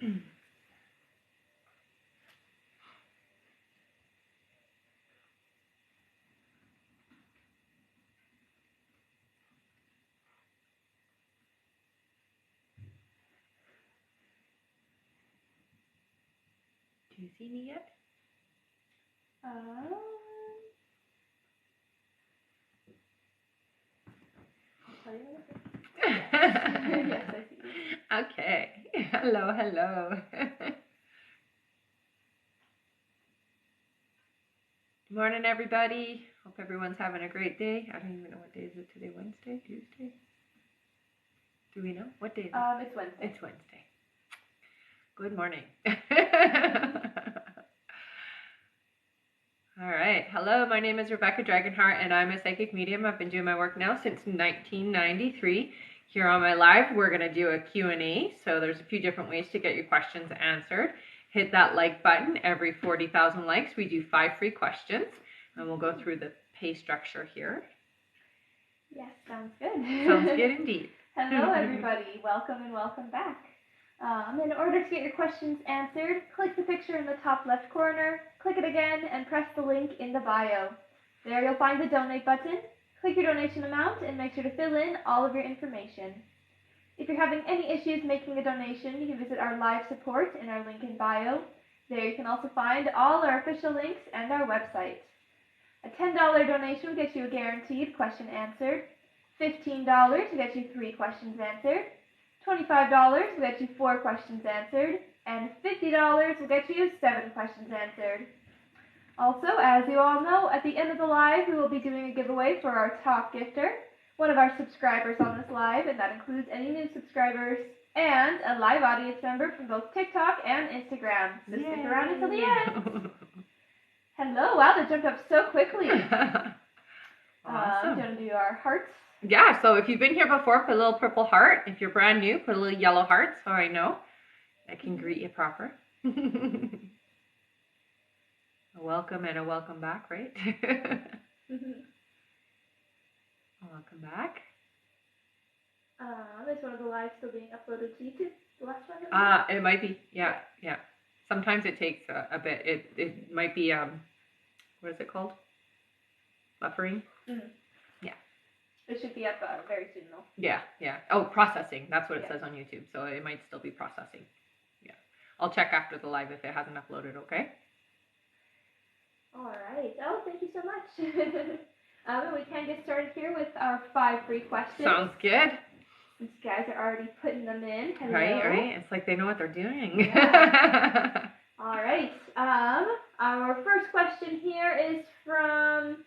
Do you see me yet? I'll tell you in a second. Yes, I see you. Okay. Hello, hello. Good morning, everybody. Hope everyone's having a great day. I don't even know what day is it today. Wednesday? Tuesday? Do we know? What day is it? It's Wednesday. It's Wednesday. Good morning. All right. Hello, my name is Rebecca Dragonheart, and I'm a psychic medium. I've been doing my work now since 1993. Here on my live, we're going to do a Q&A. So there's a few different ways to get your questions answered. Hit that like button. Every 40,000 likes, we do 5 free questions. And we'll go through the pay structure here. Yes, sounds good. Sounds good indeed. Hello, everybody. Welcome and welcome back. In order to get your questions answered, click the picture in the top left corner, click it again, and press the link in the bio. There you'll find the donate button. Click your donation amount and make sure to fill in all of your information. If you're having any issues making a donation, you can visit our live support in our link in bio. There you can also find all our official links and our website. A $10 donation will get you a guaranteed question answered. $15 will get you 3 questions answered. $25 will get you 4 questions answered. And $50 will get you 7 questions answered. Also, as you all know, at the end of the live, we will be doing a giveaway for our top gifter, one of our subscribers on this live, and that includes any new subscribers, and a live audience member from both TikTok and Instagram. So stick around until the end. Hello, wow, that jumped up so quickly. Awesome. Do you want to do our hearts? Yeah, so if you've been here before, put a little purple heart. If you're brand new, put a little yellow heart so I know I can greet you proper. A welcome and a welcome back, right? Welcome back. Is one of the lives still being uploaded to YouTube? The last one? It might be. Yeah. Sometimes it takes a bit. It might be what is it called? Buffering. Mm-hmm. Yeah. It should be up very soon though. Yeah. Oh, processing. That's what it says on YouTube. So it might still be processing. Yeah. I'll check after the live if it hasn't uploaded. Okay. All right. Oh, thank you so much. We can get started here with our 5 free questions. Sounds good. These guys are already putting them in. Hello. Right. It's like they know what they're doing. Yeah. All right. Our first question here is from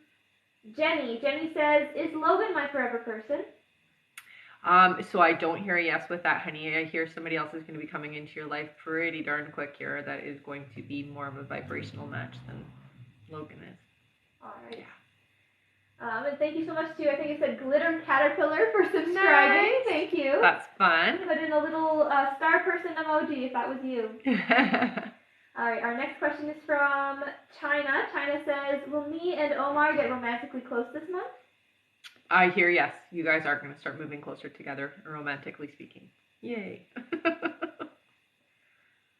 Jenny. Jenny says, "Is Logan my forever person?" So I don't hear a yes with that, honey. I hear somebody else is going to be coming into your life pretty darn quick here that is going to be more of a vibrational match than Logan is. All right. Yeah. And thank you so much, too. I think it said Glitter Caterpillar for subscribing. Nice. Thank you. That's fun. Put in a little star person emoji if that was you. All right, our next question is from China. China says, "Will me and Omar get romantically close this month?" I hear yes. You guys are going to start moving closer together, romantically speaking. Yay.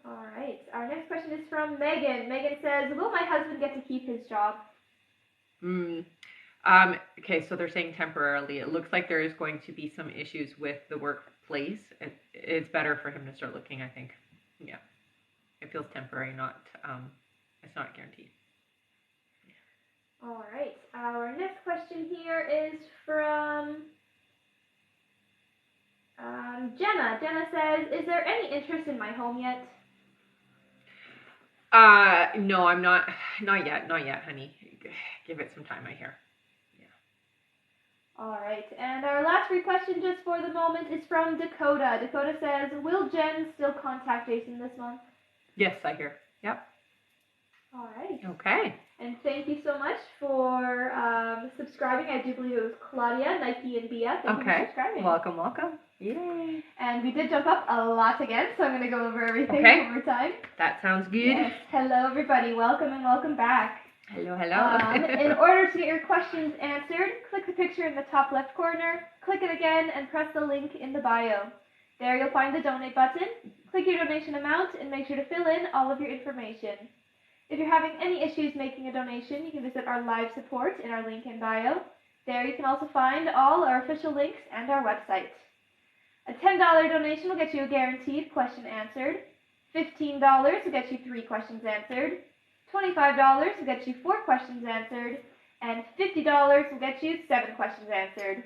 All right, our next question is from Megan. Megan says, "Will my husband get to keep his job?" Okay, so they're saying temporarily. It looks like there is going to be some issues with the workplace. It's better for him to start looking, I think. Yeah. It feels temporary, it's not guaranteed. All right, our next question here is from Jenna. Jenna says, "Is there any interest in my home yet?" No, I'm not yet, honey. Give it some time, I hear. All right, and our last free question just for the moment is from Dakota. Dakota says, "Will Jen still contact Jason this month?" Yes, I hear. Yep. All right. Okay. And thank you so much for subscribing. I do believe it was Claudia, Nike, and Bia. Thank you for subscribing. Welcome. Yay. And we did jump up a lot again, so I'm going to go over everything one more time. That sounds good. Yes. Hello, everybody. Welcome and welcome back. Hello. In order to get your questions answered, click the picture in the top left corner, click it again, and press the link in the bio. There you'll find the donate button. Click your donation amount and make sure to fill in all of your information. If you're having any issues making a donation, you can visit our live support in our link in bio. There you can also find all our official links and our website. A $10 donation will get you a guaranteed question answered. $15 will get you 3 questions answered. $25 will get you 4 questions answered. And $50 will get you 7 questions answered.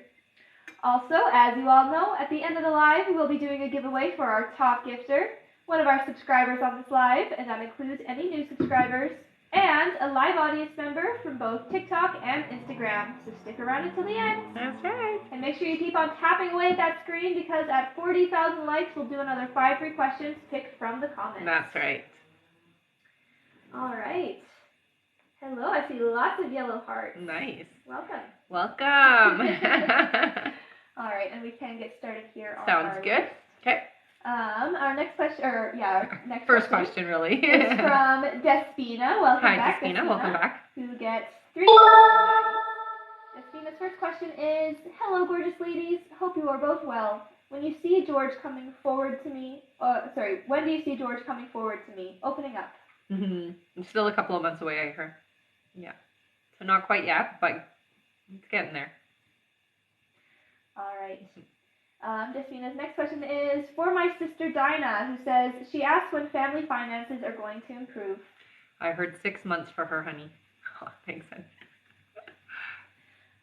Also, as you all know, at the end of the live, we will be doing a giveaway for our top gifter, one of our subscribers on this live, and that includes any new subscribers, and a live audience member from both TikTok and Instagram. So stick around until the end. That's right. And make sure you keep on tapping away at that screen, because at 40,000 likes, we'll do another 5 free questions picked from the comments. That's right. All right. Hello, I see lots of yellow hearts. Nice. Welcome. Welcome. All right, and we can get started here on Sounds our good. list. Okay. Our next question, our next First question, really. is from Despina. Welcome Hi, back, Despina. Welcome back. Who gets 3 questions. Despina's first question is, hello, gorgeous ladies. Hope you are both well. When you see George coming forward to me, when do you see George coming forward to me? Opening up. It's still a couple of months away, I heard. Yeah. So not quite yet, but it's getting there. All right. Despina's next question is for my sister Dinah, who says she asks when family finances are going to improve. I heard 6 months for her, honey. Oh, thanks, honey.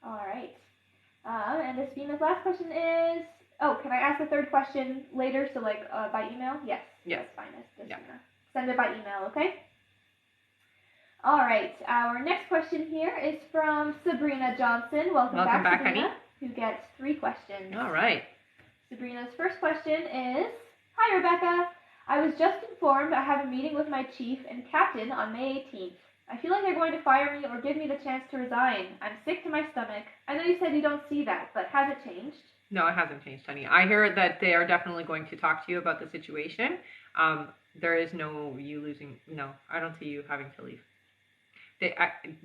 All right. And Despina's last question is, can I ask the third question later? So by email? Yes. Yes. That's fine, Despina. Yeah. Send it by email, okay? All right. Our next question here is from Sabrina Johnson. Welcome back, Sabrina, honey. Who gets 3 questions. All right. Sabrina's first question is, hi, Rebecca. I was just informed I have a meeting with my chief and captain on May 18th. I feel like they're going to fire me or give me the chance to resign. I'm sick to my stomach. I know you said you don't see that, but has it changed? No, it hasn't changed, honey. I hear that they are definitely going to talk to you about the situation. There is no you losing. No, I don't see you having to leave.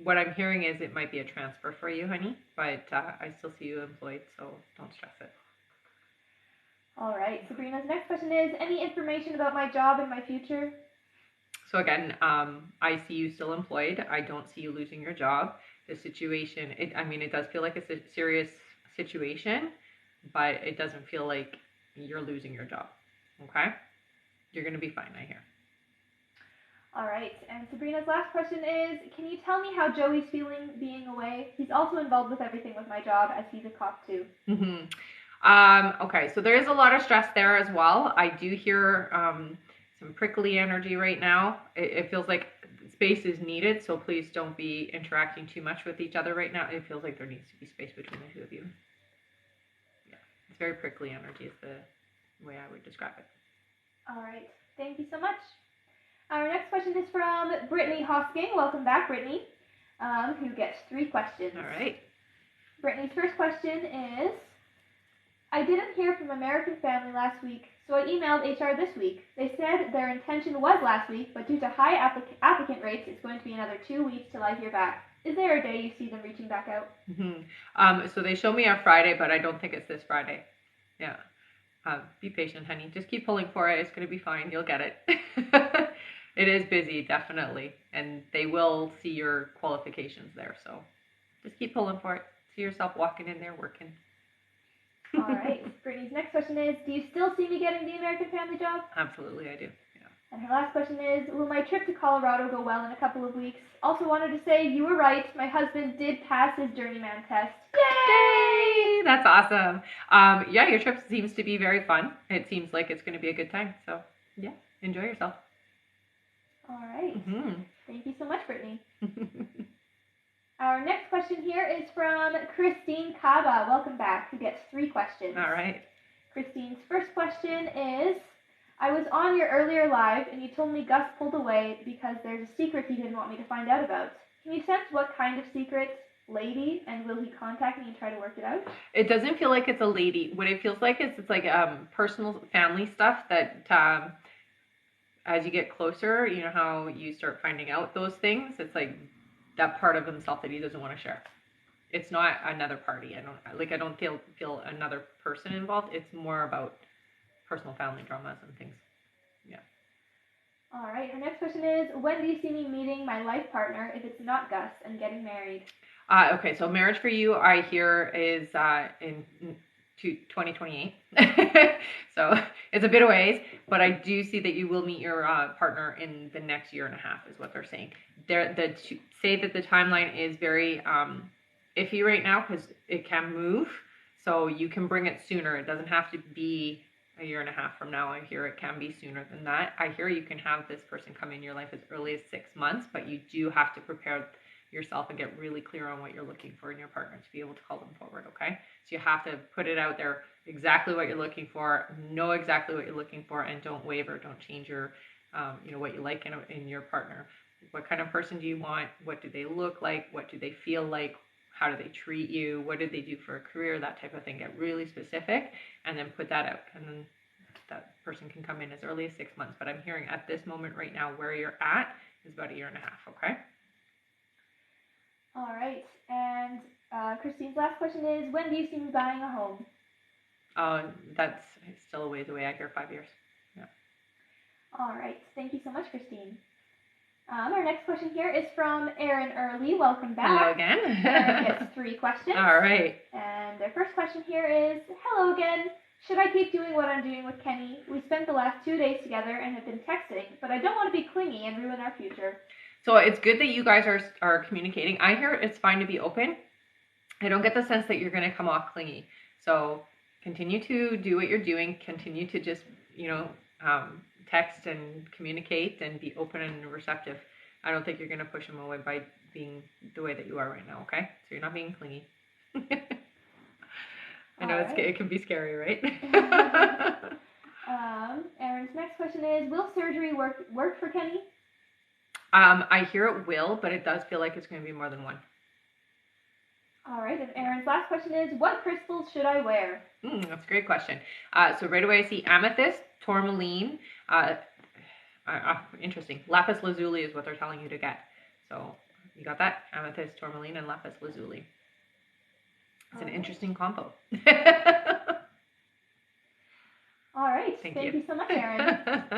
What I'm hearing is it might be a transfer for you, honey, but I still see you employed, so don't stress it. All right. Sabrina's next question is, any information about my job and my future? So again, I see you still employed. I don't see you losing your job. The situation, it does feel like a serious situation, but it doesn't feel like you're losing your job. Okay? You're going to be fine, I hear. All right. And Sabrina's last question is, can you tell me how Joey's feeling being away? He's also involved with everything with my job, as he's a cop too. Okay, so there is a lot of stress there as well. I do hear some prickly energy right now. It feels like space is needed, so please don't be interacting too much with each other right now. It feels like there needs to be space between the two of you. Yeah, it's very prickly energy is the way I would describe it. All right. Thank you so much. Our next question is from Brittany Hosking. Welcome back, Brittany, who gets 3 questions. All right. Brittany's first question is, I didn't hear from American Family last week, so I emailed HR this week. They said their intention was last week, but due to high applicant rates, it's going to be another 2 weeks till I hear back. Is there a day you see them reaching back out? So they show me on Friday, but I don't think it's this Friday. Yeah. Be patient, honey. Just keep pulling for it. It's going to be fine. You'll get it. It is busy, definitely. And they will see your qualifications there. So just keep pulling for it. See yourself walking in there working. All right. Brittany's next question is, do you still see me getting the American Family job? Absolutely, I do. Yeah. And her last question is, will my trip to Colorado go well in a couple of weeks? Also wanted to say, you were right. My husband did pass his journeyman test. Yay! That's awesome. Yeah, your trip seems to be very fun. It seems like it's going to be a good time. So, yeah, enjoy yourself. All right. Mm-hmm. Thank you so much, Brittany. Our next question here is from Christine Kaba. Welcome back. Who gets 3 questions. All right. Christine's first question is, I was on your earlier live and you told me Gus pulled away because there's a secret he didn't want me to find out about. Can you sense what kind of secret, lady, and will he contact me and try to work it out? It doesn't feel like it's a lady. What it feels like is it's like personal family stuff that as you get closer, you know how you start finding out those things. It's like that part of himself that he doesn't want to share. It's not another party. I don't feel another person involved. It's more about personal family dramas and things. right, her next question is, when do you see me meeting my life partner if it's not Gus and getting married? Okay, so marriage for you, I hear, is in 2028. So it's a bit of ways, but I do see that you will meet your partner in the next year and a half, is what they're saying. Say that the timeline is very iffy right now because it can move, so you can bring it sooner. It doesn't have to be a year and a half from now. I hear it can be sooner than that. I hear you can have this person come in your life as early as 6 months, but you do have to prepare yourself and get really clear on what you're looking for in your partner to be able to call them forward, okay? So you have to put it out there exactly what you're looking for, know exactly what you're looking for, and don't waver, don't change your, what you like in your partner. What kind of person do you want? What do they look like? What do they feel like? How do they treat you? What did they do for a career? That type of thing. Get really specific and then put that out. And then that person can come in as early as 6 months. But I'm hearing at this moment right now where you're at is about a year and a half, okay? All right, and Christine's last question is, when do you see me buying a home? That's still a ways away. I hear 5 years. Yeah. All right, thank you so much, Christine. Our next question here is from Erin Early. Welcome back. Hello again. Erin gets 3 questions. All right. And their first question here is, hello again. Should I keep doing what I'm doing with Kenny? We spent the last 2 days together and have been texting, but I don't want to be clingy and ruin our future. So it's good that you guys are communicating. I hear it's fine to be open. I don't get the sense that you're going to come off clingy. So continue to do what you're doing. Continue to just, text and communicate and be open and receptive. I don't think you're going to push him away by being the way that you are right now, okay? So you're not being clingy. I know it can be scary, right? Erin's next question is, will surgery work for Kenny? I hear it will, but it does feel like it's going to be more than one. All right, and Erin's last question is, what crystals should I wear? That's a great question. So right away I see amethyst, tourmaline, interesting. Lapis lazuli is what they're telling you to get. So you got that? Amethyst, tourmaline, and lapis lazuli. It's an interesting combo. All right. Thank you so much, Erin.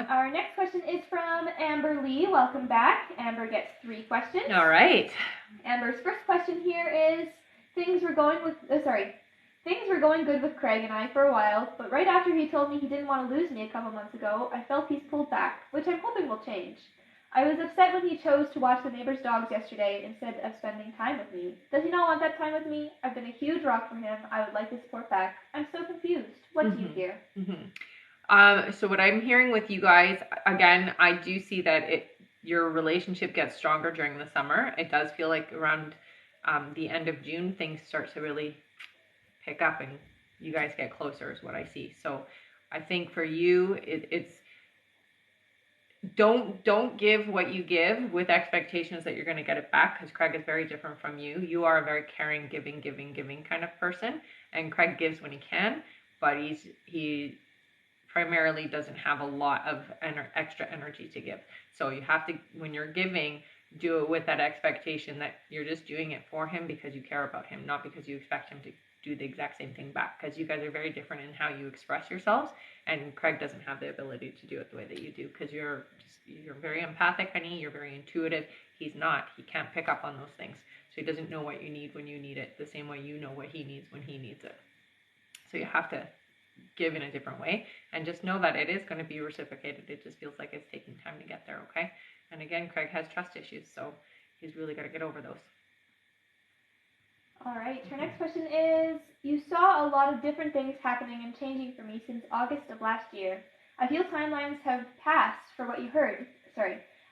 Our next question is from Amber Lee. Welcome back. Amber gets 3 questions. All right. Amber's first question here is, things were going good with Craig and I for a while, but right after he told me he didn't want to lose me a couple months ago, I felt he's pulled back, which I'm hoping will change. I was upset when he chose to watch the neighbor's dogs yesterday instead of spending time with me. Does he not want that time with me? I've been a huge rock for him. I would like to support back. I'm so confused. What do you hear? So what I'm hearing with you guys, again, I do see that your relationship gets stronger during the summer. It does feel like around the end of June, things start to really pick up and you guys get closer is what I see. So I think for you, it's don't give what you give with expectations that you're going to get it back, because Craig is very different from you. You are a very caring, giving kind of person, and Craig gives when he can, but he primarily doesn't have a lot of extra energy to give. So you have to, when you're giving, do it with that expectation that you're just doing it for him because you care about him, not because you expect him to do the exact same thing back, because you guys are very different in how you express yourselves, and Craig doesn't have the ability to do it the way that you do, because you're very empathic, honey. You're very intuitive. He's not. He can't pick up on those things, so he doesn't know what you need when you need it the same way you know what he needs when he needs it. So you have to give in a different way, and just know that it is going to be reciprocated. It just feels like it's taking time to get there, okay? And again, Craig has trust issues, so he's really got to get over those. All right, her next question is, you saw a lot of different things happening and changing for me since August of last year. I feel timelines have passed for what you heard.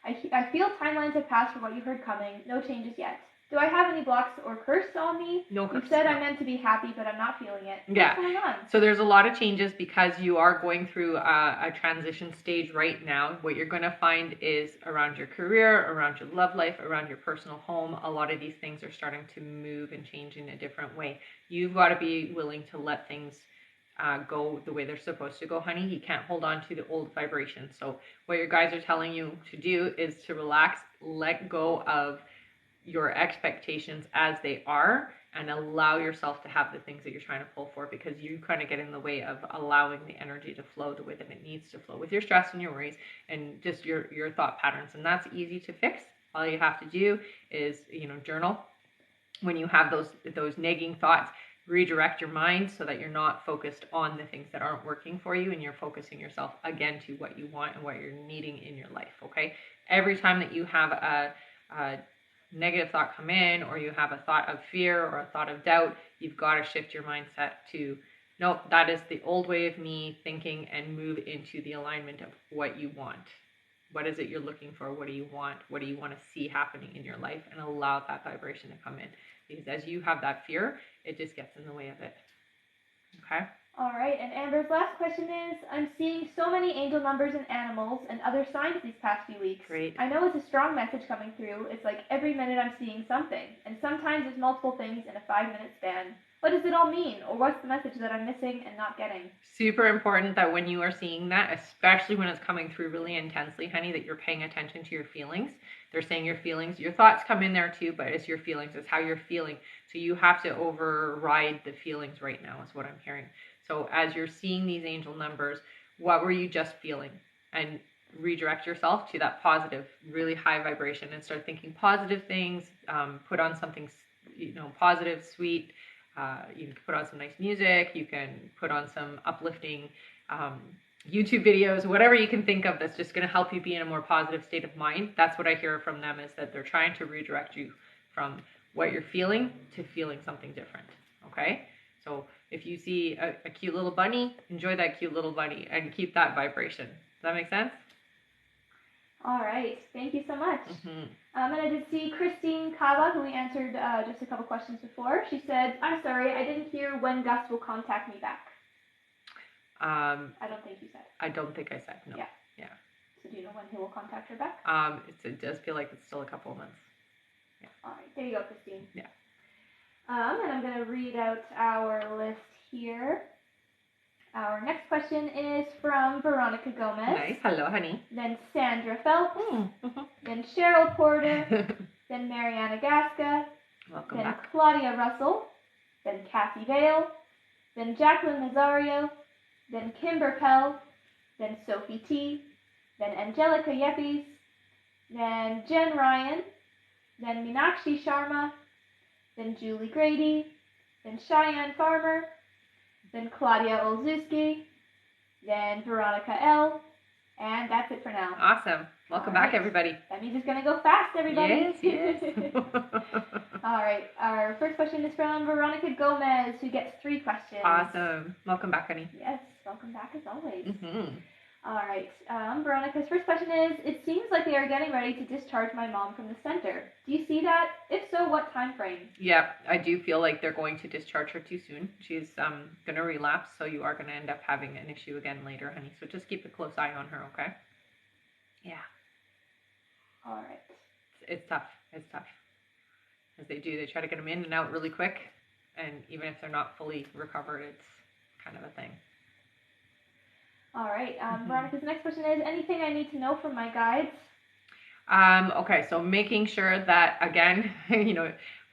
I feel timelines have passed for what you heard coming. No changes yet. Do I have any blocks or curse on me? No curse. You said I'm meant to be happy, but I'm not feeling it. Yeah. What's going on? So there's a lot of changes because you are going through a transition stage right now. What you're going to find is around your career, around your love life, around your personal home, a lot of these things are starting to move and change in a different way. You've got to be willing to let things go the way they're supposed to go, honey. He can't hold on to the old vibration. So what your guys are telling you to do is to relax, let go of your expectations as they are, and allow yourself to have the things that you're trying to pull for, because you kind of get in the way of allowing the energy to flow the way that it needs to flow with your stress and your worries and just your thought patterns. And that's easy to fix. All you have to do is, journal. When you have those nagging thoughts, redirect your mind so that you're not focused on the things that aren't working for you, and you're focusing yourself again to what you want and what you're needing in your life. Okay. Every time that you have a negative thought come in, or you have a thought of fear or a thought of doubt, you've got to shift your mindset to, nope, that is the old way of me thinking, and move into the alignment of what you want. What is it you're looking for? What do you want? What do you want to see happening in your life? And allow that vibration to come in. Because as you have that fear, it just gets in the way of it. Okay? All right, and Amber's last question is, I'm seeing so many angel numbers in animals and other signs these past few weeks. Great. I know it's a strong message coming through. It's like every minute I'm seeing something, and sometimes it's multiple things in a 5-minute span. What does it all mean, or what's the message that I'm missing and not getting? Super important that when you are seeing that, especially when it's coming through really intensely, honey, that you're paying attention to your feelings. They're saying your feelings. Your thoughts come in there too, but it's your feelings. It's how you're feeling. So you have to override the feelings right now, is what I'm hearing. So as you're seeing these angel numbers, what were you just feeling? And redirect yourself to that positive, really high vibration, and start thinking positive things. Put on something, positive, sweet. You can put on some nice music. You can put on some uplifting YouTube videos, whatever you can think of that's just going to help you be in a more positive state of mind. That's what I hear from them, is that they're trying to redirect you from what you're feeling to feeling something different. Okay? So if you see a cute little bunny, enjoy that cute little bunny and keep that vibration. Does that make sense? All right. Thank you so much. Mm-hmm. And I did see Christine Kava, who we answered just a couple questions before. She said, I'm sorry, I didn't hear when Gus will contact me back. I don't think you said. I don't think I said, no. Yeah. So do you know when he will contact her back? It does feel like it's still a couple of months. Yeah. All right. There you go, Christine. Yeah. And I'm going to read out our list here. Our next question is from Veronica Gomez. Nice. Hello, honey. Then Sandra Phelps. Mm-hmm. Then Cheryl Porter. Then Mariana Gasca. Welcome then back. Claudia Russell. Then Kathy Vale. Then Jacqueline Nazario. Then Kimber Pell. Then Sophie T. Then Angelica Yepes. Then Jen Ryan. Then Meenakshi Sharma. Then Julie Grady. Then Cheyenne Farmer. Then Claudia Olszewski, then Veronica L, and that's it for now. Awesome. Welcome back, everybody. That means it's going to go fast, everybody. Yes. All right. Our first question is from Veronica Gomez, who gets 3 questions. Awesome. Welcome back, honey. Yes. Welcome back, as always. Mm-hmm. All right. Veronica's first question is, it seems like they are getting ready to discharge my mom from the center. Do you see that? If so, what time frame? Yeah, I do feel like they're going to discharge her too soon. She's going to relapse, so you are going to end up having an issue again later, honey. So just keep a close eye on her, okay? Yeah. All right. It's tough. It's tough. As they do, they try to get them in and out really quick. And even if they're not fully recovered, it's kind of a thing. All right. Veronica's next question is, anything I need to know from my guides? Okay, so making sure that, again,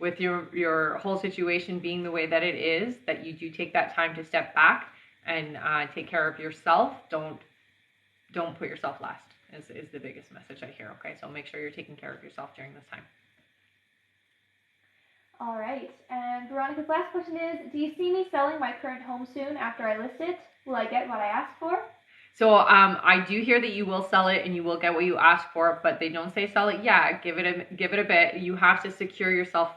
with your whole situation being the way that it is, that you do take that time to step back and take care of yourself. Don't put yourself last is the biggest message I hear. Okay, so make sure you're taking care of yourself during this time. All right. And Veronica's last question is, do you see me selling my current home soon after I list it? Will I get what I asked for? So I do hear that you will sell it and you will get what you asked for, but they don't say sell it. Yeah, give it a bit. You have to secure yourself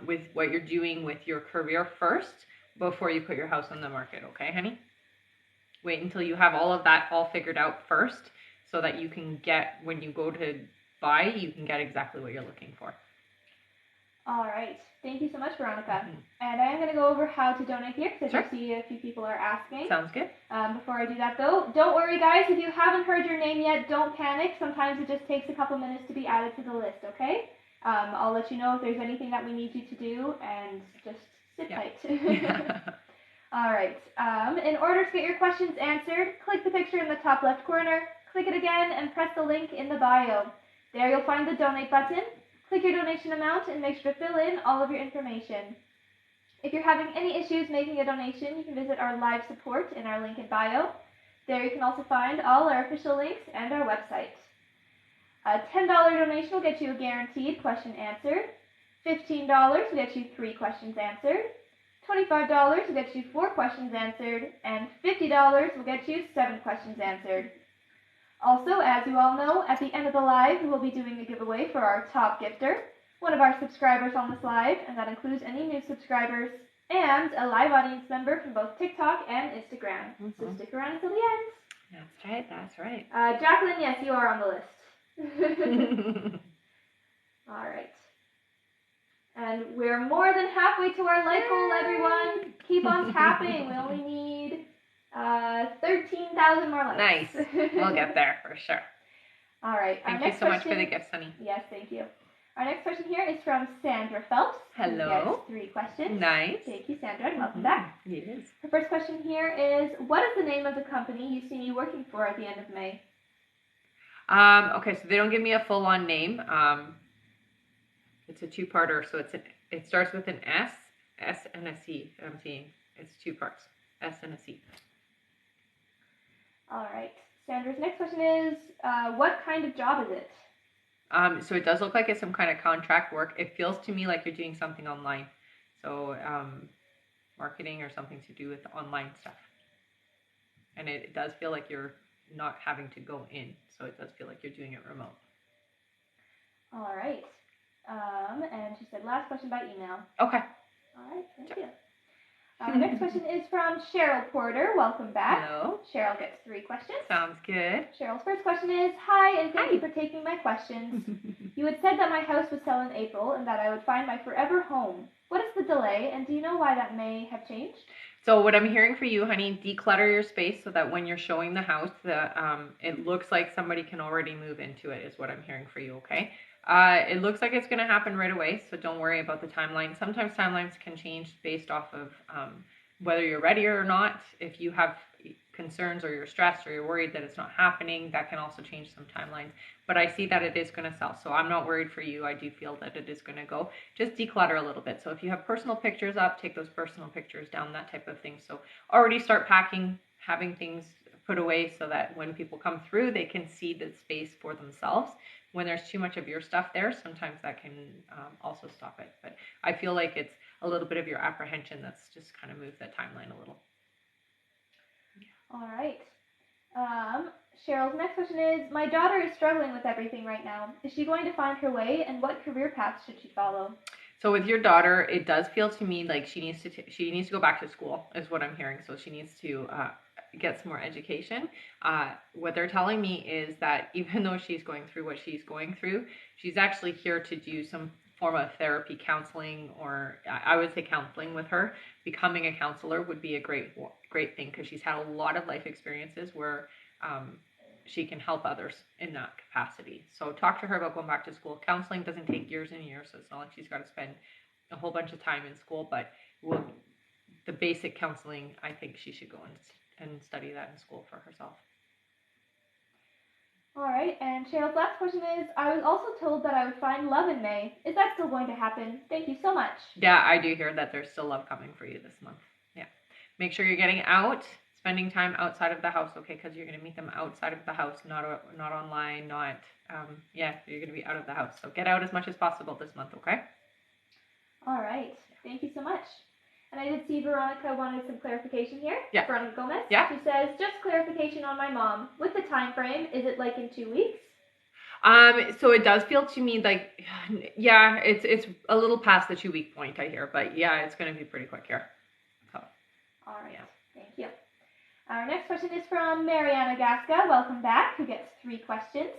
with what you're doing with your career first before you put your house on the market. Okay, honey? Wait until you have all of that all figured out first, so that you can get, when you go to buy, you can get exactly what you're looking for. All right. Thank you so much, Veronica. Mm-hmm. And I am going to go over how to donate here, because I see a few people are asking. Sounds good. Before I do that, though, don't worry, guys. If you haven't heard your name yet, don't panic. Sometimes it just takes a couple minutes to be added to the list, okay? I'll let you know if there's anything that we need you to do, and just sit tight. All right. In order to get your questions answered, click the picture in the top left corner, click it again, and press the link in the bio. There you'll find the donate button. Click your donation amount and make sure to fill in all of your information. If you're having any issues making a donation, you can visit our live support in our link in bio. There you can also find all our official links and our website. A $10 donation will get you a guaranteed question answered. $15 will get you 3 questions answered. $25 will get you 4 questions answered. And $50 will get you 7 questions answered. Also, as you all know, at the end of the live, we will be doing a giveaway for our top gifter, one of our subscribers on this live, and that includes any new subscribers, and a live audience member from both TikTok and Instagram. So stick around until the end. That's right. Jacqueline, yes, you are on the list. All right. And we're more than halfway to our like goal, everyone. Keep on tapping. We only need 13,000 more likes. Nice. We'll get there for sure. All right. Thank you so much for the gift, Sunny. Yes, thank you. Our next question here is from Sandra Phelps. Hello. Who gets 3 questions. Nice. Thank you, Sandra, and welcome back. Yes. Her first question here is, what is the name of the company you see me working for at the end of May? Okay, so they don't give me a full-on name. It's a 2-parter, so it starts with an S and a C. I'm seeing it's 2 parts, S and a C. All right. Sandra's next question is, what kind of job is it? So it does look like it's some kind of contract work. It feels to me like you're doing something online. So marketing or something to do with online stuff. And it does feel like you're not having to go in. So it does feel like you're doing it remote. All right. And she said last question by email. Okay. All right. Thank you. Next question is from Cheryl Porter. Welcome back. Hello. Cheryl gets 3 questions. Sounds good. Cheryl's first question is, hi, and thank you for taking my questions. You had said that my house would sell in April and that I would find my forever home. What is the delay, and do you know why that may have changed? So what I'm hearing for you, honey, declutter your space so that when you're showing the house, it looks like somebody can already move into it is what I'm hearing for you, okay? It looks like it's going to happen right away, so don't worry about the timeline. Sometimes timelines can change based off of whether you're ready or not. If you have concerns or you're stressed or you're worried that it's not happening, that can also change some timelines. But I see that it is going to sell, so I'm not worried for you. I do feel that it is going to go. Just declutter a little bit. So if you have personal pictures up, take those personal pictures down, that type of thing. So already start packing, having things put away so that when people come through, they can see the space for themselves. When there's too much of your stuff there, sometimes that can also stop it. But I feel like it's a little bit of your apprehension that's just kind of moved that timeline a little. All right. Cheryl's next question is, my daughter is struggling with everything right now. Is she going to find her way, and what career path should she follow? So with your daughter, it does feel to me like she needs to go back to school is what I'm hearing. So she needs to get some more education. What they're telling me is that even though she's going through what she's going through, she's actually here to do some form of therapy, counseling, or I would say counseling with her. Becoming a counselor would be a great thing because she's had a lot of life experiences where she can help others in that capacity. So talk to her about going back to school. Counseling doesn't take years and years, so it's not like she's got to spend a whole bunch of time in school, but the basic counseling, I think she should go and study that in school for herself. All right, and Cheryl's last question is, I was also told that I would find love in May. Is that still going to happen? Thank you so much. Yeah, I do hear that there's still love coming for you this month. Yeah. Make sure you're getting out, spending time outside of the house, okay, because you're going to meet them outside of the house, not online, you're going to be out of the house. So get out as much as possible this month, okay? All right, thank you so much. And I did see Veronica wanted some clarification here. Yeah. Veronica Gomez. Yeah. She says, just clarification on my mom. With the time frame, is it like in 2 weeks? So it does feel to me like, yeah, it's a little past the 2-week point, I hear, but yeah, it's going to be pretty quick here. So. All right. Yeah. Thank you. Our next question is from Mariana Gasca. Welcome back. Who gets 3 questions.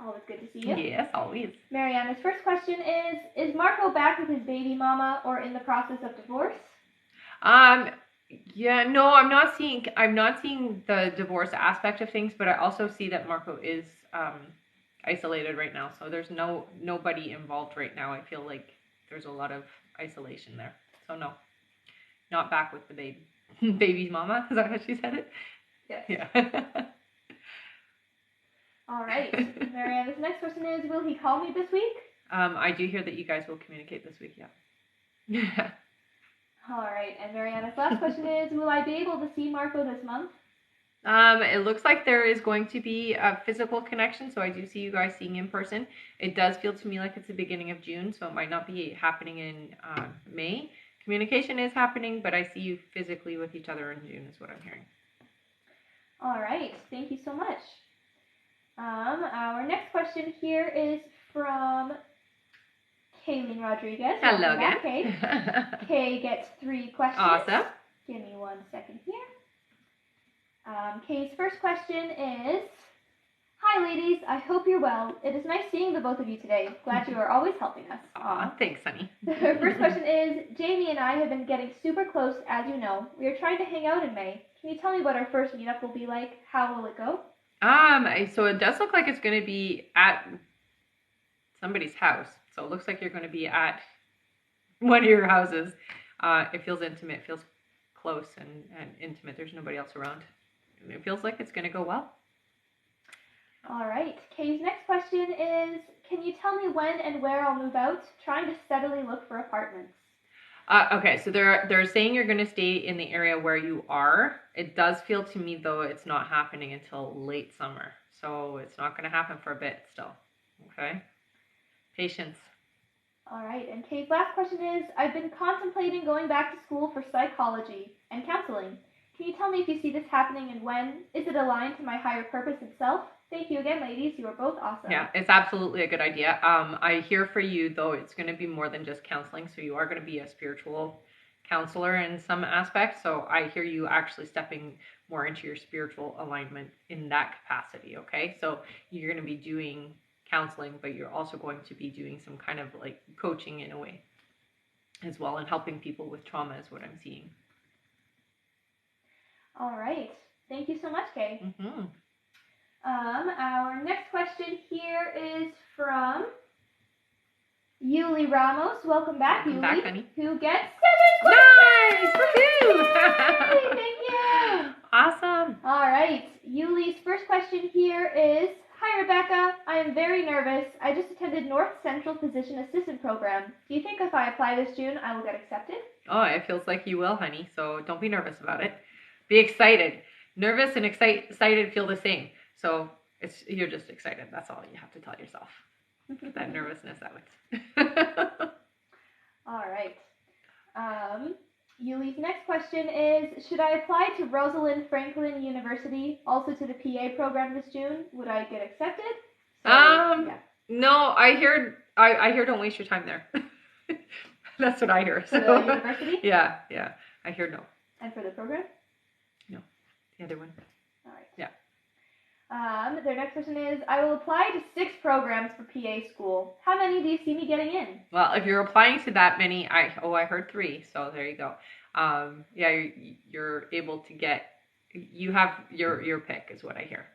Always good to see you. Yes, always. Mariana's first question is Marco back with his baby mama or in the process of divorce? Yeah, no, I'm not seeing the divorce aspect of things, but I also see that Marco is isolated right now. So there's nobody involved right now. I feel like there's a lot of isolation there. So no, not back with the baby's mama. Is that how she said it? Yes. Yeah. All right. Mariana's next question is, will he call me this week? I do hear that you guys will communicate this week, yeah. All right, and Mariana's last question is, will I be able to see Marco this month? It looks like there is going to be a physical connection, so I do see you guys seeing in person. It does feel to me like it's the beginning of June, so it might not be happening in May. Communication is happening, but I see you physically with each other in June is what I'm hearing. All right, thank you so much. Our next question here is from Kayleen Rodriguez. Hello again. Kay. Kay gets 3 questions. Awesome. Give me 1 second here. Kay's first question is, hi ladies, I hope you're well. It is nice seeing the both of you today. Glad you are always helping us. Aw, thanks, honey. Her first question is, Jamie and I have been getting super close, as you know. We are trying to hang out in May. Can you tell me what our first meetup will be like? How will it go? So it does look like it's going to be at somebody's house. So it looks like you're going to be at one of your houses. It feels intimate, feels close and intimate. There's nobody else around. It feels like it's going to go well. All right. Kay's next question is, can you tell me when and where I'll move out? Trying to steadily look for apartments. Okay, so they're saying you're going to stay in the area where you are. It does feel to me, though, it's not happening until late summer. So it's not going to happen for a bit still. Okay? Patience. All right. And Kay's last question is, I've been contemplating going back to school for psychology and counseling. Can you tell me if you see this happening and when? Is it aligned to my higher purpose itself? Thank you again, ladies. You are both awesome. Yeah, it's absolutely a good idea. I hear for you, though, it's going to be more than just counseling. So you are going to be a spiritual counselor in some aspects. So I hear you actually stepping more into your spiritual alignment in that capacity, okay? So you're going to be doing counseling, but you're also going to be doing some kind of like coaching in a way as well, and helping people with trauma is what I'm seeing. All right. Thank you so much, Kay. Mm-hmm. Our next question here is from Yuli Ramos. Welcome back, Welcome Yuli. Back, honey. Who gets 7 questions. Nice! Woohoo! Thank you. Awesome. All right. Yuli's first question here is, hi, Rebecca. I am very nervous. I just attended North Central Physician Assistant Program. Do you think if I apply this June, I will get accepted? Oh, it feels like you will, honey. So don't be nervous about it. Be excited. Nervous and excited feel the same. So you're just excited. That's all you have to tell yourself. Put that nervousness out. All right. Yuli's next question is, should I apply to Rosalind Franklin University, also to the PA program this June? Would I get accepted? Yeah. No, I hear don't waste your time there. That's what I hear. For the university? Yeah. I hear no. And for the program? No. The other one. All right. Yeah. Their next question is, I will apply to 6 programs for PA school. How many do you see me getting in? Well, if you're applying to that many, I heard 3, so there you go. Yeah, you're able to get, you have your pick is what I hear.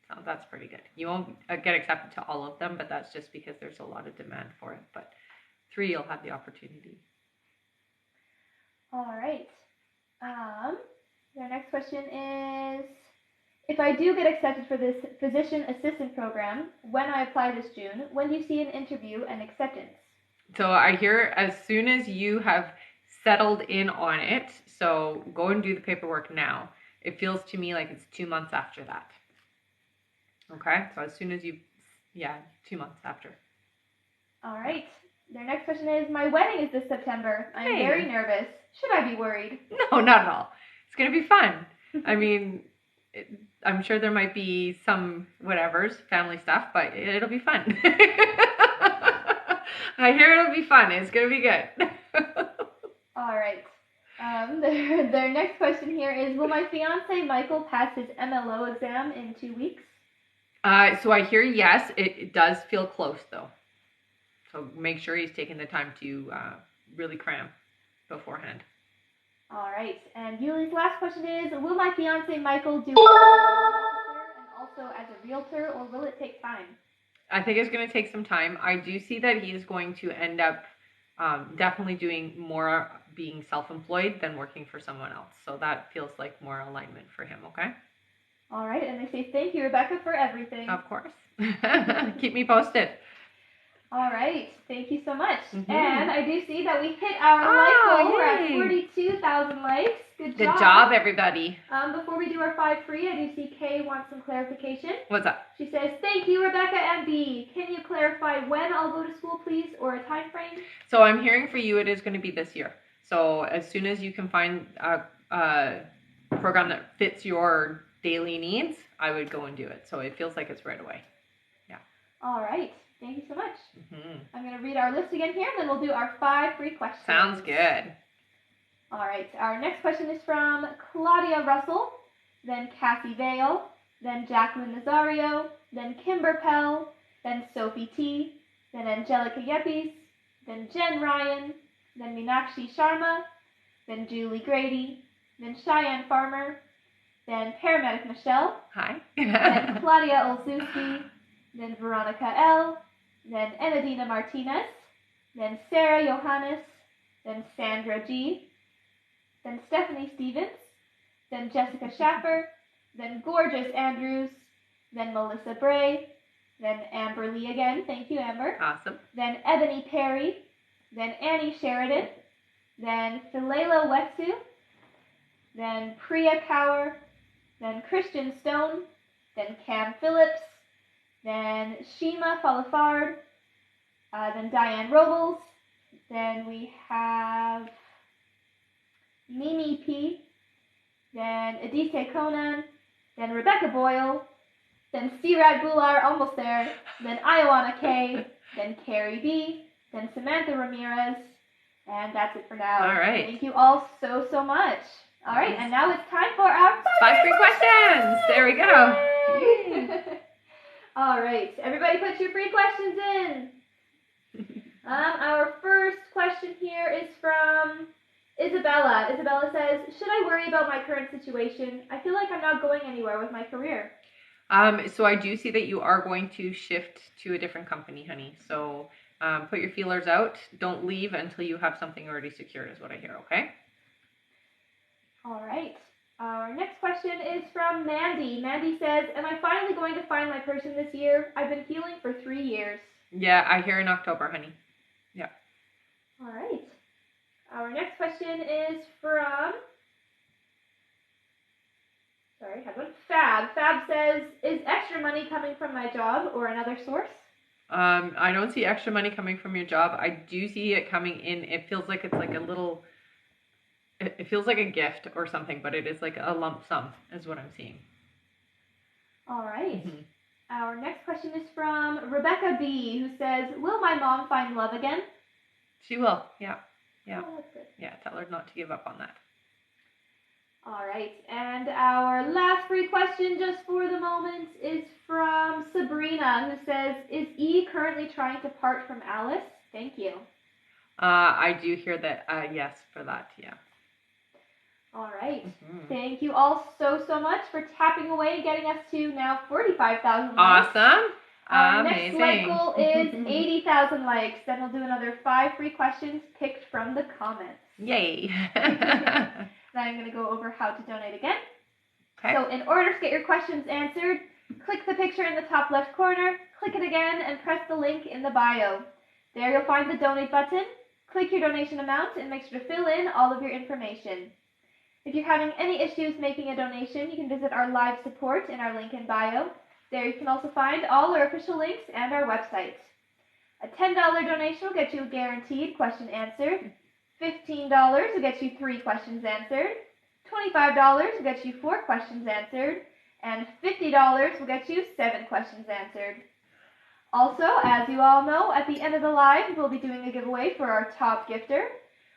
So that's pretty good. You won't get accepted to all of them, but that's just because there's a lot of demand for it. But 3, you'll have the opportunity. All right. Their next question is, if I do get accepted for this physician assistant program, when I apply this June, when do you see an interview and acceptance? So I hear as soon as you have settled in on it, so go and do the paperwork now. It feels to me like it's 2 months after that. Okay, so as soon as 2 months after. All right. Their next question is, my wedding is this September. I'm very nervous. Should I be worried? No, not at all. It's going to be fun. I mean, I'm sure there might be some whatevers, family stuff, but it'll be fun. I hear it'll be fun. It's going to be good. All right. Their next question here is, will my fiance Michael pass his MLO exam in 2 weeks? So I hear yes. It does feel close, though. So make sure he's taking the time to really cram beforehand. All right. And Yuli's last question is, will my fiance Michael do as and also as a realtor, or will it take time? I think it's going to take some time. I do see that he is going to end up definitely doing more being self-employed than working for someone else. So that feels like more alignment for him, okay? All right. And they say, thank you, Rebecca, for everything. Of course. Keep me posted. All right. Thank you so much. Mhm. And I do see that we hit our like goal. We're at yay. 42,000 likes. Good Good job. job, everybody. Before we do our 5 free, I do see Kay wants some clarification. What's up? She says, thank you, Rebecca and B. Can you clarify when I'll go to school, please, or a time frame? So I'm hearing for you it is going to be this year. So as soon as you can find a program that fits your daily needs, I would go and do it. So it feels like it's right away. Yeah. All right. Thank you so much. Mm-hmm. I'm going to read our list again here, and then we'll do our 5 free questions. Sounds good. All right. Our next question is from Claudia Russell, then Cassie Vale, then Jacqueline Nazario, then Kimber Pell, then Sophie T, then Angelica Yepes, then Jen Ryan, then Meenakshi Sharma, then Julie Grady, then Cheyenne Farmer, then Paramedic Michelle, Hi. then Claudia Olszewski, then Veronica L, then Enadina Martinez, then Sarah Johannes, then Sandra G, then Stephanie Stevens, then Jessica Schaffer, then Gorgeous Andrews, then Melissa Bray, then Amber Lee again, thank you Amber. Awesome. Then Ebony Perry, then Annie Sheridan, then Philela Wetsu, then Priya Kaur, then Christian Stone, then Cam Phillips, then Shima Falafard, then Diane Robles, then we have Mimi P, then Aditya Conan, then Rebecca Boyle, then Sirad Bular, almost there, then Iowana K, then Carrie B, then Samantha Ramirez, and that's it for now. All right. Thank you all so, so much. All right, and now it's time for our 5 free questions. There we go. Yay. All right, everybody put your free questions in. Our first question here is from Isabella. Isabella says, should I worry about my current situation? I feel like I'm not going anywhere with my career. So I do see that you are going to shift to a different company, honey. So put your feelers out. Don't leave until you have something already secured is what I hear, okay? All right. Our next question is from Mandy. Mandy says, am I finally going to find my person this year? I've been healing for 3 years. Yeah, I hear in October, honey. Yeah. All right. Our next question is from, Fab. Fab says, is extra money coming from my job or another source? I don't see extra money coming from your job. I do see it coming in. It feels like it's like a little, it feels like a gift or something, but it is like a lump sum is what I'm seeing. All right. Mm-hmm. Our next question is from Rebecca B, who says, will my mom find love again? She will, yeah. Yeah. Oh, that's good. Yeah, tell her not to give up on that. All right, and our last free question just for the moment is from Sabrina, who says, is E currently trying to part from Alice? Thank you. I do hear that, yes, for that, yeah. All right. Mm-hmm. Thank you all so, so much for tapping away and getting us to now 45,000 likes. Awesome. Our next like goal is 80,000 likes. Then we'll do another 5 free questions picked from the comments. Yay. Then I'm going to go over how to donate again. Okay. So in order to get your questions answered, click the picture in the top left corner, click it again, and press the link in the bio. There you'll find the donate button. Click your donation amount and make sure to fill in all of your information. If you're having any issues making a donation, you can visit our live support in our link in bio. There you can also find all our official links and our website. A $10 donation will get you a guaranteed question answered. $15 will get you 3 questions answered. $25 will get you 4 questions answered. And $50 will get you 7 questions answered. Also, as you all know, at the end of the live, we'll be doing a giveaway for our top gifter,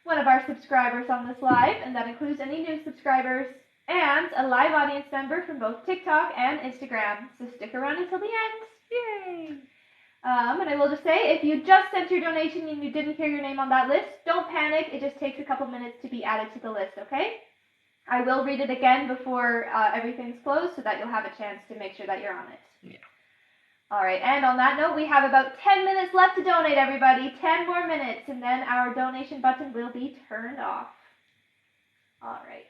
one of our subscribers on this live, and that includes any new subscribers, and a live audience member from both TikTok and Instagram. So stick around until the end. Yay! And I will just say, if you just sent your donation and you didn't hear your name on that list, don't panic. It just takes a couple minutes to be added to the list, okay? I will read it again before everything's closed so that you'll have a chance to make sure that you're on it. Yeah. All right, and on that note, we have about 10 minutes left to donate, everybody. 10 more minutes, and then our donation button will be turned off. All right.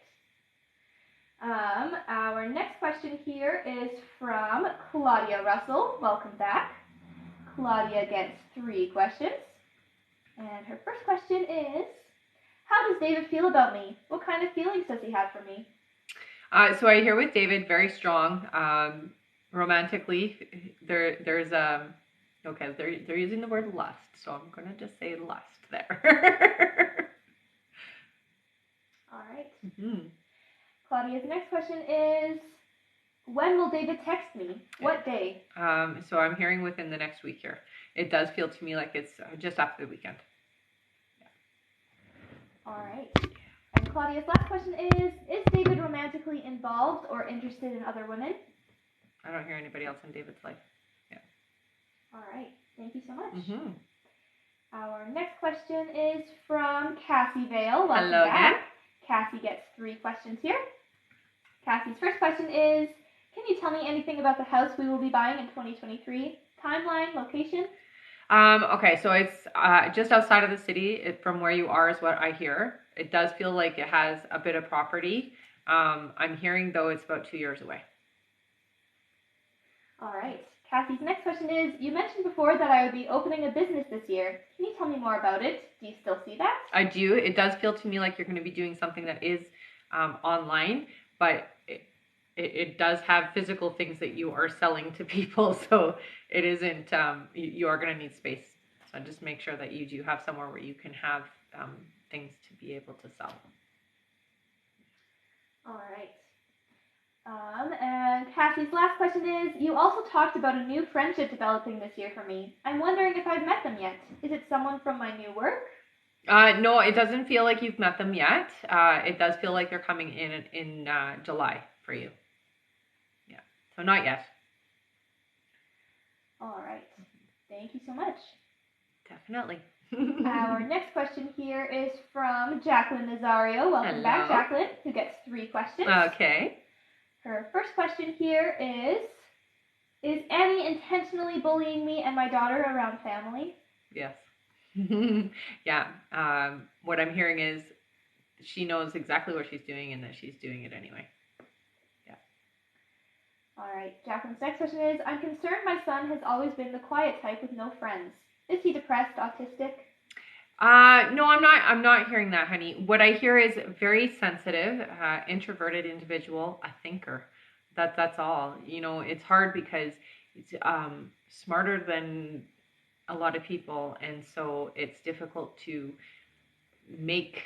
Our next question here is from Claudia Russell. Welcome back. Claudia gets 3 questions. And her first question is, how does David feel about me? What kind of feelings does he have for me? So I hear with David, very strong. Romantically, there's okay, they're using the word lust, so I'm gonna just say lust there. All right. Mm-hmm. Claudia's next question is, when will David text me? What day? So I'm hearing within the next week here. It does feel to me like it's just after the weekend. Yeah. All right. And Claudia's last question is David romantically involved or interested in other women? I don't hear anybody else in David's life. Yeah. All right. Thank you so much. Mm-hmm. Our next question is from Cassie Vale. Welcome Hello back. again. Cassie gets 3 questions here. Cassie's first question is, can you tell me anything about the house we will be buying in 2023? Timeline, location? Okay, so it's just outside of the city. From where you are is what I hear. It does feel like it has a bit of property. I'm hearing, though, it's about 2 years away. All right. Cassie's next question is, you mentioned before that I would be opening a business this year. Can you tell me more about it? Do you still see that? I do. It does feel to me like you're going to be doing something that is online, but it does have physical things that you are selling to people. So it isn't, you are going to need space. So just make sure that you do have somewhere where you can have things to be able to sell. All right. And Cassie's last question is, you also talked about a new friendship developing this year for me. I'm wondering if I've met them yet. Is it someone from my new work? No, it doesn't feel like you've met them yet. It does feel like they're coming in July for you. Yeah, so not yet. All right. Thank you so much. Definitely. Our next question here is from Jacqueline Nazario. Welcome back, Jacqueline, who gets 3 questions. Okay. Her first question here is Annie intentionally bullying me and my daughter around family? Yes. Yeah. What I'm hearing is she knows exactly what she's doing and that she's doing it anyway. Yeah. All right. Jacqueline's next question is, I'm concerned my son has always been the quiet type with no friends. Is he depressed, autistic? No, I'm not hearing that, honey. What I hear is very sensitive, introverted individual, a thinker. That's all. You know, it's hard because it's smarter than a lot of people, and so it's difficult to make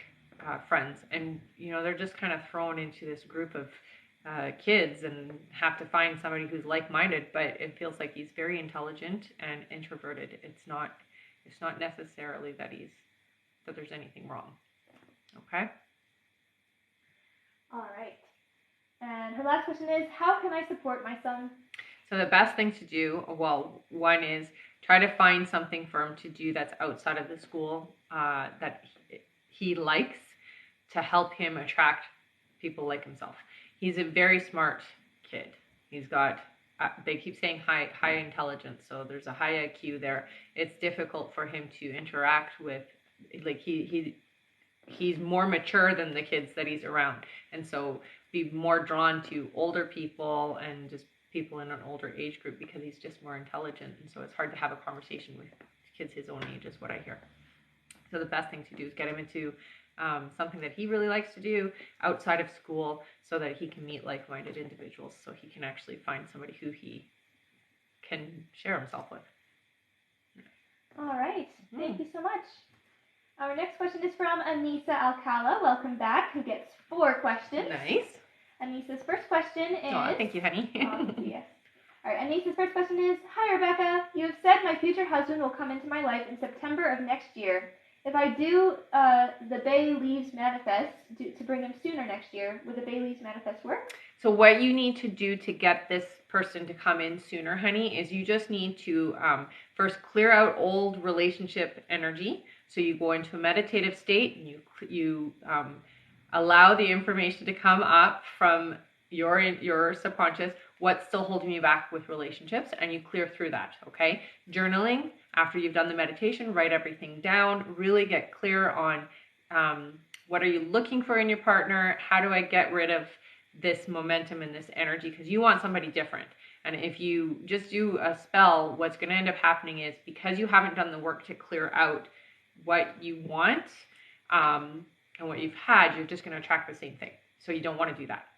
friends. And you know, they're just kind of thrown into this group of kids and have to find somebody who's like-minded. But it feels like he's very intelligent and introverted. It's not necessarily that there's anything wrong. Okay? All right. And her last question is, how can I support my son? So the best thing to do, well, one is try to find something for him to do that's outside of the school that he likes, to help him attract people like himself. He's a very smart kid. He's got they keep saying high intelligence, so there's a high IQ there. It's difficult for him to interact with, like he's more mature than the kids that he's around, and so be more drawn to older people and just people in an older age group because he's just more intelligent, and so it's hard to have a conversation with kids his own age is what I hear. So the best thing to do is get him into something that he really likes to do outside of school so that he can meet like-minded individuals, so he can actually find somebody who he can share himself with. All right. Thank you so much. Our next question is from Anissa Alcala. Welcome back, who gets 4 questions. Nice. Anissa's first question is... Oh, thank you, honey. Yes. All right, Anissa's first question is, hi, Rebecca. You have said my future husband will come into my life in September of next year. If I do the Bay Leaves Manifest to bring him sooner next year, would the Bay Leaves Manifest work? So what you need to do to get this person to come in sooner, honey, is you just need to first clear out old relationship energy. So you go into a meditative state and you allow the information to come up from your subconscious, what's still holding you back with relationships, and you clear through that, okay? Journaling, after you've done the meditation, write everything down, really get clear on what are you looking for in your partner, how do I get rid of this momentum and this energy, because you want somebody different. And if you just do a spell, what's going to end up happening is, because you haven't done the work to clear out what you want and what you've had, you're just going to attract the same thing. So you don't want to do that.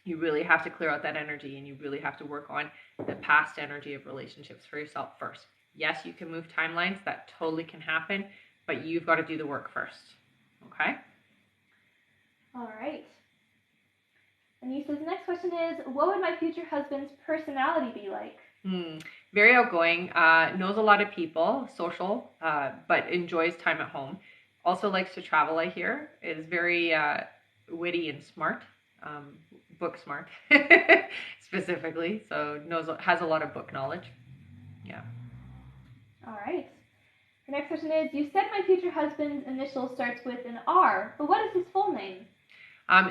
You really have to clear out that energy, and you really have to work on the past energy of relationships for yourself first. Yes, you can move timelines. That totally can happen, but you've got to do the work first. Okay? All right. Anissa's next question is, what would my future husband's personality be like? Very outgoing, knows a lot of people, social, but enjoys time at home. Also likes to travel, I hear. Is very witty and smart. Book smart specifically, so has a lot of book knowledge. Yeah. All right. The next question is, you said my future husband's initial starts with an R, but what is his full name?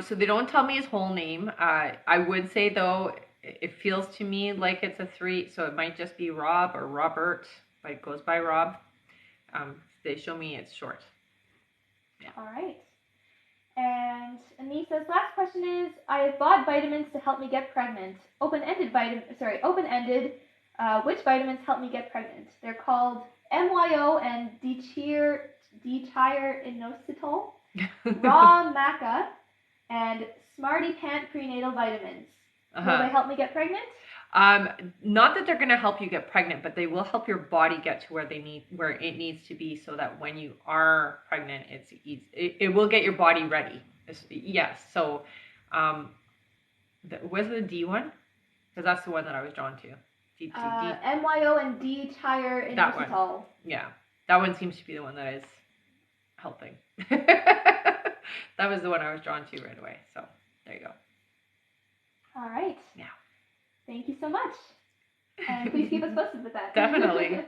So they don't tell me his whole name. I would say, though, it feels to me like it's a 3, so it might just be Rob or Robert, but it goes by Rob. They show me it's short. Yeah. All right. And Anissa's last question is, I have bought vitamins to help me get pregnant. Open-ended, which vitamins help me get pregnant? They're called MYO and dityrinositol, raw maca, and Smarty Pant prenatal vitamins. Will they help me get pregnant? Not that they're going to help you get pregnant, but they will help your body get to where it needs to be, so that when you are pregnant, it will get your body ready. Yes. So, was it the D one? Because that's the one that I was drawn to. MYO and dityrinositol. That one. Yeah, that one seems to be the one that is helping. That was the one I was drawn to right away. So there you go. All right. Yeah. Thank you so much. And please keep us posted with that. Definitely.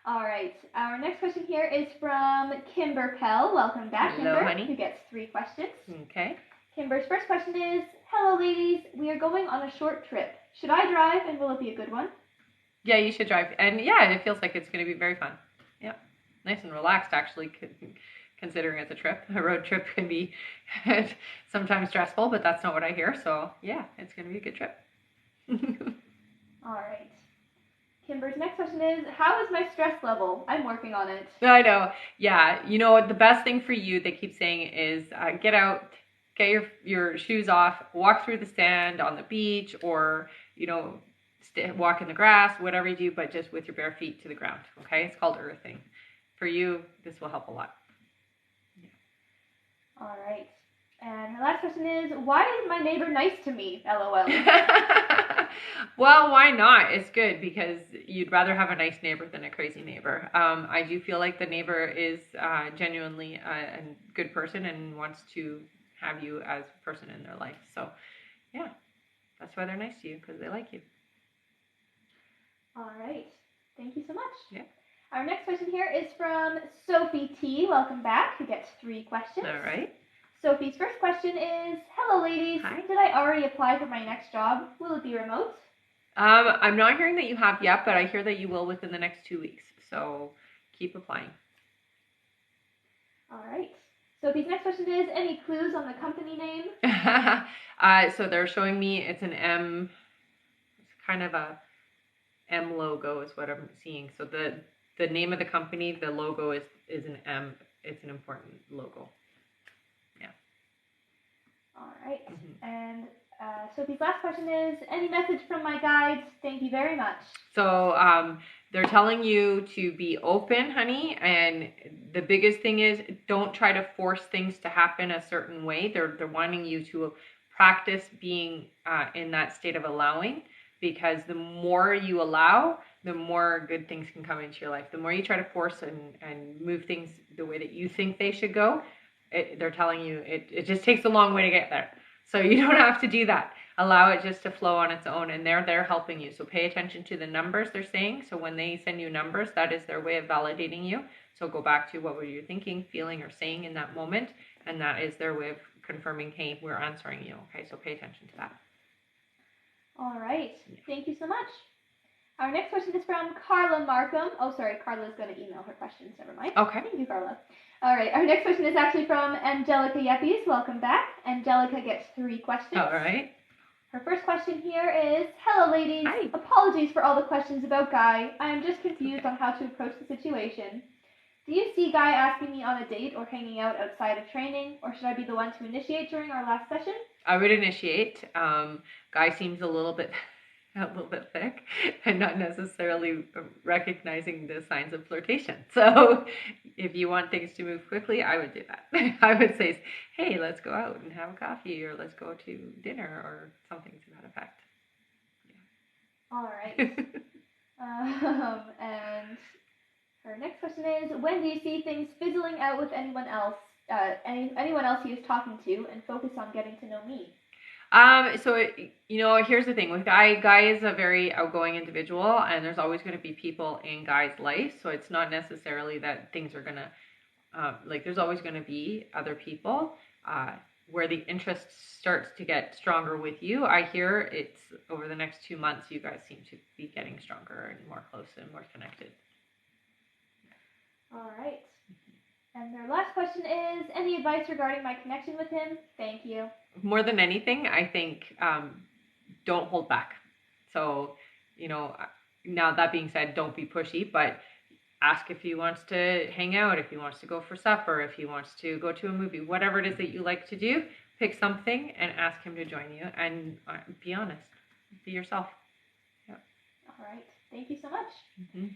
All right. Our next question here is from Kimber Pell. Welcome back, Hello, Kimber. honey. Who gets 3 questions. Okay. Kimber's first question is, hello, ladies. We are going on a short trip. Should I drive, and will it be a good one? Yeah, you should drive. And yeah, it feels like it's going to be very fun. Yeah. Nice and relaxed, actually, considering it's a trip. A road trip can be sometimes stressful, but that's not what I hear. So yeah, it's going to be a good trip. All right. Kimber's next question is, how is my stress level? I'm working on it. I know. Yeah. You know, the best thing for you, they keep saying, is get out, get your shoes off, walk through the sand on the beach, or, walk in the grass, whatever you do, but just with your bare feet to the ground. Okay. It's called earthing. For you, this will help a lot. Yeah. All right. And her last question is, why isn't my neighbor nice to me? LOL. Well, why not? It's good, because you'd rather have a nice neighbor than a crazy neighbor. I do feel like the neighbor is genuinely a good person and wants to have you as a person in their life. So, yeah, that's why they're nice to you, because they like you. All right. Thank you so much. Yeah. Our next question here is from Sophie T. Welcome back, who gets 3 questions. All right. Sophie's first question is, hello, ladies. Hi. Did I already apply for my next job? Will it be remote? I'm not hearing that you have yet, but I hear that you will within the next 2 weeks. So keep applying. All right. Sophie's next question is, any clues on the company name? So they're showing me it's an M. It's kind of a M logo is what I'm seeing. So the name of the company, the logo is an M. It's an important logo. Yeah. All right. Mm-hmm. And Sophie's last question is, any message from my guides? Thank you very much. So they're telling you to be open, honey. And the biggest thing is, don't try to force things to happen a certain way. They're wanting you to practice being in that state of allowing, because the more you allow, the more good things can come into your life. The more you try to force and move things the way that you think they should go, they're telling you it just takes a long way to get there. So you don't have to do that. Allow it just to flow on its own, and they're helping you. So pay attention to the numbers they're saying. So when they send you numbers, that is their way of validating you. So go back to what were you thinking, feeling, or saying in that moment, and that is their way of confirming, hey, we're answering you. Okay, so pay attention to that. All right. Thank you so much. Our next question is from Carla Markham. Oh, sorry, Carla's going to email her questions. Never mind. Okay. Thank you, Carla. All right. Our next question is actually from Angelica Yeppies. Welcome back. Angelica gets 3 questions. All right. Her first question here is, hello ladies. Hi. Apologies for all the questions about Guy. I am just confused on how to approach the situation. Do you see Guy asking me on a date or hanging out outside of training, or should I be the one to initiate during our last session? I would initiate. Guy seems a little bit thick and not necessarily recognizing the signs of flirtation. So if you want things to move quickly, I would do that. I would say, hey, let's go out and have a coffee, or let's go to dinner, or something to that effect. Yeah. All right. And her next question is, when do you see things fizzling out with anyone else he is talking to, and focus on getting to know me? Here's the thing with Guy is a very outgoing individual, and there's always going to be people in Guy's life. So it's not necessarily that things are going to, there's always going to be other people, where the interest starts to get stronger with you. I hear it's over the next 2 months, you guys seem to be getting stronger and more close and more connected. All right. And their last question is, any advice regarding my connection with him? Thank you. More than anything, I think don't hold back. So, now that being said, don't be pushy, but ask if he wants to hang out, if he wants to go for supper, if he wants to go to a movie, whatever it is that you like to do, pick something and ask him to join you, and be honest. Be yourself. Yeah. All right. Thank you so much. Mm-hmm.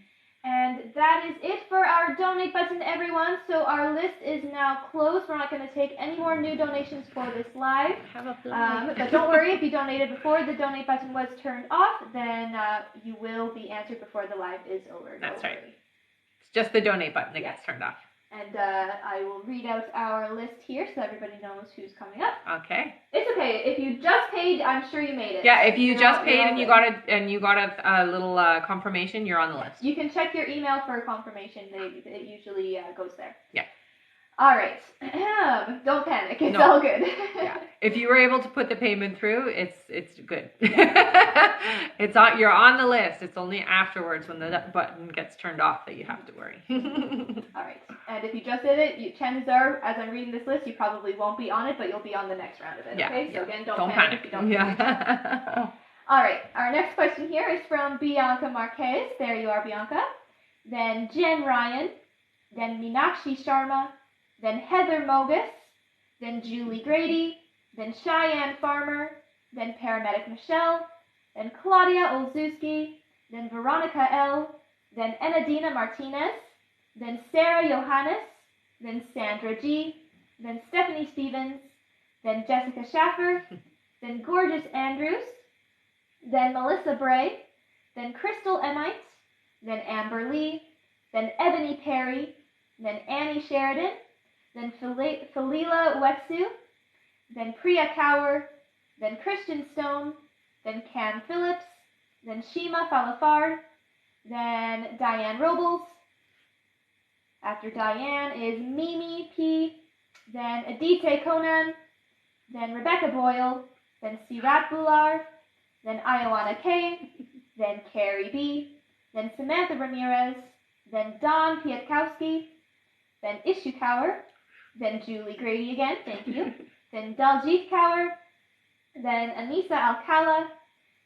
And that is it for our donate button, everyone. So our list is now closed. We're not going to take any more new donations for this live. But don't worry, if you donated before the donate button was turned off, then you will be answered before the live is over. That's right. It's just the donate button that gets turned off. And I will read out our list here so everybody knows who's coming up. Okay. It's okay. If you just paid, I'm sure you made it. Yeah, if you just paid and you got a little confirmation, you're on the list. You can check your email for confirmation. It usually goes there. Yeah. All right. Don't panic. It's all good. Yeah. If you were able to put the payment through, it's good. You're on the list. It's only afterwards when the button gets turned off that you have to worry. All right. And if you just did it, chances are, as I'm reading this list, you probably won't be on it, but you'll be on the next round of it. Yeah, okay? Yeah. So again, don't panic if you don't. Yeah. All right. Our next question here is from Bianca Marquez. There you are, Bianca. Then Jen Ryan. Then Meenakshi Sharma. Then Heather Mogus. Then Julie Grady. Then Cheyenne Farmer. Then Paramedic Michelle. Then Claudia Olszewski. Then Veronica L. Then Enadina Martinez. Then Sarah Johannes. Then Sandra G. Then Stephanie Stevens. Then Jessica Schaffer. Then Gorgeous Andrews. Then Melissa Bray. Then Crystal Emite. Then Amber Lee. Then Ebony Perry. Then Annie Sheridan. Then Falila Wetsu. Then Priya Cower. Then Christian Stone. Then Cam Phillips. Then Shima Falafard. Then Diane Robles. After Diane is Mimi P. Then Adite Conan. Then Rebecca Boyle. Then Sirat Bular. Then Ioana K. Then Carrie B. Then Samantha Ramirez. Then Don Pietkowski. Then Ishu Cower. Then Julie Grady again, thank you. Then Daljit Cower. Then Anissa Alcala.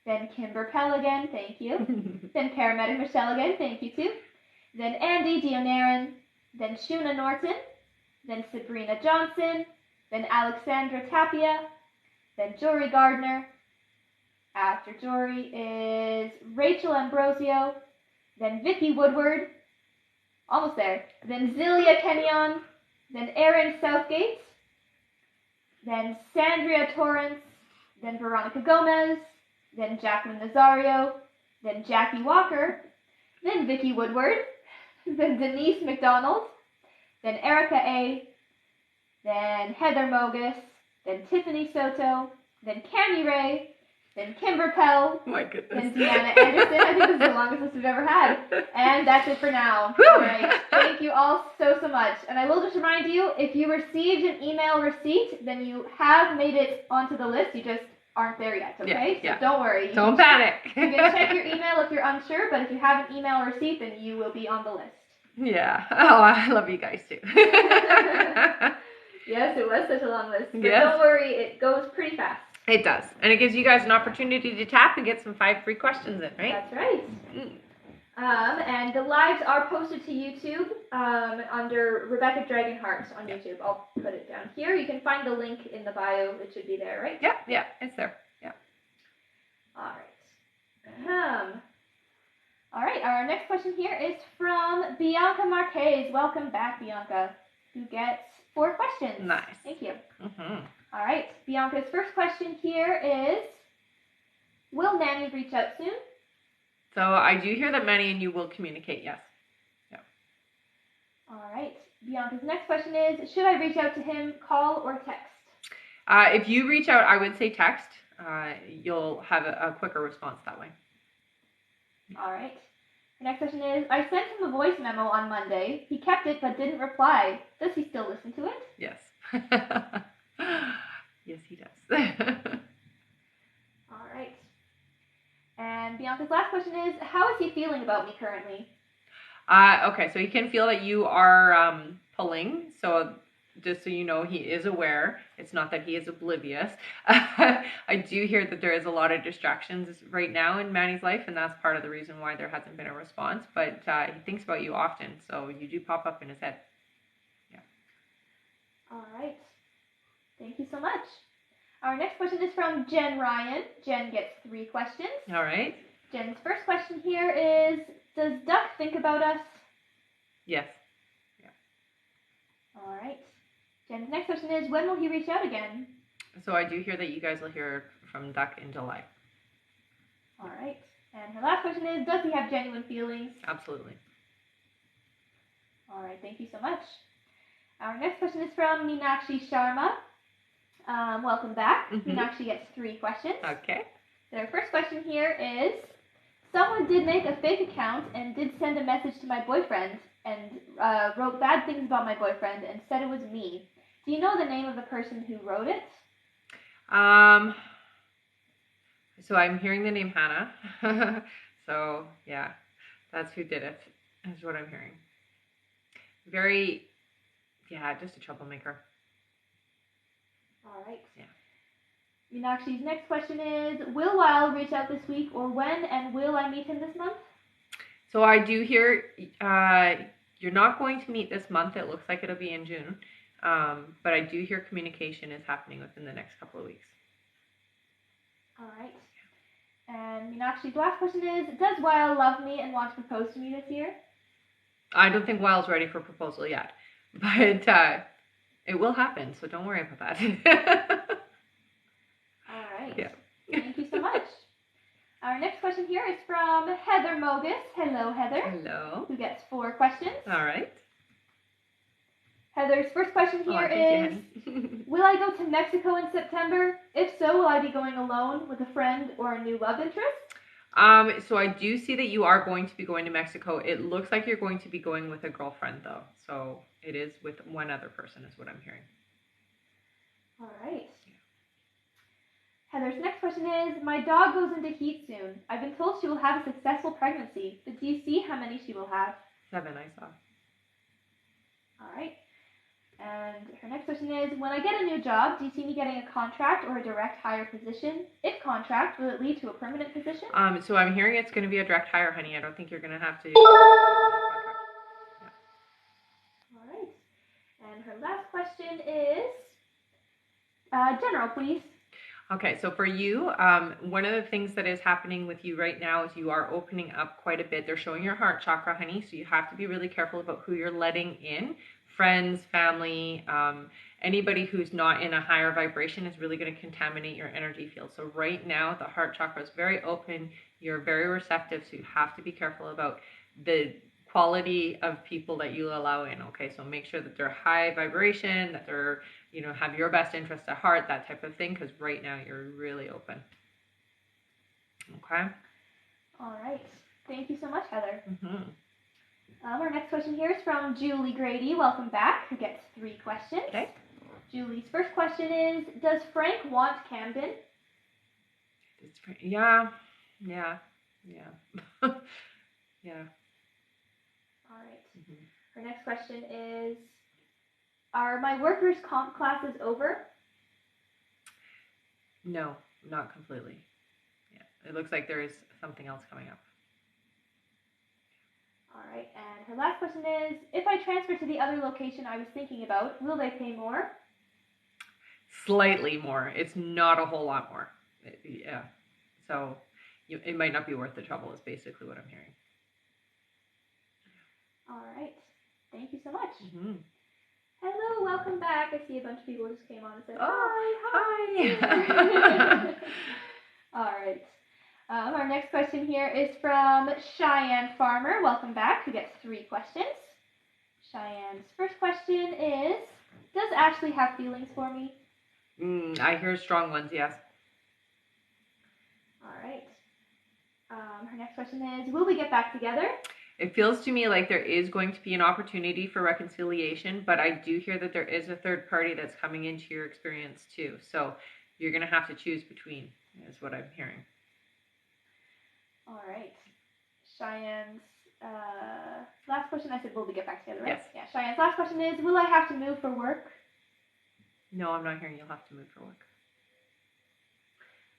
Then Kimber Pell again, thank you. Then Paramedic Michelle again, thank you too. Then Andy Dionaran. Then Shuna Norton. Then Sabrina Johnson. Then Alexandra Tapia. Then Jory Gardner. After Jory is Rachel Ambrosio. Then Vicky Woodward. Almost there. Then Zilia Kenyon. Then Erin Southgate. Then Sandria Torrance. Then Veronica Gomez. Then Jacqueline Nazario. Then Jackie Walker. Then Vicky Woodward. Then Denise McDonald. Then Erica A. Then Heather Mogus. Then Tiffany Soto. Then Cami Ray. Then Kimber Pell. Oh my goodness. Then Deanna Anderson. I think this is the longest list we've ever had. And that's it for now. Woo! All right. Thank you all so much. And I will just remind you, if you received an email receipt, then you have made it onto the list. You just aren't there yet, okay? Yeah. So don't worry. Don't panic. You can check your email if you're unsure, but if you have an email receipt, then you will be on the list. Yeah. Oh, I love you guys too. Yes, it was such a long list. But yes. Don't worry, it goes pretty fast. It does. And it gives you guys an opportunity to tap and get some 5 free questions in, right? That's right. And the lives are posted to YouTube under Rebecca Dragonheart on YouTube. I'll put it down here. You can find the link in the bio. It should be there, right? Yeah, it's there. Yeah. All right. All right, our next question here is from Bianca Marquez. Welcome back, Bianca, who gets 4 questions. Nice. Thank you. Mm-hmm. All right, Bianca's first question here is, will Manny reach out soon? So I do hear that Manny and you will communicate, yes. Yeah. All right, Bianca's next question is, should I reach out to him, call or text? If you reach out, I would say text. You'll have a quicker response that way. All right. The next question is, I sent him a voice memo on Monday. He kept it but didn't reply. Does he still listen to it? Yes. Yes, he does. All right. And Bianca's last question is, how is he feeling about me currently? Okay, so he can feel that you are pulling. So just so you know, he is aware. It's not that he is oblivious. I do hear that there is a lot of distractions right now in Manny's life, and that's part of the reason why there hasn't been a response. But he thinks about you often, so you do pop up in his head. Yeah. All right. Thank you so much. Our next question is from Jen Ryan. Jen gets 3 questions. All right. Jen's first question here is, does Duck think about us? Yes. Yeah. All right. Jen's next question is, when will he reach out again? So I do hear that you guys will hear from Duck in July. All right. And her last question is, does he have genuine feelings? Absolutely. All right. Thank you so much. Our next question is from Meenakshi Sharma. Welcome back. Mm-hmm. Meenakshi gets 3 questions. Okay. Their first question here is, someone did make a fake account and did send a message to my boyfriend and wrote bad things about my boyfriend and said it was me. Do you know the name of the person who wrote it? So I'm hearing the name Hannah. So yeah, that's who did it, is what I'm hearing. Just a troublemaker. All right. Yeah. Meenakshi's next question is, will Lyle reach out this week or when, and will I meet him this month? So I do hear you're not going to meet this month. It looks like it'll be in June. But I do hear communication is happening within the next couple of weeks. All right. And Meenakshi's last question is, does Lyle love me and want to propose to me this year? I don't think Lyle's ready for proposal yet. But it will happen, so don't worry about that. All right. Yeah. Thank you so much. Our next question here is from Heather Mogus. Hello, Heather. Hello. Who gets 4 questions. All right. Heather's first question here is, will I go to Mexico in September? If so, will I be going alone, with a friend, or a new love interest? So I do see that you are going to be going to Mexico. It looks like you're going to be going with a girlfriend, though. So it is with one other person, is what I'm hearing. All right. Heather's next question is, my dog goes into heat soon. I've been told she will have a successful pregnancy, but do you see how many she will have? 7, I saw. All right. And her next question is, when I get a new job, do you see me getting a contract or a direct hire position? If contract, will it lead to a permanent position? So I'm hearing it's going to be a direct hire, honey. I don't think you're going to have to. All right. And her last question is, general, please. Okay, so for you, one of the things that is happening with you right now is you are opening up quite a bit. They're showing your heart chakra, honey, so you have to be really careful about who you're letting in. Friends, family, anybody who's not in a higher vibration is really going to contaminate your energy field. So right now, the heart chakra is very open. You're very receptive, so you have to be careful about the quality of people that you allow in, okay? So make sure that they're high vibration, that they're, have your best interest at heart, that type of thing, because right now you're really open. Okay? All right. Thank you so much, Heather. Mm-hmm. Our next question here is from Julie Grady. Welcome back, who gets 3 questions. Okay. Julie's first question is, does Frank want Camden? Yeah. Yeah. All right. Mm-hmm. Her next question is, are my workers' comp classes over? No, not completely. Yeah, it looks like there is something else coming up. All right, and her last question is, if I transfer to the other location I was thinking about, will they pay more? Slightly more. It's not a whole lot more. Yeah. So it might not be worth the trouble is basically what I'm hearing. All right. Thank you so much. Mm-hmm. Hello, welcome back. I see a bunch of people just came on and said, hi. All right. Our next question here is from Cheyenne Farmer. Welcome back. Who gets 3 questions. Cheyenne's first question is, does Ashley have feelings for me? I hear strong ones, yes. All right. Her next question is, will we get back together? It feels to me like there is going to be an opportunity for reconciliation, but I do hear that there is a third party that's coming into your experience too. So you're going to have to choose between, is what I'm hearing. All right. Cheyenne's last question, I said, will we get back together, right? Yes. Yeah, Cheyenne's last question is, will I have to move for work? No, I'm not hearing you'll have to move for work.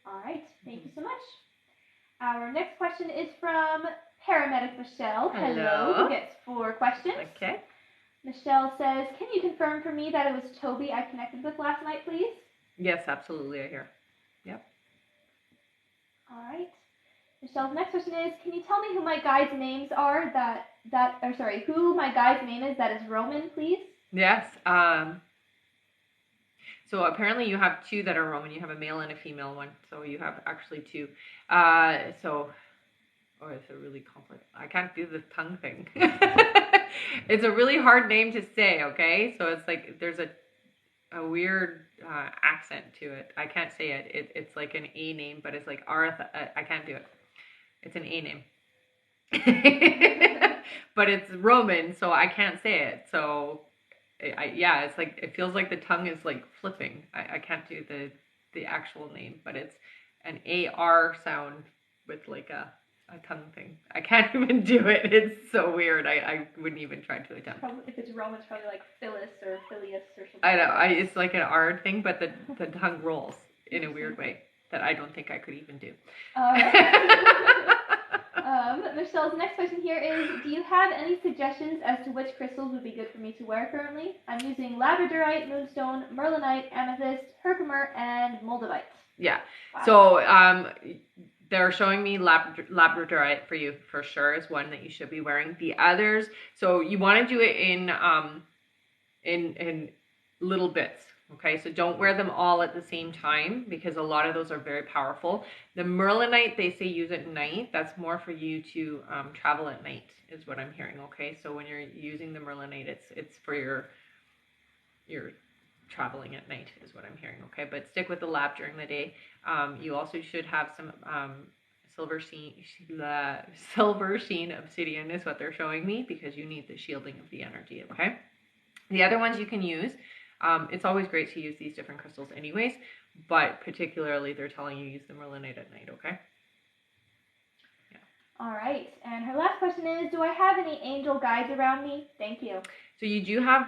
All right. Thank you so much. Our next question is from Paramedic Michelle. Hello. Who gets 4 questions. Okay. Michelle says, can you confirm for me that it was Toby I connected with last night, please? Yes, absolutely. I hear. Yep. All right. Michelle's next question is, can you tell me who my guides' names are who my guide's name is that is Roman, please? Yes. So apparently you have 2 that are Roman. You have a male and a female one. So you have actually 2. It's a really complex. I can't do the tongue thing. It's a really hard name to say, okay? So it's like there's a weird accent to it. I can't say it. It's like an A name, but it's like Artha. I can't do it. It's an A name. But it's Roman, so I can't say it. So it's like it feels like the tongue is like flipping. I can't do the actual name, but it's an AR sound with like a tongue thing. I can't even do it. It's so weird. I wouldn't even try to attempt. If it's Roman, it's probably like Phyllis or Phileas or something. I know. It's like an R thing, but the tongue rolls in a weird way that I don't think I could even do. All right. Michelle's next question here is, do you have any suggestions as to which crystals would be good for me to wear currently? I'm using labradorite, moonstone, merlinite, amethyst, herkimer, and moldavite. Yeah. Wow. So they're showing me labradorite for you for sure is one that you should be wearing. The others, so you want to do it in little bits. Okay, so don't wear them all at the same time because a lot of those are very powerful. The merlinite, they say use at night. That's more for you to travel at night is what I'm hearing. Okay, so when you're using the merlinite, it's for your traveling at night is what I'm hearing. Okay, but stick with the lab during the day. You also should have some silver sheen obsidian is what they're showing me because you need the shielding of the energy. Okay, the other ones you can use. It's always great to use these different crystals anyways, but particularly they're telling you use the merlinite at night, okay? Yeah. All right, and her last question is, do I have any angel guides around me? Thank you. So you do have,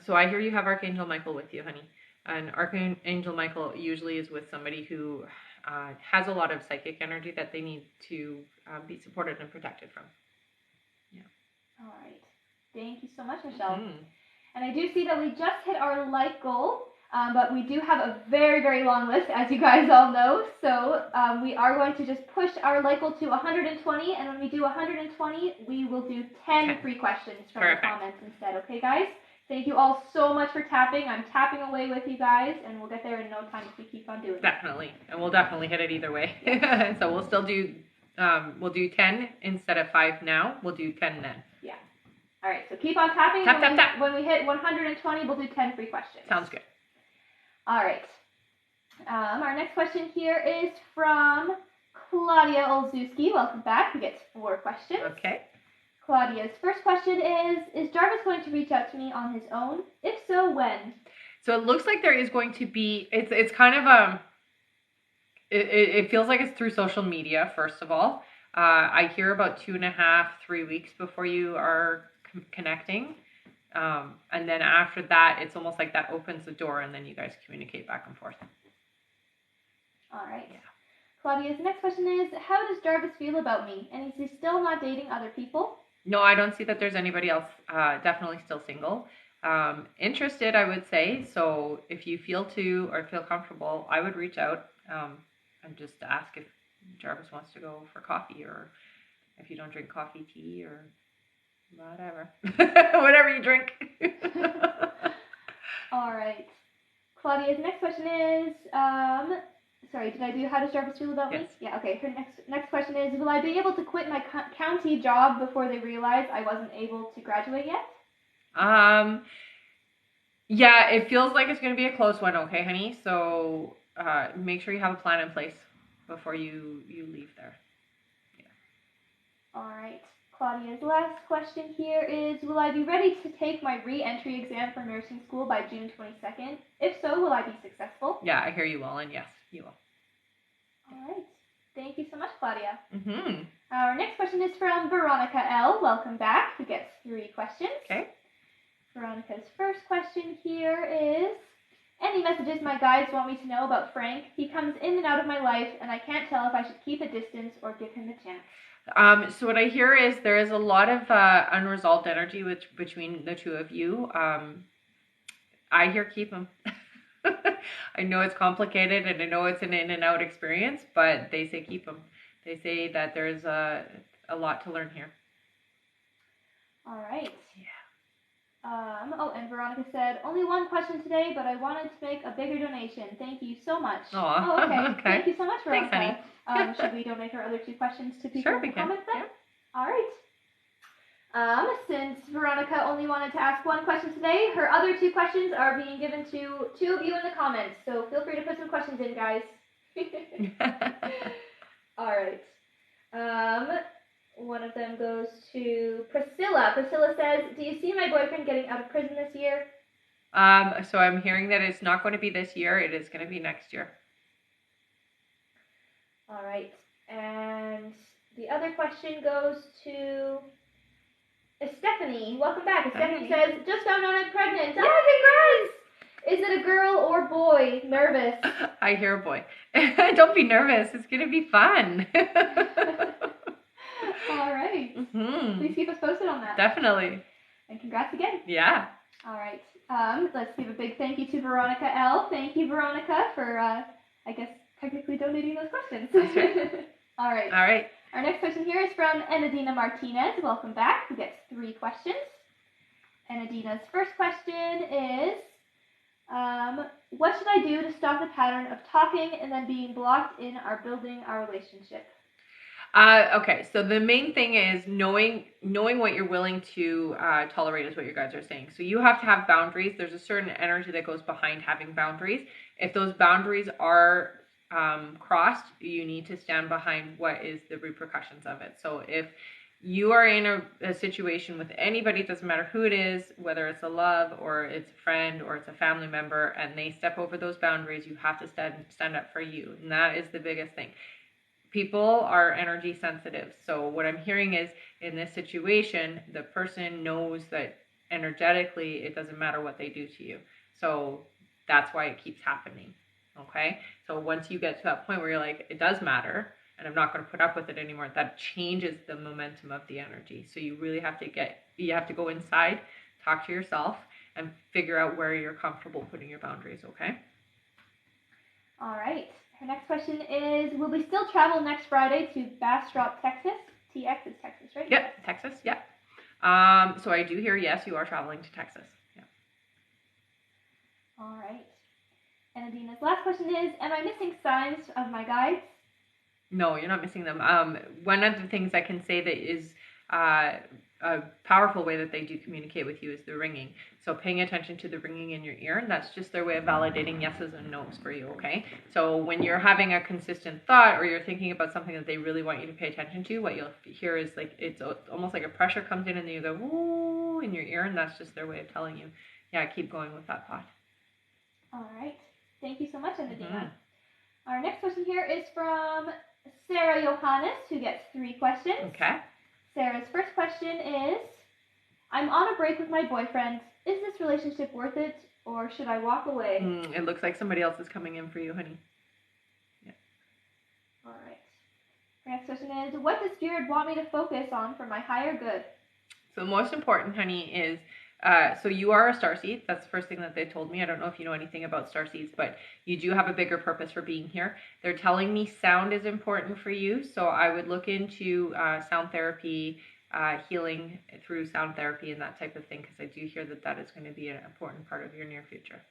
so I hear you have Archangel Michael with you, honey. And Archangel Michael usually is with somebody who has a lot of psychic energy that they need to be supported and protected from. Yeah. All right. Thank you so much, Michelle. Mm-hmm. And I do see that we just hit our like goal, but we do have a very, very long list, as you guys all know. So we are going to just push our like goal to 120, and when we do 120, we will do 10 free questions from the comments instead. Okay, guys? Thank you all so much for tapping. I'm tapping away with you guys, and we'll get there in no time if we keep on doing it. Definitely, and we'll definitely hit it either way. So we'll still do, we'll do 10 instead of 5 now. We'll do 10 then. Yeah. All right, so keep on tapping. Tap. When we hit 120, we'll do 10 free questions. Sounds good. All right. Our next question here is from Claudia Olszewski. Welcome back. We get 4 questions. Okay. Claudia's first question is Jarvis going to reach out to me on his own? If so, when? So it looks like there is going to be, it's kind of it feels like it's through social media, first of all. I hear about 2.5, 3 weeks before you are connecting. And then after that, it's almost like that opens the door and then you guys communicate back and forth. All right. Yeah. Claudia's next question is, how does Jarvis feel about me? And is he still not dating other people? No, I don't see that there's anybody else. Definitely still single. Interested, I would say. So if you feel comfortable, I would reach out and just ask if Jarvis wants to go for coffee, or if you don't drink coffee, tea, or whatever. Whatever you drink. All right. Claudia's next question is, sorry, did I do how does Jarvis feel about me? Yeah, okay. Her next question is, will I be able to quit my county job before they realize I wasn't able to graduate yet? Yeah, it feels like it's going to be a close one, okay, honey? So make sure you have a plan in place before you leave there. Yeah. All right. Claudia's last question here is, will I be ready to take my re-entry exam for nursing school by June 22nd? If so, will I be successful? Yeah, I hear you will, and yes, you will. All right. Thank you so much, Claudia. Mm-hmm. Our next question is from Veronica L. Welcome back, who gets 3 questions. Okay. Veronica's first question here is, any messages my guides want me to know about Frank? He comes in and out of my life, and I can't tell if I should keep a distance or give him a chance. So what I hear is there is a lot of unresolved energy between the two of you. I hear keep him. I know it's complicated, and I know it's an in and out experience, but they say keep him. They say that there's a lot to learn here. All right. Yeah. And Veronica said, only one question today, but I wanted to make a bigger donation. Thank you so much. Aww. Oh, okay. Okay. Thank you so much, Veronica. Thanks, honey. Should we donate her other 2 questions to people Sure, we who can. comment then? Yeah. All right. Since Veronica only wanted to ask 1 question today, her other 2 questions are being given to 2 of you in the comments. So feel free to put some questions in, guys. All right. One of them goes to Priscilla. Priscilla says, do you see my boyfriend getting out of prison this year? So I'm hearing that it's not going to be this year. It is going to be next year. All right. And the other question goes to Stephanie. Welcome back. Stephanie says, just found out I'm pregnant. Oh, congrats! Is it a girl or boy? Nervous. I hear a boy. Don't be nervous. It's going to be fun. All right. Mm-hmm. Please keep us posted on that. Definitely. And congrats again. Yeah. All right. Let's give a big thank you to Veronica L. Thank you, Veronica, for, I guess, technically donating those questions. That's right. All right. All right. Our next question here is from Enadina Martinez. Welcome back. Who gets 3 questions. Enadina's first question is, what should I do to stop the pattern of talking and then being blocked in building our relationship? Okay, so the main thing is knowing what you're willing to tolerate is what your guys are saying. So you have to have boundaries. There's a certain energy that goes behind having boundaries. If those boundaries are crossed, you need to stand behind what is the repercussions of it. So if you are in a situation with anybody, it doesn't matter who it is, whether it's a love or it's a friend or it's a family member, and they step over those boundaries, you have to stand up for you. And that is the biggest thing. People are energy sensitive. So what I'm hearing is, in this situation, the person knows that energetically it doesn't matter what they do to you. So that's why it keeps happening. Okay? So once you get to that point where you're like, it does matter, and I'm not going to put up with it anymore, that changes the momentum of the energy. So you really have to go inside, talk to yourself, and figure out where you're comfortable putting your boundaries, okay? All right. Her next question is, will we still travel next Friday to Bastrop, Texas? TX is Texas, right? Yep, Texas, yeah. So I do hear, yes, you are traveling to Texas. Yeah. All right. And Adina's last question is, am I missing signs of my guides? No, you're not missing them. One of the things I can say that is a powerful way that they do communicate with you is the ringing. So paying attention to the ringing in your ear, and that's just their way of validating yeses and nos for you, okay? So when you're having a consistent thought or you're thinking about something that they really want you to pay attention to, what you'll hear is like, it's almost like a pressure comes in and then you go, woo, in your ear, and that's just their way of telling you, yeah, keep going with that thought. All right. Thank you so much, Adina. Mm-hmm. Our next question here is from Sarah Johannes, who gets 3 questions. Okay. Sarah's first question is, I'm on a break with my boyfriend. Is this relationship worth it, or should I walk away? It looks like somebody else is coming in for you, honey. Yeah. Our next question is, what does Spirit want me to focus on for my higher good? So the most important, honey, is so you are a starseed. That's the first thing that they told me. I don't know if you know anything about starseeds, but you do have a bigger purpose for being here. They're telling me sound is important for you, so I would look into sound therapy, healing through sound therapy and that type of thing, because I do hear that that is going to be an important part of your near future.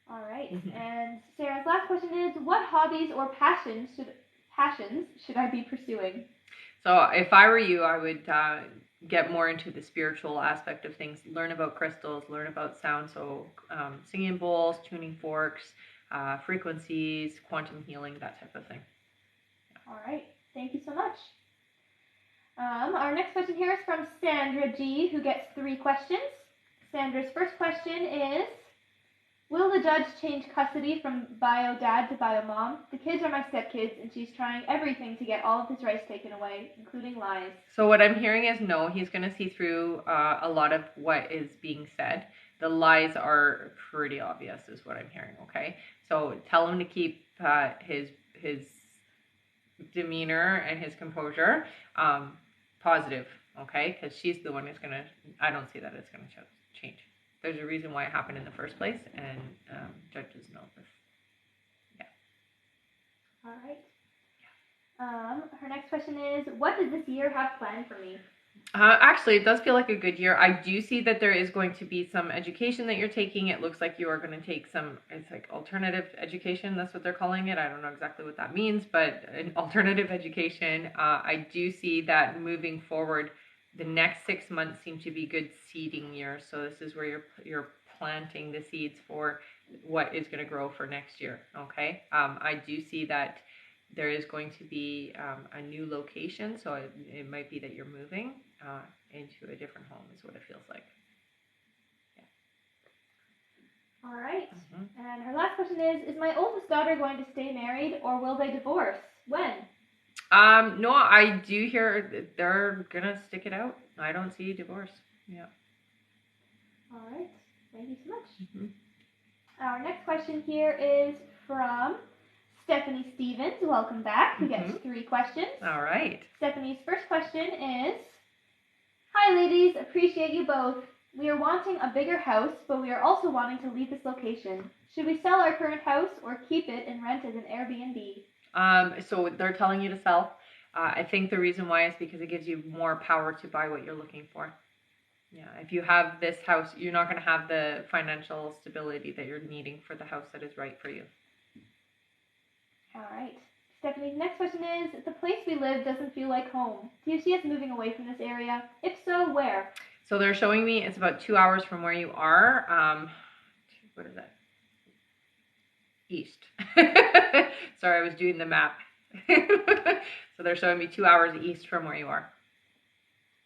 All right. And Sarah's last question is, what hobbies or passions should I be pursuing? So if I were you, I would get more into the spiritual aspect of things, learn about crystals, learn about sound, so singing bowls, tuning forks, frequencies, quantum healing, that type of thing. All right. Thank you so much. Our next question here is from Sandra G, who gets 3 questions. Sandra's first question is, will the judge change custody from bio dad to bio mom? The kids are my stepkids, and she's trying everything to get all of his rights taken away, including lies. So what I'm hearing is no, he's going to see through a lot of what is being said. The lies are pretty obvious is what I'm hearing, okay? So tell him to keep his demeanor and his composure positive, okay? Because she's the one who's going to, I don't see that it's going to change. There's a reason why it happened in the first place, and judges know this. Yeah. All right. Her next question is, what does this year have planned for me? Actually, it does feel like a good year. I do see that there is going to be some education that you're taking. It looks like you are going to take some, it's like alternative education. That's what they're calling it. I don't know exactly what that means, but an alternative education. I do see that moving forward, the next 6 months seem to be good seeding years. So this is where you're planting the seeds for what is going to grow for next year. Okay. I do see that there is going to be a new location. So it might be that you're moving into a different home is what it feels like. Yeah. All right. And her last question is my oldest daughter going to stay married or will they divorce? When? No, I do hear they're gonna stick it out. I don't see divorce. Yeah. All right. Thank you so much. Our next question here is from Stephanie Stevens. Welcome back. Who gets 3 questions. All right. Stephanie's first question is, hi ladies, appreciate you both. We are wanting a bigger house, but we are also wanting to leave this location. Should we sell our current house or keep it and rent as an Airbnb? So they're telling you to sell. I think the reason why is because it gives you more power to buy what you're looking for. Yeah, if you have this house, you're not going to have the financial stability that you're needing for the house that is right for you. All right. Stephanie's next question is, the place we live doesn't feel like home. Do you see us moving away from this area? If so, where? So they're showing me it's about 2 hours from where you are. What is that? East. Sorry, I was doing the map. So they're showing me 2 hours east from where you are.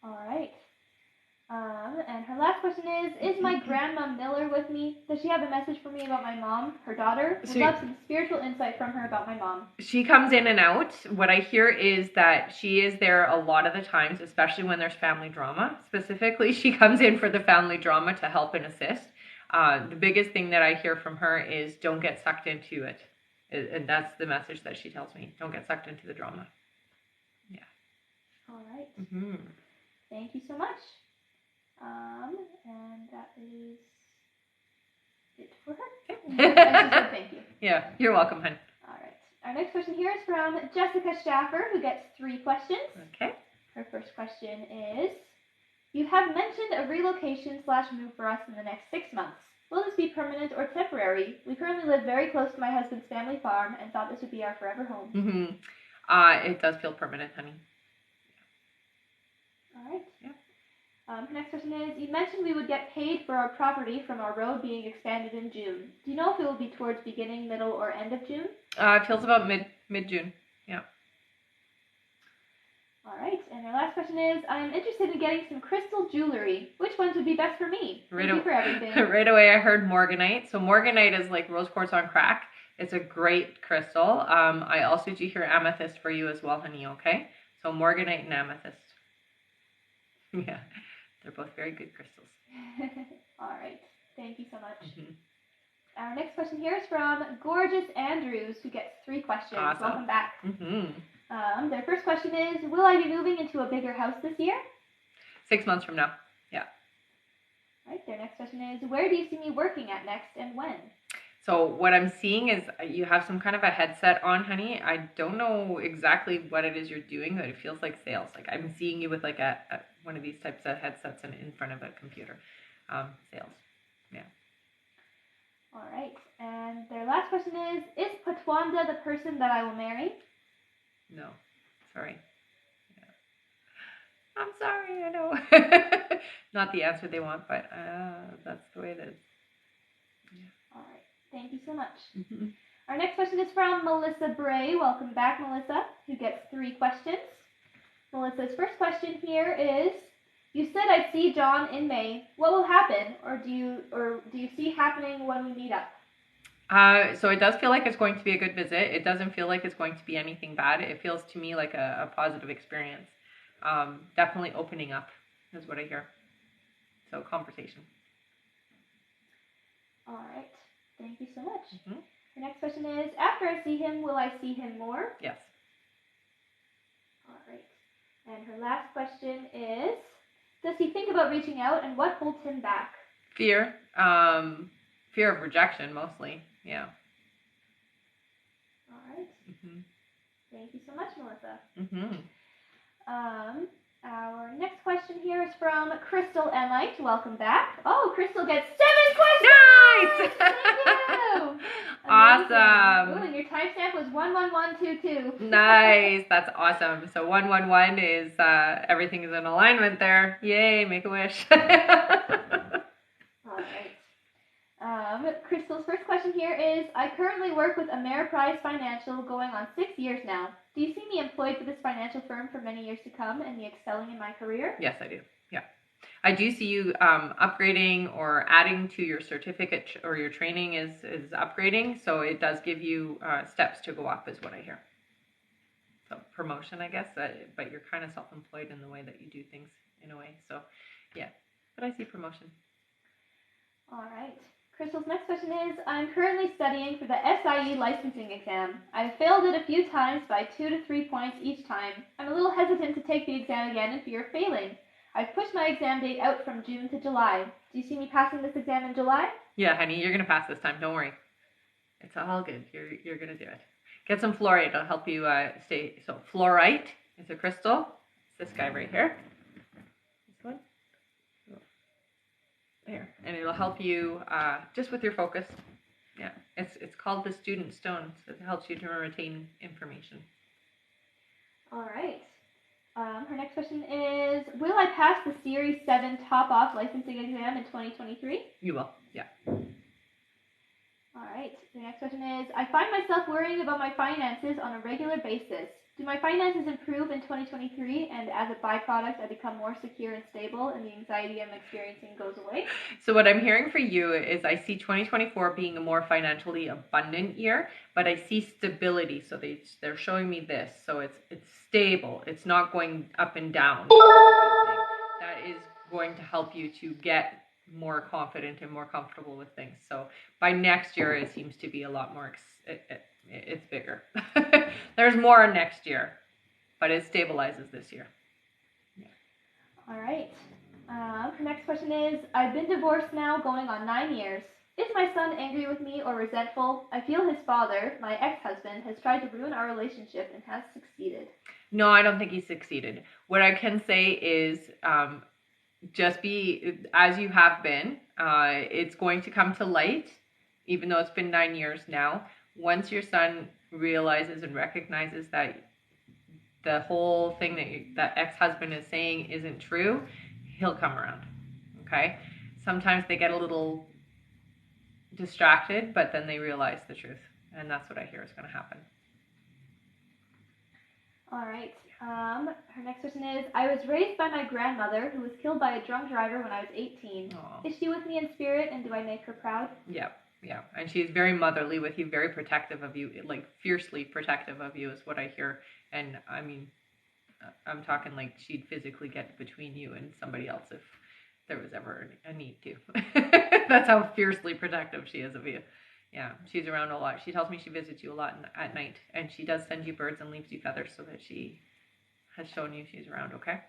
All right. And her last question is my grandma Miller with me? Does she have a message for me about my mom, her daughter? I'd love some spiritual insight from her about my mom. She comes in and out. What I hear is that she is there a lot of the times, especially when there's family drama. Specifically, she comes in for the family drama to help and assist. The biggest thing that I hear from her is don't get sucked into it. And that's the message that she tells me. Don't get sucked into the drama. Yeah. All right. Thank you so much. And that is it for her. And she said thank you. Yeah, you're welcome, hon. All right. Our next question here is from Jessica Schaffer, who gets 3 questions. Okay. Her first question is, you have mentioned a relocation/move for us in the next 6 months. Will this be permanent or temporary? We currently live very close to my husband's family farm and thought this would be our forever home. It does feel permanent, honey. All right. Yeah. Her next question is, you mentioned we would get paid for our property from our road being expanded in June. Do you know if it will be towards beginning, middle, or end of June? It feels about mid-June. Yeah. All right. And our last question is, I am interested in getting some crystal jewelry. Which ones would be best for me? Thank you for everything. Right away, I heard morganite. So morganite is like rose quartz on crack. It's a great crystal. I also do hear amethyst for you as well, honey, okay? So morganite and amethyst. Yeah, they're both very good crystals. All right. Thank you so much. Our next question here is from Gorgeous Andrews, who gets 3 questions. Awesome. Welcome back. Mm-hmm. Their first question is, will I be moving into a bigger house this year? 6 months from now. Yeah. All right. Their next question is, where do you see me working at next and when? So what I'm seeing is you have some kind of a headset on, honey. I don't know exactly what it is you're doing, but it feels like sales. Like I'm seeing you with like a one of these types of headsets and in front of a computer. Sales. Yeah. All right. And their last question is Patwanda the person that I will marry? No. Sorry. Yeah. I'm sorry, I know. Not the answer they want, but that's the way it is. Yeah. All right. Thank you so much. Mm-hmm. Our next question is from Melissa Bray. Welcome back, Melissa, who gets 3 questions. Melissa's first question here is, you said I'd see John in May. What will happen, or do you see happening when we meet up? So it does feel like it's going to be a good visit. It doesn't feel like it's going to be anything bad. It feels to me like a positive experience. Definitely opening up is what I hear. So conversation. All right. Thank you so much. Mm-hmm. The next question is, after I see him, will I see him more? Yes. All right. And her last question is, does he think about reaching out, and what holds him back? Fear. Fear of rejection, mostly. Yeah. All right. Mm-hmm. Thank you so much, Melissa. Mm-hmm. Our next question here is from Crystal Emite. Welcome back. Oh, Crystal gets 7 questions! Nice! Thank you! Awesome! Ooh, and your timestamp was 11122. Nice! That's awesome. So 111 is everything is in alignment there. Yay, make a wish. All right. Crystal's first question here is, I currently work with Ameriprise Financial going on 6 years now. Do you see me employed for this financial firm for many years to come and me excelling in my career? Yes, I do. Yeah. I do see you upgrading or adding to your certificate or your training is upgrading. So it does give you steps to go up is what I hear. So promotion, I guess, but you're kind of self-employed in the way that you do things in a way. So yeah, but I see promotion. All right. Crystal's next question is, I'm currently studying for the SIE licensing exam. I've failed it a few times by 2 to 3 points each time. I'm a little hesitant to take the exam again in fear of failing. I've pushed my exam date out from June to July. Do you see me passing this exam in July? Yeah, honey, you're gonna pass this time. Don't worry. It's all good. You're gonna do it. Get some fluorite. It'll help you stay. So fluorite is a crystal. It's this guy right here. This one. There, and it'll help you just with your focus. Yeah, it's called the student stone. So it helps you to retain information. All right. Her next question is, will I pass the Series 7 top-off licensing exam in 2023? You will, yeah. All right. The next question is, I find myself worrying about my finances on a regular basis. Do my finances improve in 2023, and as a byproduct, I become more secure and stable, and the anxiety I'm experiencing goes away? So what I'm hearing for you is I see 2024 being a more financially abundant year, but I see stability. So they're showing me this. So it's stable. It's not going up and down. That is going to help you to get more confident and more comfortable with things. So by next year, it seems to be a lot more. It's bigger. There's more next year, but it stabilizes this year. Yeah. All right. Her next question is, I've been divorced now going on 9 years. Is my son angry with me or resentful? I feel his father, my ex-husband, has tried to ruin our relationship and has succeeded. No, I don't think he's succeeded. What I can say is just be as you have been. It's going to come to light, even though it's been 9 years now. Once your son realizes and recognizes that the whole thing that ex-husband is saying isn't true, he'll come around, okay? Sometimes they get a little distracted, but then they realize the truth, and that's what I hear is going to happen. All right. Her next question is, I was raised by my grandmother, who was killed by a drunk driver when I was 18. Aww. Is she with me in spirit, and do I make her proud? Yeah. Yeah, and she's very motherly with you, very protective of you, like fiercely protective of you is what I hear. And I mean, I'm talking like she'd physically get between you and somebody else if there was ever a need to. That's how fiercely protective she is of you. Yeah, she's around a lot. She tells me she visits you a lot at night, and she does send you birds and leaves you feathers so that she has shown you she's around, okay?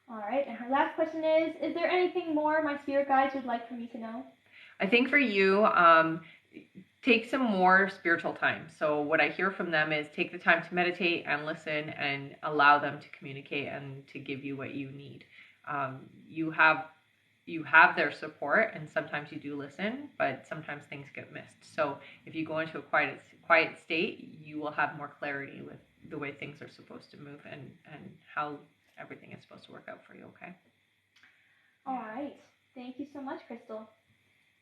All right, and her last question is there anything more my spirit guides would like for me to know? I think for you, take some more spiritual time. So what I hear from them is take the time to meditate and listen and allow them to communicate and to give you what you need. You have their support, and sometimes you do listen, but sometimes things get missed. So if you go into a quiet state, you will have more clarity with the way things are supposed to move and how everything is supposed to work out for you, okay? All right. Thank you so much, Crystal.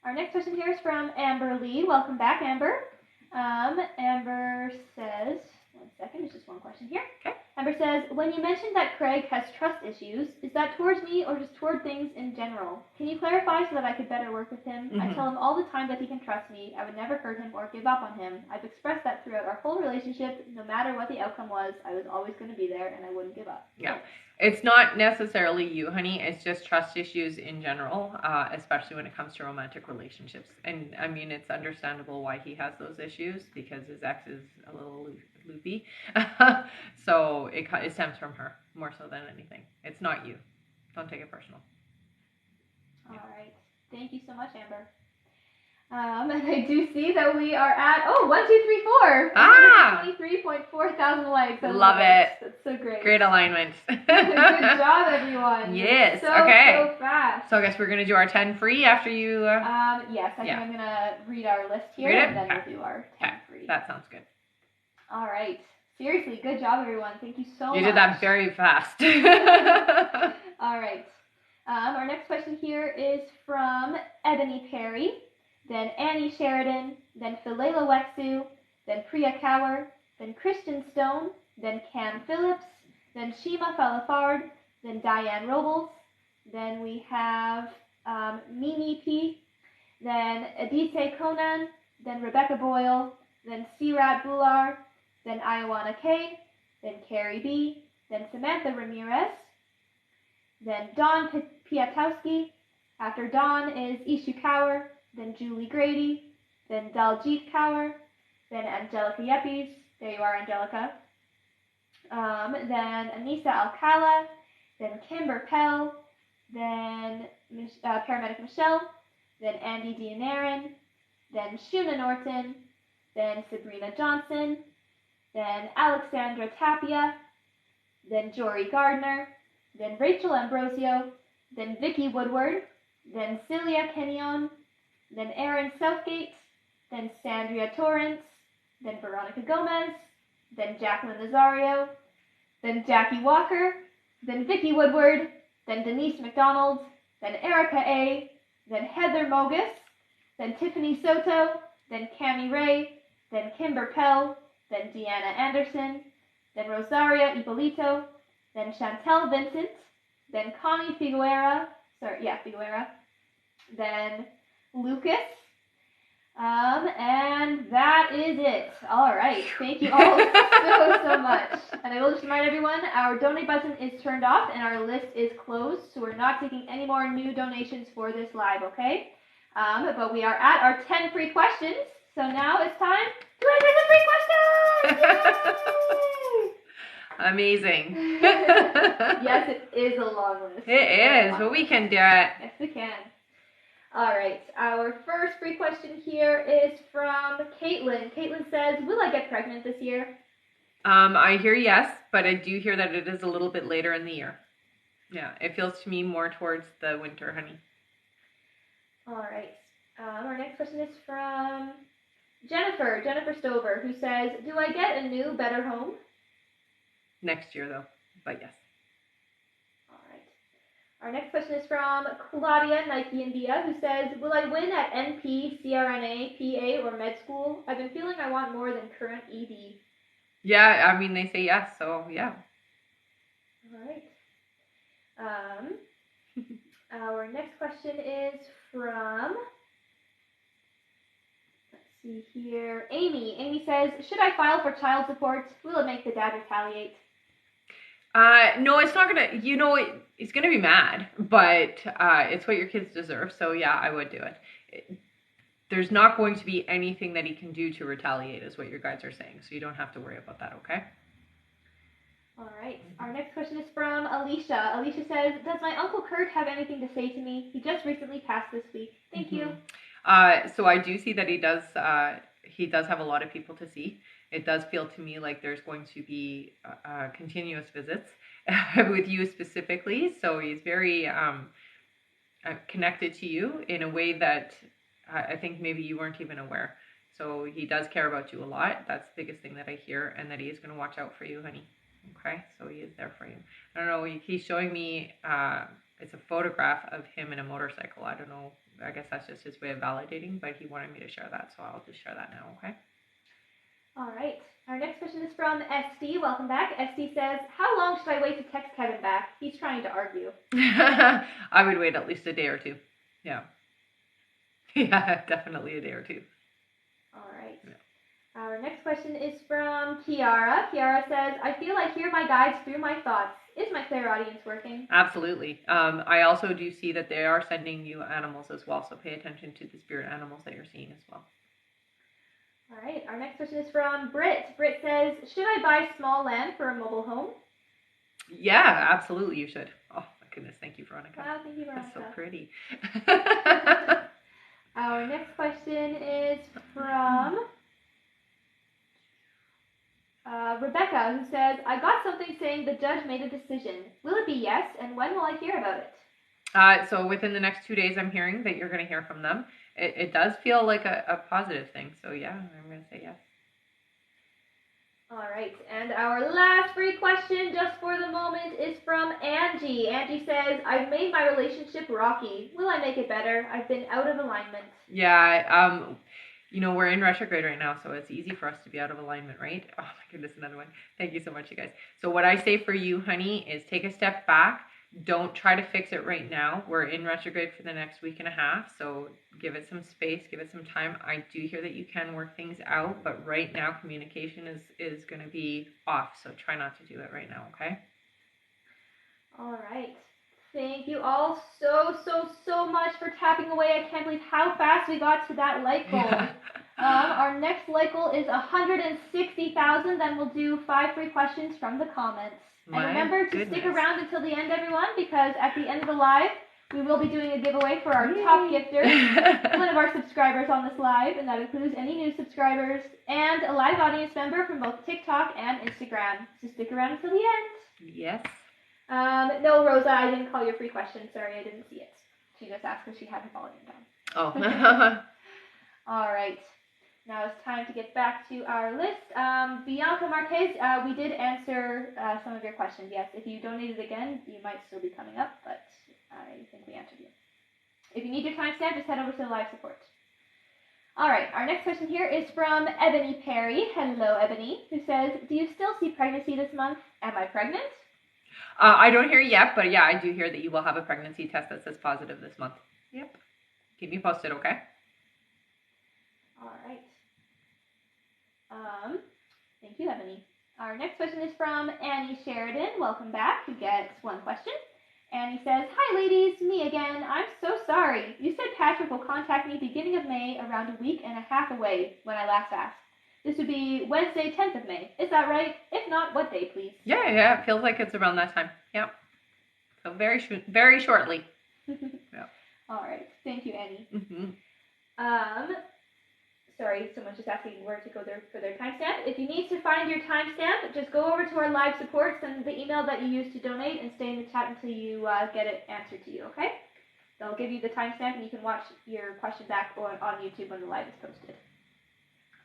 Our next question here is from Amber Lee. Welcome back, Amber. Amber says, one second, there's just one question here. Okay. Amber says, when you mentioned that Craig has trust issues, is that towards me or just toward things in general? Can you clarify so that I could better work with him? I tell him all the time that he can trust me. I would never hurt him or give up on him. I've expressed that throughout our whole relationship. No matter what the outcome was, I was always going to be there and I wouldn't give up. Yeah. It's not necessarily you, honey. It's just trust issues in general, especially when it comes to romantic relationships. And I mean, it's understandable why he has those issues because his ex is a little loopy. So it stems from her more so than anything. It's not you. Don't take it personal. All right. Thank you so much, Amber. And I do see that we are at 23.4 thousand likes. Love it. That's so great. Great alignment. Good job, everyone. Yes. So, okay. So fast. So I guess we're gonna do our 10 free after you. Yes. I think I'm gonna read our list here, and then we'll do our 10 free. That sounds good. All right. Seriously, good job, everyone. Thank you so much. You did that very fast. All right. Our next question here is from Ebony Perry, then Annie Sheridan, then Philela Wexu, then Priya Kaur, then Christian Stone, then Cam Phillips, then Shima Falafard, then Diane Robles, then we have Mimi P, then Adite Conan, then Rebecca Boyle, then Sirat Bular, then Iowana K, then Carrie B, then Samantha Ramirez, then Dawn Piatowski. After Dawn is Ishu Kaur, then Julie Grady, then Daljit Kaur, then Angelica Yepes. There you are, Angelica. Then Anissa Alcala, then Kimber Pell, then Paramedic Michelle, then Andy Dianarin, then Shuna Norton, then Sabrina Johnson, then Alexandra Tapia, then Jory Gardner, then Rachel Ambrosio, then Vicky Woodward, then Celia Kenyon, then Aaron Southgate, then Sandria Torrance, then Veronica Gomez, then Jacqueline Nazario, then Jackie Walker, then Vicky Woodward, then Denise McDonald, then Erica A., then Heather Mogus, then Tiffany Soto, then Cami Ray, then Kimber Pell, then Deanna Anderson, then Rosaria Ippolito, then Chantel Vincent, then Connie Figuera, then Lucas, and that is it. All right, thank you all so much. And I will just remind everyone, our donate button is turned off and our list is closed, so we're not taking any more new donations for this live, okay? But we are at our 10 free questions, so now it's time to answer the free questions! Yay! Amazing. Yes, it is a long list. It is, but we can do it. Yes, we can. All right, our first free question here is from Caitlin. Caitlin says, will I get pregnant this year? I hear yes, but I do hear that it is a little bit later in the year. Yeah, it feels to me more towards the winter, honey. All right. Our next question is from Jennifer Stover, who says, do I get a new, better home? Next year, though, but yes. All right. Our next question is from Claudia Nike India, who says, will I win at NP, CRNA, PA, or med school? I've been feeling I want more than current ED. Yeah, I mean, they say yes, so yeah. All right. Our next question is from, let's see here, Amy. Amy says, should I file for child support? Will it make the dad retaliate? No, it's not gonna, it's gonna be mad, but it's what your kids deserve, so yeah, I would do it. there's not going to be anything that he can do to retaliate, is what your guides are saying. So you don't have to worry about that, okay? All right. Our next question is from Alicia. Alicia says, does my Uncle Kurt have anything to say to me? He just recently passed this week. Thank you. So I do see that he does have a lot of people to see. It does feel to me like there's going to be continuous visits with you specifically. So he's very connected to you in a way that I think maybe you weren't even aware. So he does care about you a lot. That's the biggest thing that I hear, and that he is going to watch out for you, honey. Okay, so he is there for you. I don't know, he's showing me, it's a photograph of him in a motorcycle. I don't know, I guess that's just his way of validating, but he wanted me to share that, so I'll just share that now, okay? All right. Our next question is from SD. Welcome back. SD says, how long should I wait to text Kevin back? He's trying to argue. I would wait at least a day or two. Yeah. Yeah, definitely a day or two. All right. Yeah. Our next question is from Kiara. Kiara says, I feel I hear my guides through my thoughts. Is my clairaudience working? Absolutely. I also do see that they are sending you animals as well, so pay attention to the spirit animals that you're seeing as well. All right. Our next question is from Britt. Britt says, should I buy small land for a mobile home? Yeah, absolutely you should. Oh, my goodness. Thank you, Veronica. Wow, thank you, Veronica. That's so pretty. Our next question is from Rebecca, who says, I got something saying the judge made a decision. Will it be yes, and when will I hear about it? So within the next 2 days, I'm hearing that you're going to hear from them. It does feel like a positive thing, so yeah, I'm going to say yes. All right, and our last free question, just for the moment, is from Angie. Angie says, I've made my relationship rocky. Will I make it better? I've been out of alignment. Yeah, we're in retrograde right now, so it's easy for us to be out of alignment, right? Oh my goodness, another one. Thank you so much, you guys. So what I say for you, honey, is take a step back. Don't try to fix it right now. We're in retrograde for the next week and a half, so give it some space, give it some time. I do hear that you can work things out, but right now communication is going to be off, so try not to do it right now, okay? All right. Thank you all so much for tapping away. I can't believe how fast we got to that light goal. Yeah. Our next light goal is 160,000. Then we'll do 5 free questions from the comments. And remember to stick around until the end, everyone, because at the end of the live, we will be doing a giveaway for our top gifter, one of our subscribers on this live, and that includes any new subscribers, and a live audience member from both TikTok and Instagram. So stick around until the end. Yes. No, Rosa, I didn't call your free question. Sorry, I didn't see it. She just asked if she had the volume down. Oh. All right. Now it's time to get back to our list. Bianca Marquez, we did answer some of your questions. Yes, if you donated again, you might still be coming up, but I think we answered you. If you need your timestamp, just head over to the live support. All right, our next question here is from Ebony Perry. Hello, Ebony, who says, do you still see pregnancy this month? Am I pregnant? I don't hear yet, but yeah, I do hear that you will have a pregnancy test that says positive this month. Yep. Keep me posted, okay? All right. Thank you, Ebony. Our next question is from Annie Sheridan. Welcome back. Who gets 1 question. Annie says, hi, ladies. Me again. I'm so sorry. You said Patrick will contact me beginning of May, around a week and a half away when I last asked. This would be Wednesday, 10th of May. Is that right? If not, what day, please? Yeah. It feels like it's around that time. Yep. So very shortly. Yeah. All right. Thank you, Annie. Mm-hmm. Sorry, someone's just asking where to go there for their timestamp. If you need to find your timestamp, just go over to our live support, send the email that you used to donate, and stay in the chat until you get it answered to you, okay? They'll give you the timestamp, and you can watch your question back on YouTube when the live is posted.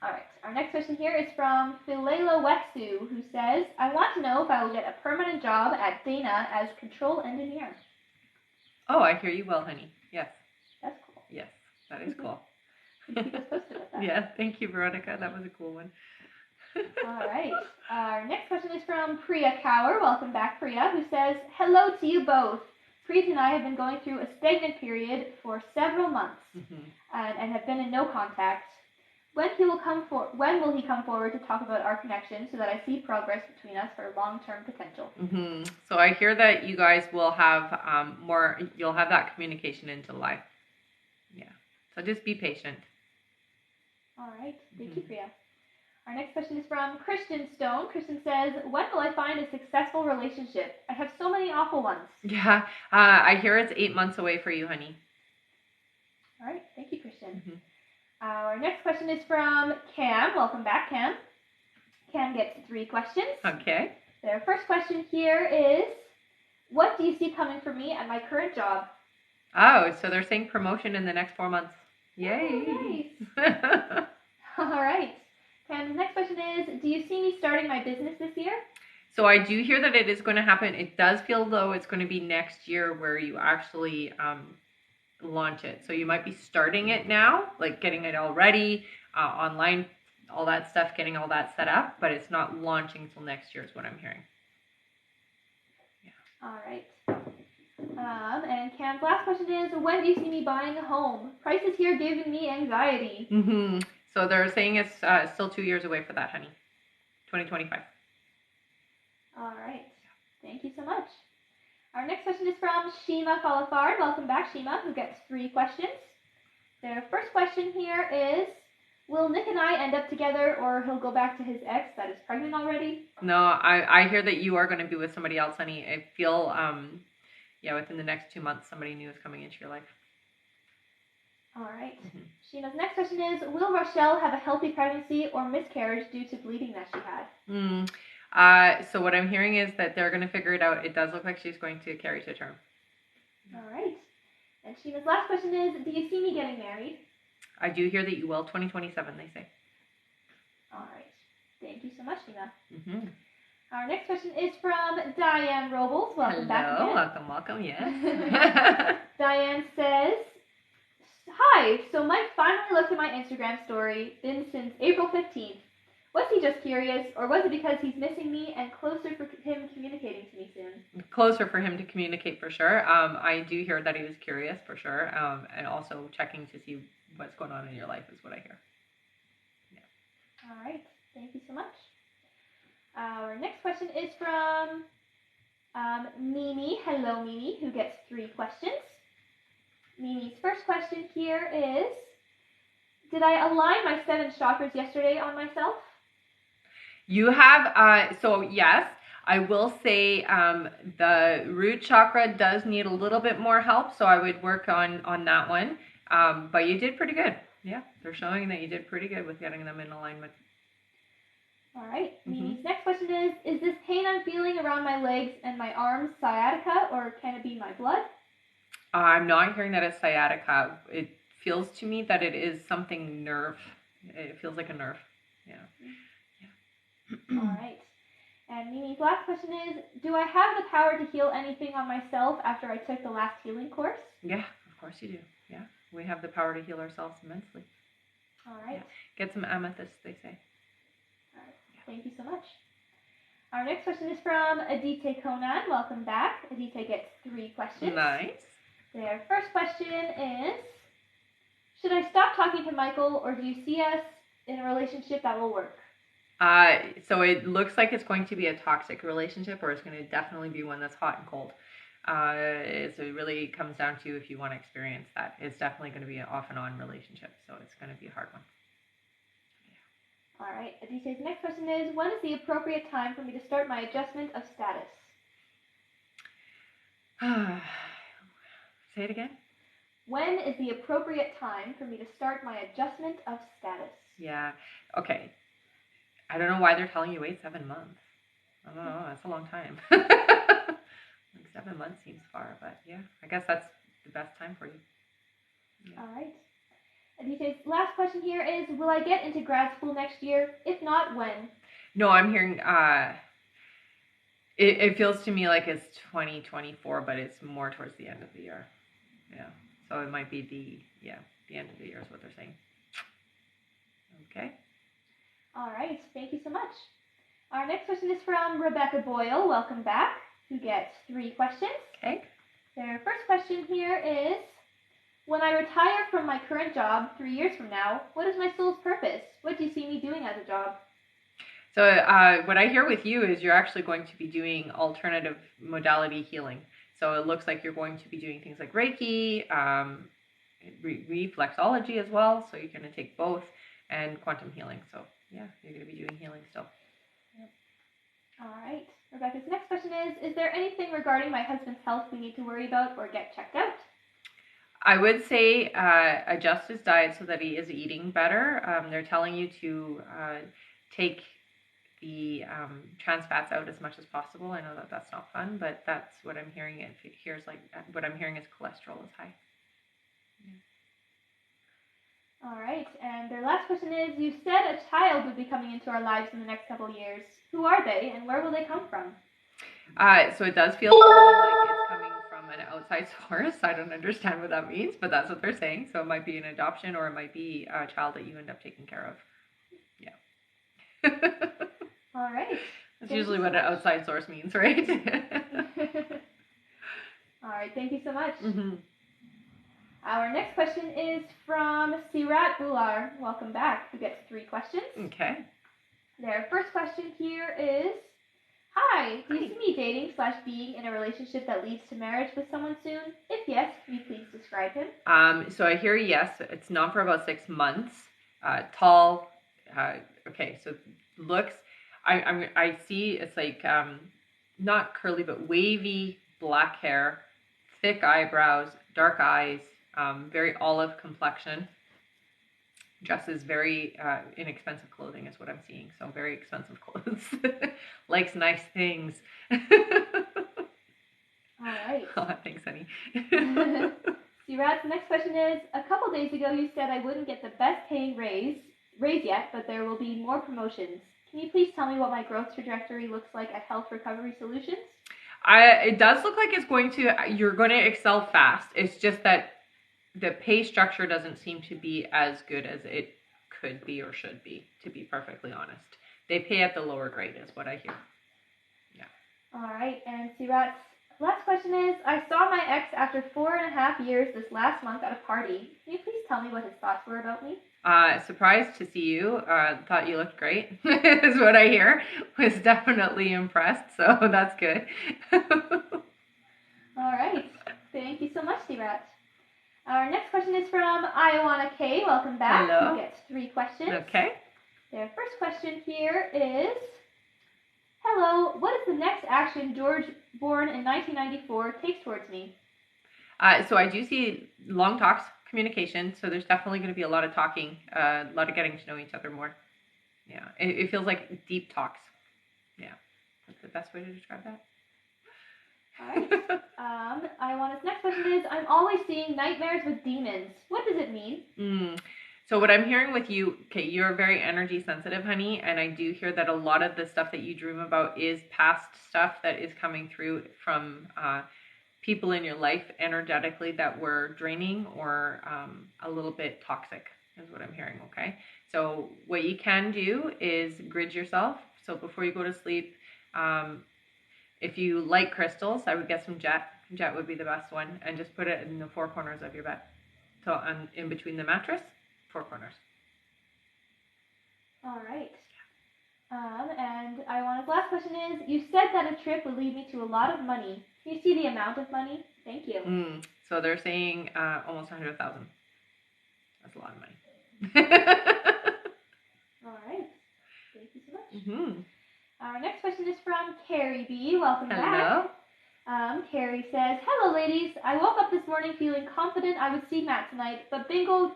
All right, our next question here is from Philela Wetsu, who says, I want to know if I will get a permanent job at Dana as control engineer. Oh, I hear you well, honey. Yes. That's cool. Yes, that is cool. Keep us posted with that. Yeah, thank you, Veronica. That was a cool one. All right. Our next question is from Priya Kaur. Welcome back, Priya, who says, hello to you both. Preet and I have been going through a stagnant period for several months and have been in no contact. When will he come forward to talk about our connection so that I see progress between us for long-term potential? So I hear that you guys will have you'll have that communication in July. Yeah. So just be patient. All right. Thank you, Priya. Our next question is from Christian Stone. Christian says, when will I find a successful relationship? I have so many awful ones. Yeah, I hear it's 8 months away for you, honey. All right. Thank you, Christian. Our next question is from Cam. Welcome back, Cam. Cam gets 3 questions. Okay. Their first question here is, what do you see coming for me at my current job? Oh, so they're saying promotion in the next 4 months. Yay. Oh, nice. All right. And the next question is, do you see me starting my business this year? So I do hear that it is going to happen. It does feel though it's going to be next year where you actually launch it. So you might be starting it now, like getting it all ready, online, all that stuff, getting all that set up, but it's not launching until next year is what I'm hearing. Yeah. All right. And Cam's last question is, when do you see me buying a home? Prices here giving me anxiety. So they're saying it's still 2 years away for that, honey. 2025. All right. Thank you so much. Our next question is from Shima Falafard. Welcome back, Shima, who gets 3 questions. Their first question here is, will Nick and I end up together, or he'll go back to his ex that is pregnant already? No, I hear that you are going to be with somebody else, honey. I feel, within the next 2 months, somebody new is coming into your life. All right. Sheena's next question is, will Rochelle have a healthy pregnancy or miscarriage due to bleeding that she had? So what I'm hearing is that they're going to figure it out. It does look like she's going to carry to term. All right. And Sheena's last question is, do you see me getting married? I do hear that you will. 2027, they say. All right. Thank you so much, Sheena. Mm-hmm. Our next question is from Diane Robles. Welcome back again. Welcome, yes. Diane says, hi, so Mike finally looked at my Instagram story, been since April 15th. Was he just curious, or was it because he's missing me and closer for him communicating to me soon? Closer for him to communicate for sure. I do hear that he was curious for sure, and also checking to see what's going on in your life is what I hear. Yeah. All right, thank you so much. Our next question is from Mimi. Hello, Mimi, who gets 3 questions. Mimi's first question here is, did I align my 7 chakras yesterday on myself? You have, so yes, I will say the root chakra does need a little bit more help, so I would work on that one. But you did pretty good. Yeah, they're showing that you did pretty good with getting them in alignment. All right. Mimi's next question is this pain I'm feeling around my legs and my arms sciatica, or can it be my blood? I'm not hearing that it's sciatica. It feels to me that it is something nerve. It feels like a nerve. Yeah. All right. And Mimi's last question is, do I have the power to heal anything on myself after I took the last healing course? Yeah, of course you do. Yeah. We have the power to heal ourselves immensely. All right. Yeah. Get some amethyst, they say. All right. Thank you so much. Our next question is from Adite Conan. Welcome back. Adite gets 3 questions. Nice. Their first question is, should I stop talking to Michael, or do you see us in a relationship that will work? So it looks like it's going to be a toxic relationship, or it's going to definitely be one that's hot and cold. So it really comes down to if you want to experience that. It's definitely going to be an off and on relationship, so it's going to be a hard one. Yeah. All right. Adite's next question is, when is the appropriate time for me to start my adjustment of status? Say it again. When is the appropriate time for me to start my adjustment of status? Yeah. Okay. I don't know why they're telling you wait 7 months. I don't know. That's a long time. Like 7 months seems far, but yeah, I guess that's the best time for you. Yeah. All right. Adite's last question here is, will I get into grad school next year? If not, when? No, I'm hearing, it feels to me like it's 2024, but it's more towards the end of the year. Yeah. So it might be the end of the year is what they're saying. Okay. All right. Thank you so much. Our next question is from Rebecca Boyle. Welcome back. Who gets 3 questions. Okay. Their first question here is, when I retire from my current job 3 years from now, what is my soul's purpose? What do you see me doing as a job? So what I hear with you is you're actually going to be doing alternative modality healing. So it looks like you're going to be doing things like Reiki, reflexology as well. So you're going to take both. and quantum healing. So yeah, you're going to be doing healing still. Yep. All right. Rebecca's next question is there anything regarding my husband's health we need to worry about or get checked out? I would say adjust his diet so that he is eating better. They're telling you to take the trans fats out as much as possible. I know that that's not fun, but that's what I'm hearing. What I'm hearing is cholesterol is high. Yeah. All right, and their last question is, you said a child would be coming into our lives in the next couple of years. Who are they, and where will they come from? So it does feel to me like it's coming from an outside source. I don't understand what that means, but that's what they're saying. So it might be an adoption, or it might be a child that you end up taking care of. Yeah. All right. That's usually what an outside source means, right? All right, thank you so much. Mm-hmm. Our next question is from Sirat Bular. Welcome back. Who gets 3 questions. Okay. Their first question here is, hi, do you see me dating/being in a relationship that leads to marriage with someone soon? If yes, can you please describe him? So I hear yes. It's not for about 6 months. Tall. Okay, so looks. I see it's like not curly but wavy black hair, thick eyebrows, dark eyes, very olive complexion. Dresses very inexpensive clothing is what I'm seeing. So very expensive clothes. Likes nice things. All right. Oh, thanks, honey. Sirat's next question is, a couple days ago you said I wouldn't get the best paying raise yet, but there will be more promotions. Can you please tell me what my growth trajectory looks like at Health Recovery Solutions? It does look like you're going to excel fast. It's just that the pay structure doesn't seem to be as good as it could be or should be, to be perfectly honest. They pay at the lower grade is what I hear. Yeah. All right, and Sirat's last question is, I saw my ex after 4.5 years this last month at a party. Can you please tell me what his thoughts were about me? Surprised to see you. Thought you looked great, is what I hear. Was definitely impressed, so that's good. All right. Thank you so much, Sirat. Our next question is from Ioana K. Welcome back. Hello. Who gets 3 questions. Okay. Their first question here is, hello, what is the next action George, born in 1994, takes towards me? So I do see long talks, communication, so there's definitely going to be a lot of talking, a lot of getting to know each other more. Yeah, it feels like deep talks. Yeah, that's the best way to describe that. All right. Iwana's next question is, I'm always seeing nightmares with demons. What does it mean? So what I'm hearing with you, okay, you're very energy sensitive, honey, and I do hear that a lot of the stuff that you dream about is past stuff that is coming through from people in your life energetically that were draining or a little bit toxic is what I'm hearing, okay? So what you can do is grid yourself. So before you go to sleep, if you like crystals, I would get some jet. Jet would be the best one, and just put it in the 4 corners of your bed. So in between the mattress, 4 corners. All right. And Iwana's last question is, you said that a trip would lead me to a lot of money. Can you see the amount of money? Thank you. So they're saying almost 100,000. That's a lot of money. All right. Thank you so much. Mm-hmm. Our next question is from Carrie B. Welcome Hello. back. Carrie says, hello ladies. I woke up this morning feeling confident I would see Matt tonight, but bingo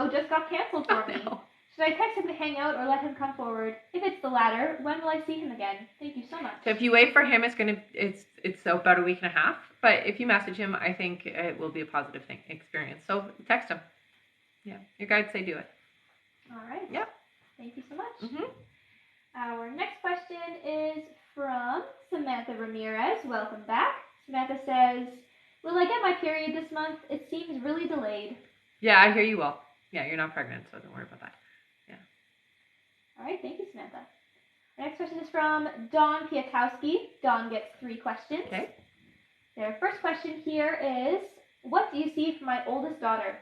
just got canceled for me. No. Should I text him to hang out or let him come forward? If it's the latter, when will I see him again? Thank you so much. So if you wait for him, it's about a week and a half. But if you message him, I think it will be a positive experience. So text him. Yeah, your guides say do it. All right. Yep. Thank you so much. Mm-hmm. Our next question is from Samantha Ramirez. Welcome back. Samantha says, will I get my period this month? It seems really delayed. Yeah, I hear you well. Yeah, you're not pregnant, so don't worry about that. Yeah. All right, thank you, Samantha. Our next question is from Dawn Piatowski. Dawn gets 3 questions. Okay. Their first question here is, what do you see for my oldest daughter?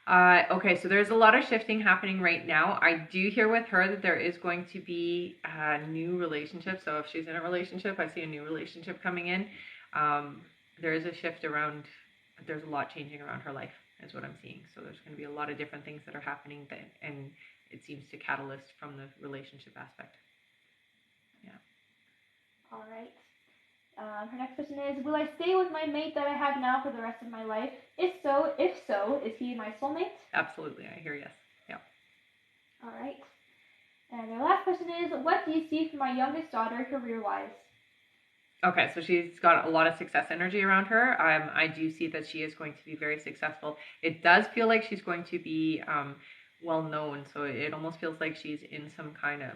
Okay, so there's a lot of shifting happening right now. I do hear with her that there is going to be a new relationship. So if she's in a relationship, I see a new relationship coming in. There is a shift around, there's a lot changing around her life. is what I'm seeing. So there's going to be a lot of different things that are happening and it seems to catalyst from the relationship aspect. Yeah. All right. Her next question is, will I stay with my mate that I have now for the rest of my life? If so, is he my soulmate? Absolutely. I hear yes. Yeah. All right. And our last question is, what do you see for my youngest daughter career-wise? Okay, so she's got a lot of success energy around her. I do see that she is going to be very successful. It does feel like she's going to be well known. So it almost feels like she's in some kind of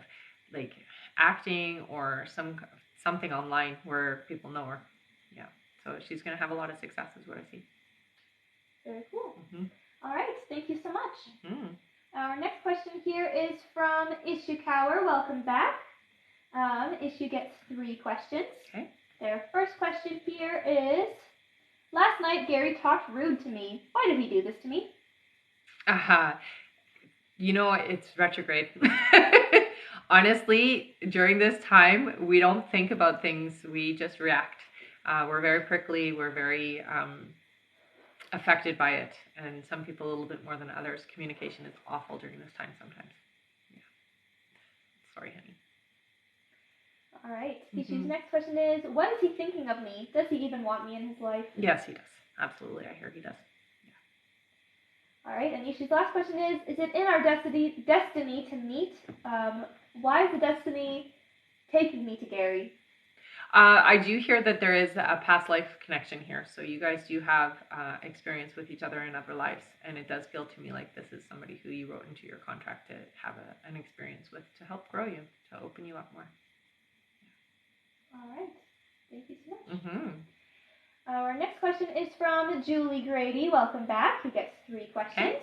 like acting or something online where people know her. Yeah, so she's going to have a lot of success is what I see. Very cool. All right, thank you so much. Our next question here is from Ishikawa. Welcome back. Issue gets 3 questions. Okay. Their first question here is, last night Gary talked rude to me. Why did he do this to me? You know, it's retrograde. Honestly, during this time, we don't think about things. We just react. We're very prickly. We're very affected by it. And some people a little bit more than others. Communication is awful during this time sometimes. Yeah. Sorry, honey. All right. Ishi's next question is, what is he thinking of me? Does he even want me in his life? Yes, he does. Absolutely. I hear he does. Yeah. All right. And Ishi's last question is it in our destiny to meet? Why is the destiny taking me to Gary? I do hear that there is a past life connection here. So you guys do have experience with each other in other lives. And it does feel to me like this is somebody who you wrote into your contract to have an experience with to help grow you, to open you up more. All right. Thank you so much. Our next question is from Julie Grady. Welcome back. Who gets 3 questions. Okay.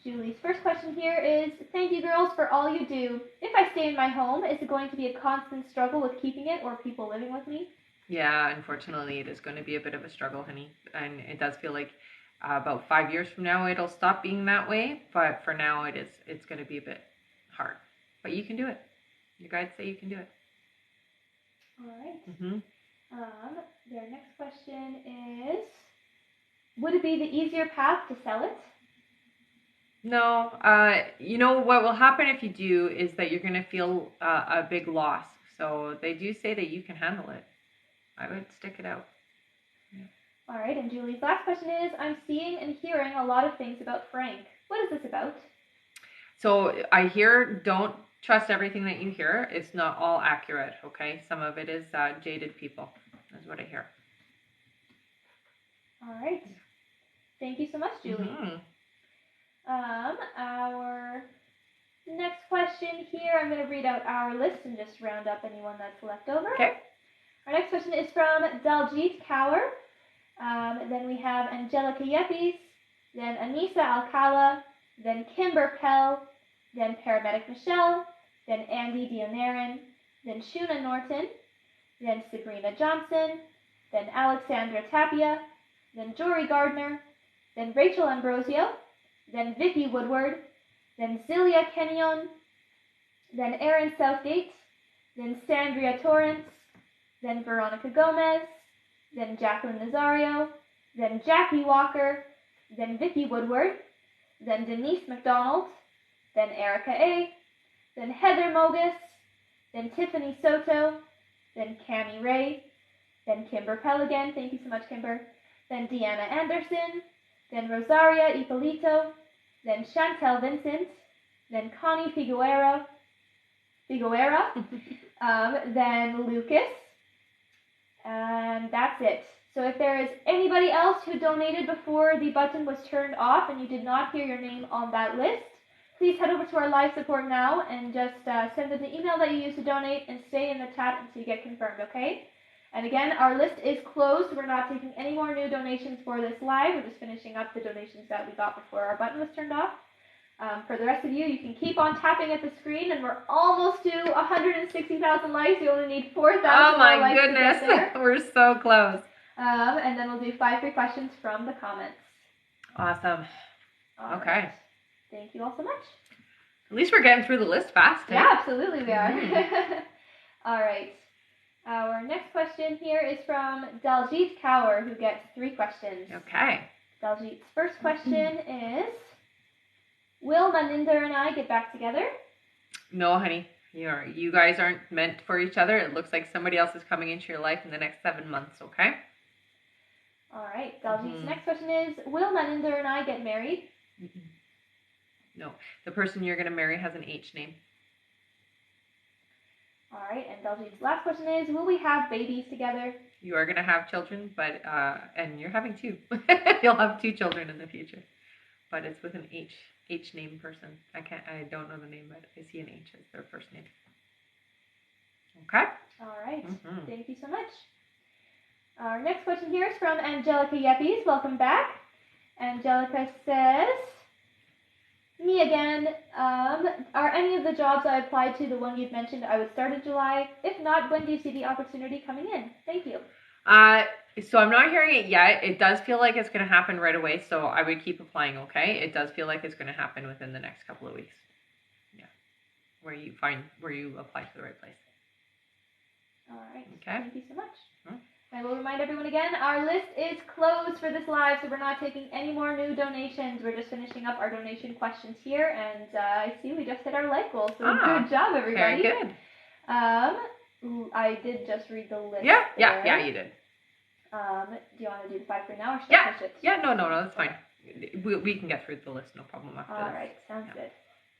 Julie's first question here is, thank you girls for all you do. If I stay in my home, is it going to be a constant struggle with keeping it or people living with me? Yeah, unfortunately, it is going to be a bit of a struggle, honey. And it does feel like about 5 years from now, it'll stop being that way. But for now, it's going to be a bit hard. But you can do it. Your guides say you can do it. All right. Their next question is, would it be the easier path to sell it? No. You know, what will happen if you do is that you're going to feel a big loss. So they do say that you can handle it. I would stick it out. Yeah. All right. And Julie's last question is, I'm seeing and hearing a lot of things about Frank. What is this about? So I hear don't trust everything that you hear. It's not all accurate, okay? Some of it is jaded people, is what I hear. All right. Thank you so much, Julie. Our next question here, I'm going to read out our list and just round up anyone that's left over. Okay. Our next question is from Daljit Kaur. Then we have Angelica Yepes, then Anissa Alcala, then Kimber Pell, then Paramedic Michelle, then Andy Dionarin, then Shuna Norton, then Sabrina Johnson, then Alexandra Tapia, then Jory Gardner, then Rachel Ambrosio, then Vicky Woodward, then Zilia Kenyon, then Erin Southgate, then Sandria Torrance, then Veronica Gomez, then Jacqueline Nazario, then Jackie Walker, then Vicky Woodward, then Denise McDonald, then Erica A., then Heather Mogus, then Tiffany Soto, then Cammie Ray, then Kimber Pell again, thank you so much, Kimber, then Deanna Anderson, then Rosaria Ippolito, then Chantel Vincent, then Connie Figuera, then Lucas, and that's it. So if there is anybody else who donated before the button was turned off and you did not hear your name on that list, please head over to our live support now and just send them the email that you used to donate and stay in the chat until you get confirmed, okay? And again, our list is closed. We're not taking any more new donations for this live. We're just finishing up the donations that we got before our button was turned off. For the rest of you, you can keep on tapping at the screen, and we're almost to 160,000 likes. You only need 4,000 Oh my likes goodness, to get there. We're so close. And then we'll do 5 free questions from the comments. Awesome. All okay. Right. Thank you all so much. At least we're getting through the list fast. Yeah, absolutely we are. All right. Our next question here is from Daljit Kaur, who gets 3 questions. Okay. Daljit's first question is, will Maninder and I get back together? No, honey. You guys aren't meant for each other. It looks like somebody else is coming into your life in the next 7 months, okay? All right. Daljit's next question is, will Maninder and I get married? No. The person you're going to marry has an H name. All right. And Daljit's last question is, will we have babies together? You are going to have children, but and you're having 2. You'll have 2 children in the future. But it's with an H name person. I don't know the name, but I see an H as their first name. Okay? All right. Thank you so much. Our next question here is from Angelica Yeppies. Welcome back. Angelica says, me again, are any of the jobs I applied to the one you've mentioned I would start in July? If not, when do you see the opportunity coming in? Thank you. So I'm not hearing it yet. It does feel like it's going to happen right away, so I would keep applying, okay? It does feel like it's going to happen within the next couple of weeks. Yeah. Where you apply to the right place. All right. Okay. Thank you so much. I will remind everyone again, our list is closed for this live, so we're not taking any more new donations. We're just finishing up our donation questions here, and I see we just hit our like goal, so good job, everybody. Very good. I did just read the list. Yeah, you did. Do you want to do the 5 for now, or should I push it? Yeah, no, that's fine. We can get through the list, no problem after this. All right, sounds good.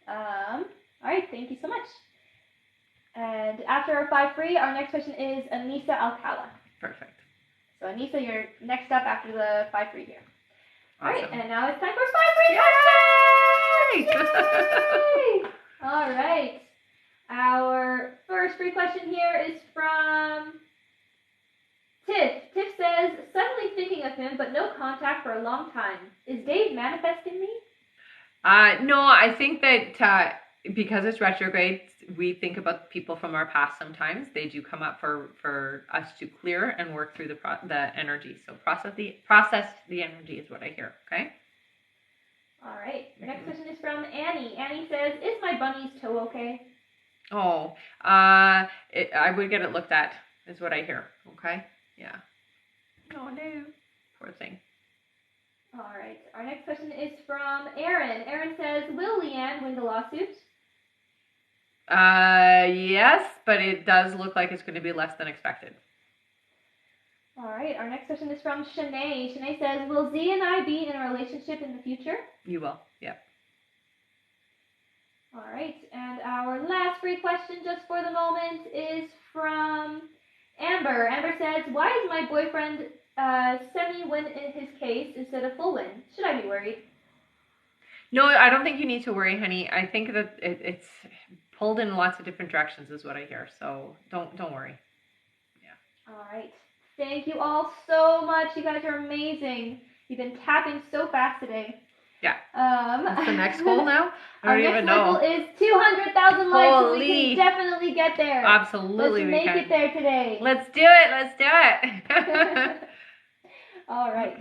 All right, thank you so much. And after our 5 free, our next question is Anissa Alcala. Perfect. So Anissa, you're next up after the 5 free here. All right, and now it's time for 5 free questions! Yay! All right. Our first free question here is from Tiff. Tiff says, suddenly thinking of him, but no contact for a long time. Is Dave manifesting me? No, I think that because it's retrograde, we think about people from our past sometimes. They do come up for us to clear and work through the energy. So process the energy is what I hear, okay? All right. The next question is from Annie. Annie says, is my bunny's toe okay? Oh, I would get it looked at, is what I hear, okay? Yeah. Oh, no. Poor thing. All right. Our next question is from Erin. Erin says, will Leanne win the lawsuit? Yes, but it does look like it's going to be less than expected. All right. Our next question is from Shanae. Shanae says, will Z and I be in a relationship in the future? You will, yeah. All right. And our last free question just for the moment is from Amber. Amber says, why is my boyfriend semi-win in his case instead of full win? Should I be worried? No, I don't think you need to worry, honey. I think that it's pulled in lots of different directions is what I hear. So don't worry. Yeah. All right. Thank you all so much. You guys are amazing. You've been tapping so fast today. Yeah. What's the next goal now? I don't even know. Our next goal is 200,000 likes, so we can definitely get there. Absolutely, Let's make it there today. Let's do it. All right.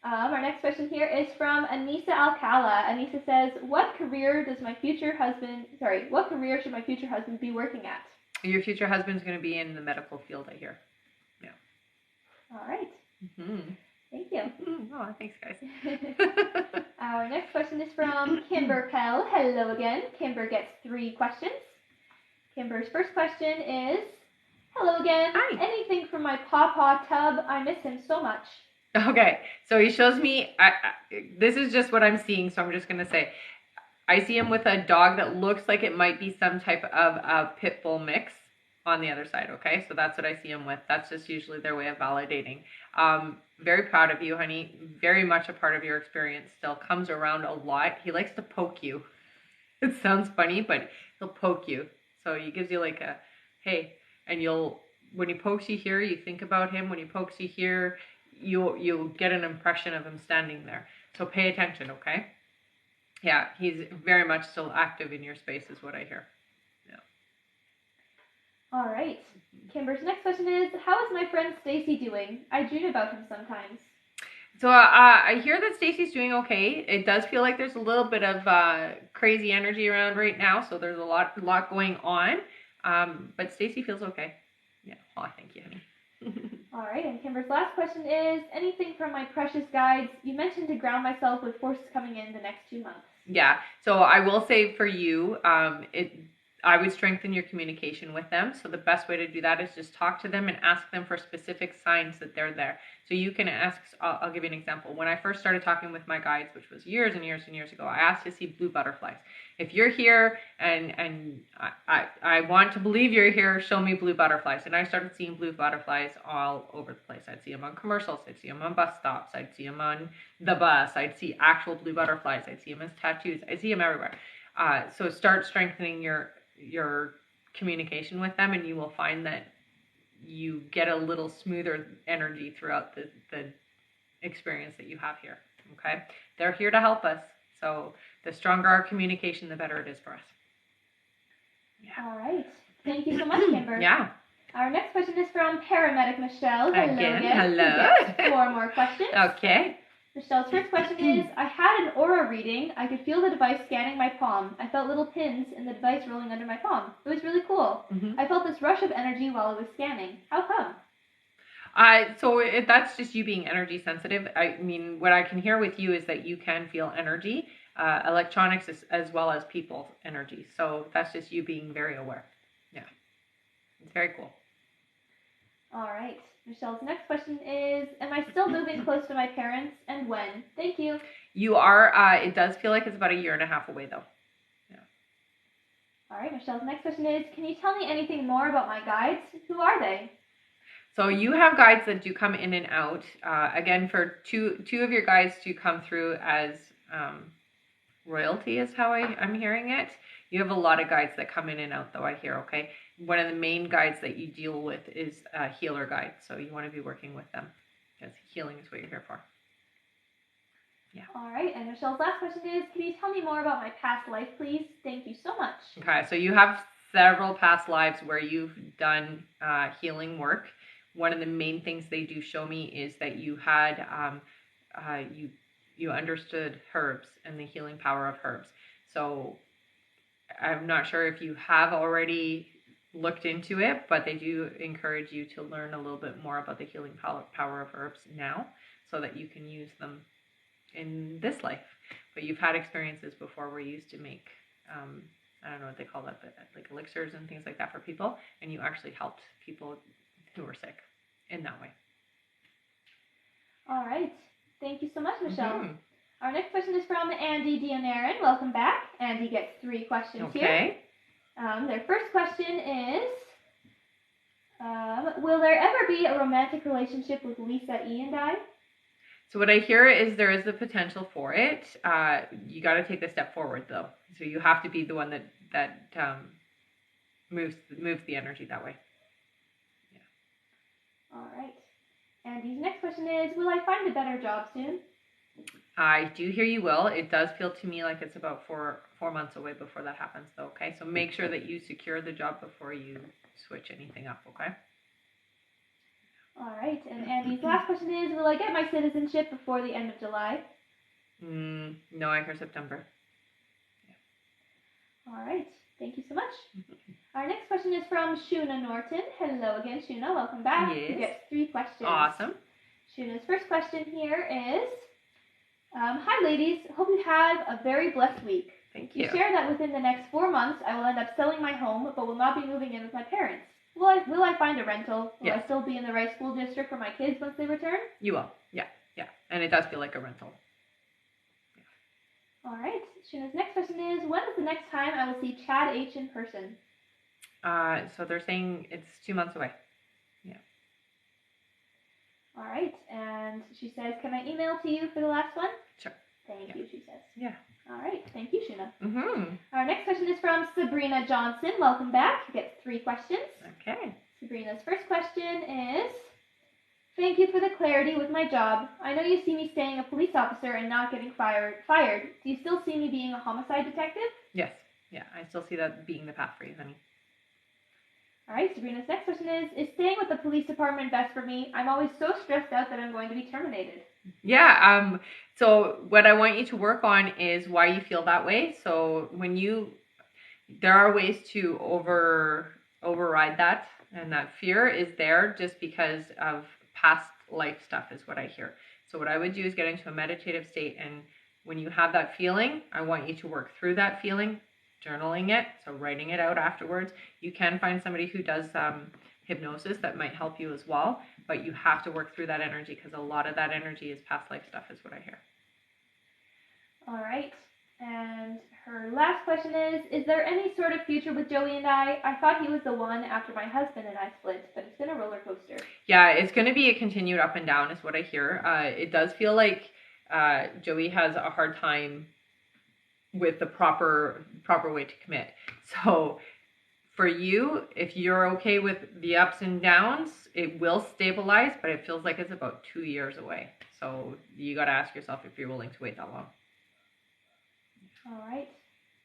Our next question here is from Anissa Alcala. Anissa says, what career should my future husband be working at? Your future husband's going to be in the medical field, I hear. Yeah. All right. Mm-hmm. Thank you. Oh, thanks, guys. Our next question is from Kimber Pell. Hello again. Kimber gets 3 questions. Kimber's first question is, hello again. Hi. Anything from my pawpaw tub? I miss him so much. Okay, so he shows me, this is just what I'm seeing, so I'm just going to say, I see him with a dog that looks like it might be some type of a pit bull mix on the other side, okay? So that's what I see him with. That's just usually their way of validating. Very proud of you, honey. Very much a part of your experience. Still comes around a lot. He likes to poke you. It sounds funny, but he'll poke you. So he gives you like a, hey, and when he pokes you here, you think about him. When he pokes you here, you'll get an impression of him standing there. So pay attention, okay? Yeah, he's very much still active in your space is what I hear. Yeah. All right. Kimber's next question is, how is my friend Stacy doing? I dream about him sometimes. So I hear that Stacy's doing okay. It does feel like there's a little bit of crazy energy around right now, so there's a lot going on. But Stacy feels okay. Yeah. Oh, thank you, honey. All right, and Kimber's last question is, anything from my precious guides? You mentioned to ground myself with forces coming in the next 2 months. Yeah, so I will say for you, I would strengthen your communication with them. So the best way to do that is just talk to them and ask them for specific signs that they're there. So you can ask, I'll give you an example. When I first started talking with my guides, which was years and years and years ago, I asked to see blue butterflies. If you're here and I want to believe you're here, show me blue butterflies. And I started seeing blue butterflies all over the place. I'd see them on commercials. I'd see them on bus stops. I'd see them on the bus. I'd see actual blue butterflies. I'd see them as tattoos. I see them everywhere. So start strengthening your communication with them, and you will find that you get a little smoother energy throughout the experience that you have here. Okay, they're here to help us, so the stronger our communication, the better it is for us. Yeah. All right, thank you so much, Kimber. Yeah. Our next question is from paramedic Michelle. Hello again. Hello. 4 more questions. Okay. Michelle's first question is, I had an aura reading. I could feel the device scanning my palm. I felt little pins in the device rolling under my palm. It was really cool. I felt this rush of energy while it was scanning. How come? That's just you being energy sensitive. I mean, what I can hear with you is that you can feel energy, electronics as well as people's energy. So that's just you being very aware. Yeah. It's very cool. All right. Michelle's next question is, am I still moving close to my parents, and when? Thank you. You are. It does feel like it's about 1.5 years away, though. Yeah. All right. Michelle's next question is, can you tell me anything more about my guides? Who are they? So you have guides that do come in and out. Again, for two of your guides to come through as royalty is how I'm hearing it. You have a lot of guides that come in and out, though, I hear, okay? One of the main guides that you deal with is a healer guide, so you want to be working with them because healing is what you're here for. Yeah. All right, and Michelle's last question is, can you tell me more about my past life, please? Thank you so much. Okay, so you have several past lives where you've done healing work. One of the main things they do show me is that you had, you understood herbs and the healing power of herbs. So I'm not sure if you have already looked into it, but they do encourage you to learn a little bit more about the healing power of herbs now so that you can use them in this life. But you've had experiences before where you used to make, I don't know what they call that, but like elixirs and things like that for people, and you actually helped people who were sick in that way. All right. Thank you so much, Michelle. Our next question is from Andy Dionarin. Welcome back. Andy gets 3 questions here. Their first question is, will there ever be a romantic relationship with Lisa E. and I? So what I hear is there is the potential for it. You got to take the step forward, though. So you have to be the one that moves the energy that way. Yeah. All right. Andy's next question is, will I find a better job soon? I do hear you will. It does feel to me like it's about four months away before that happens, though, okay? So make sure that you secure the job before you switch anything up, okay? All right. And Andy's last question is, will I get my citizenship before the end of July? No, I hear September. Yeah. All right. Thank you so much. Our next question is from Shuna Norton. Hello again, Shuna. Welcome back. Yes. You get 3 questions. Awesome. Shuna's first question here is, hi ladies, hope you have a very blessed week. Thank you. You share that within the next 4 months I will end up selling my home, but will not be moving in with my parents. Will I find a rental? Will I still be in the right school district for my kids once they return? You will. Yeah. And it does feel like a rental. Yeah. All right. Shuna's next question is, when is the next time I will see Chad H. in person? So they're saying it's 2 months away. Yeah. All right. And she says, can I email to you for the last one? Sure. Thank you, she says. Yeah. All right. Thank you, Shuna. Mm-hmm. Our next question is from Sabrina Johnson. Welcome back. You get 3 questions. Okay. Sabrina's first question is, thank you for the clarity with my job. I know you see me staying a police officer and not getting fired. Do you still see me being a homicide detective? Yes. Yeah, I still see that being the path for you, honey. All right, Sabrina's next question is staying with the police department best for me? I'm always so stressed out that I'm going to be terminated. Yeah, so what I want you to work on is why you feel that way. So there are ways to override that, and that fear is there just because of past life stuff is what I hear. So what I would do is get into a meditative state, and when you have that feeling, I want you to work through that feeling, journaling it, so writing it out afterwards. You can find somebody who does hypnosis that might help you as well, but you have to work through that energy because a lot of that energy is past life stuff is what I hear. All right. And her last question is there any sort of future with Joey and I? I thought he was the one after my husband and I split, but it's been a roller coaster. Yeah, it's going to be a continued up and down is what I hear. It does feel like Joey has a hard time with the proper way to commit. So for you, if you're okay with the ups and downs, it will stabilize, but it feels like it's about 2 years away. So you got to ask yourself if you're willing to wait that long. All right.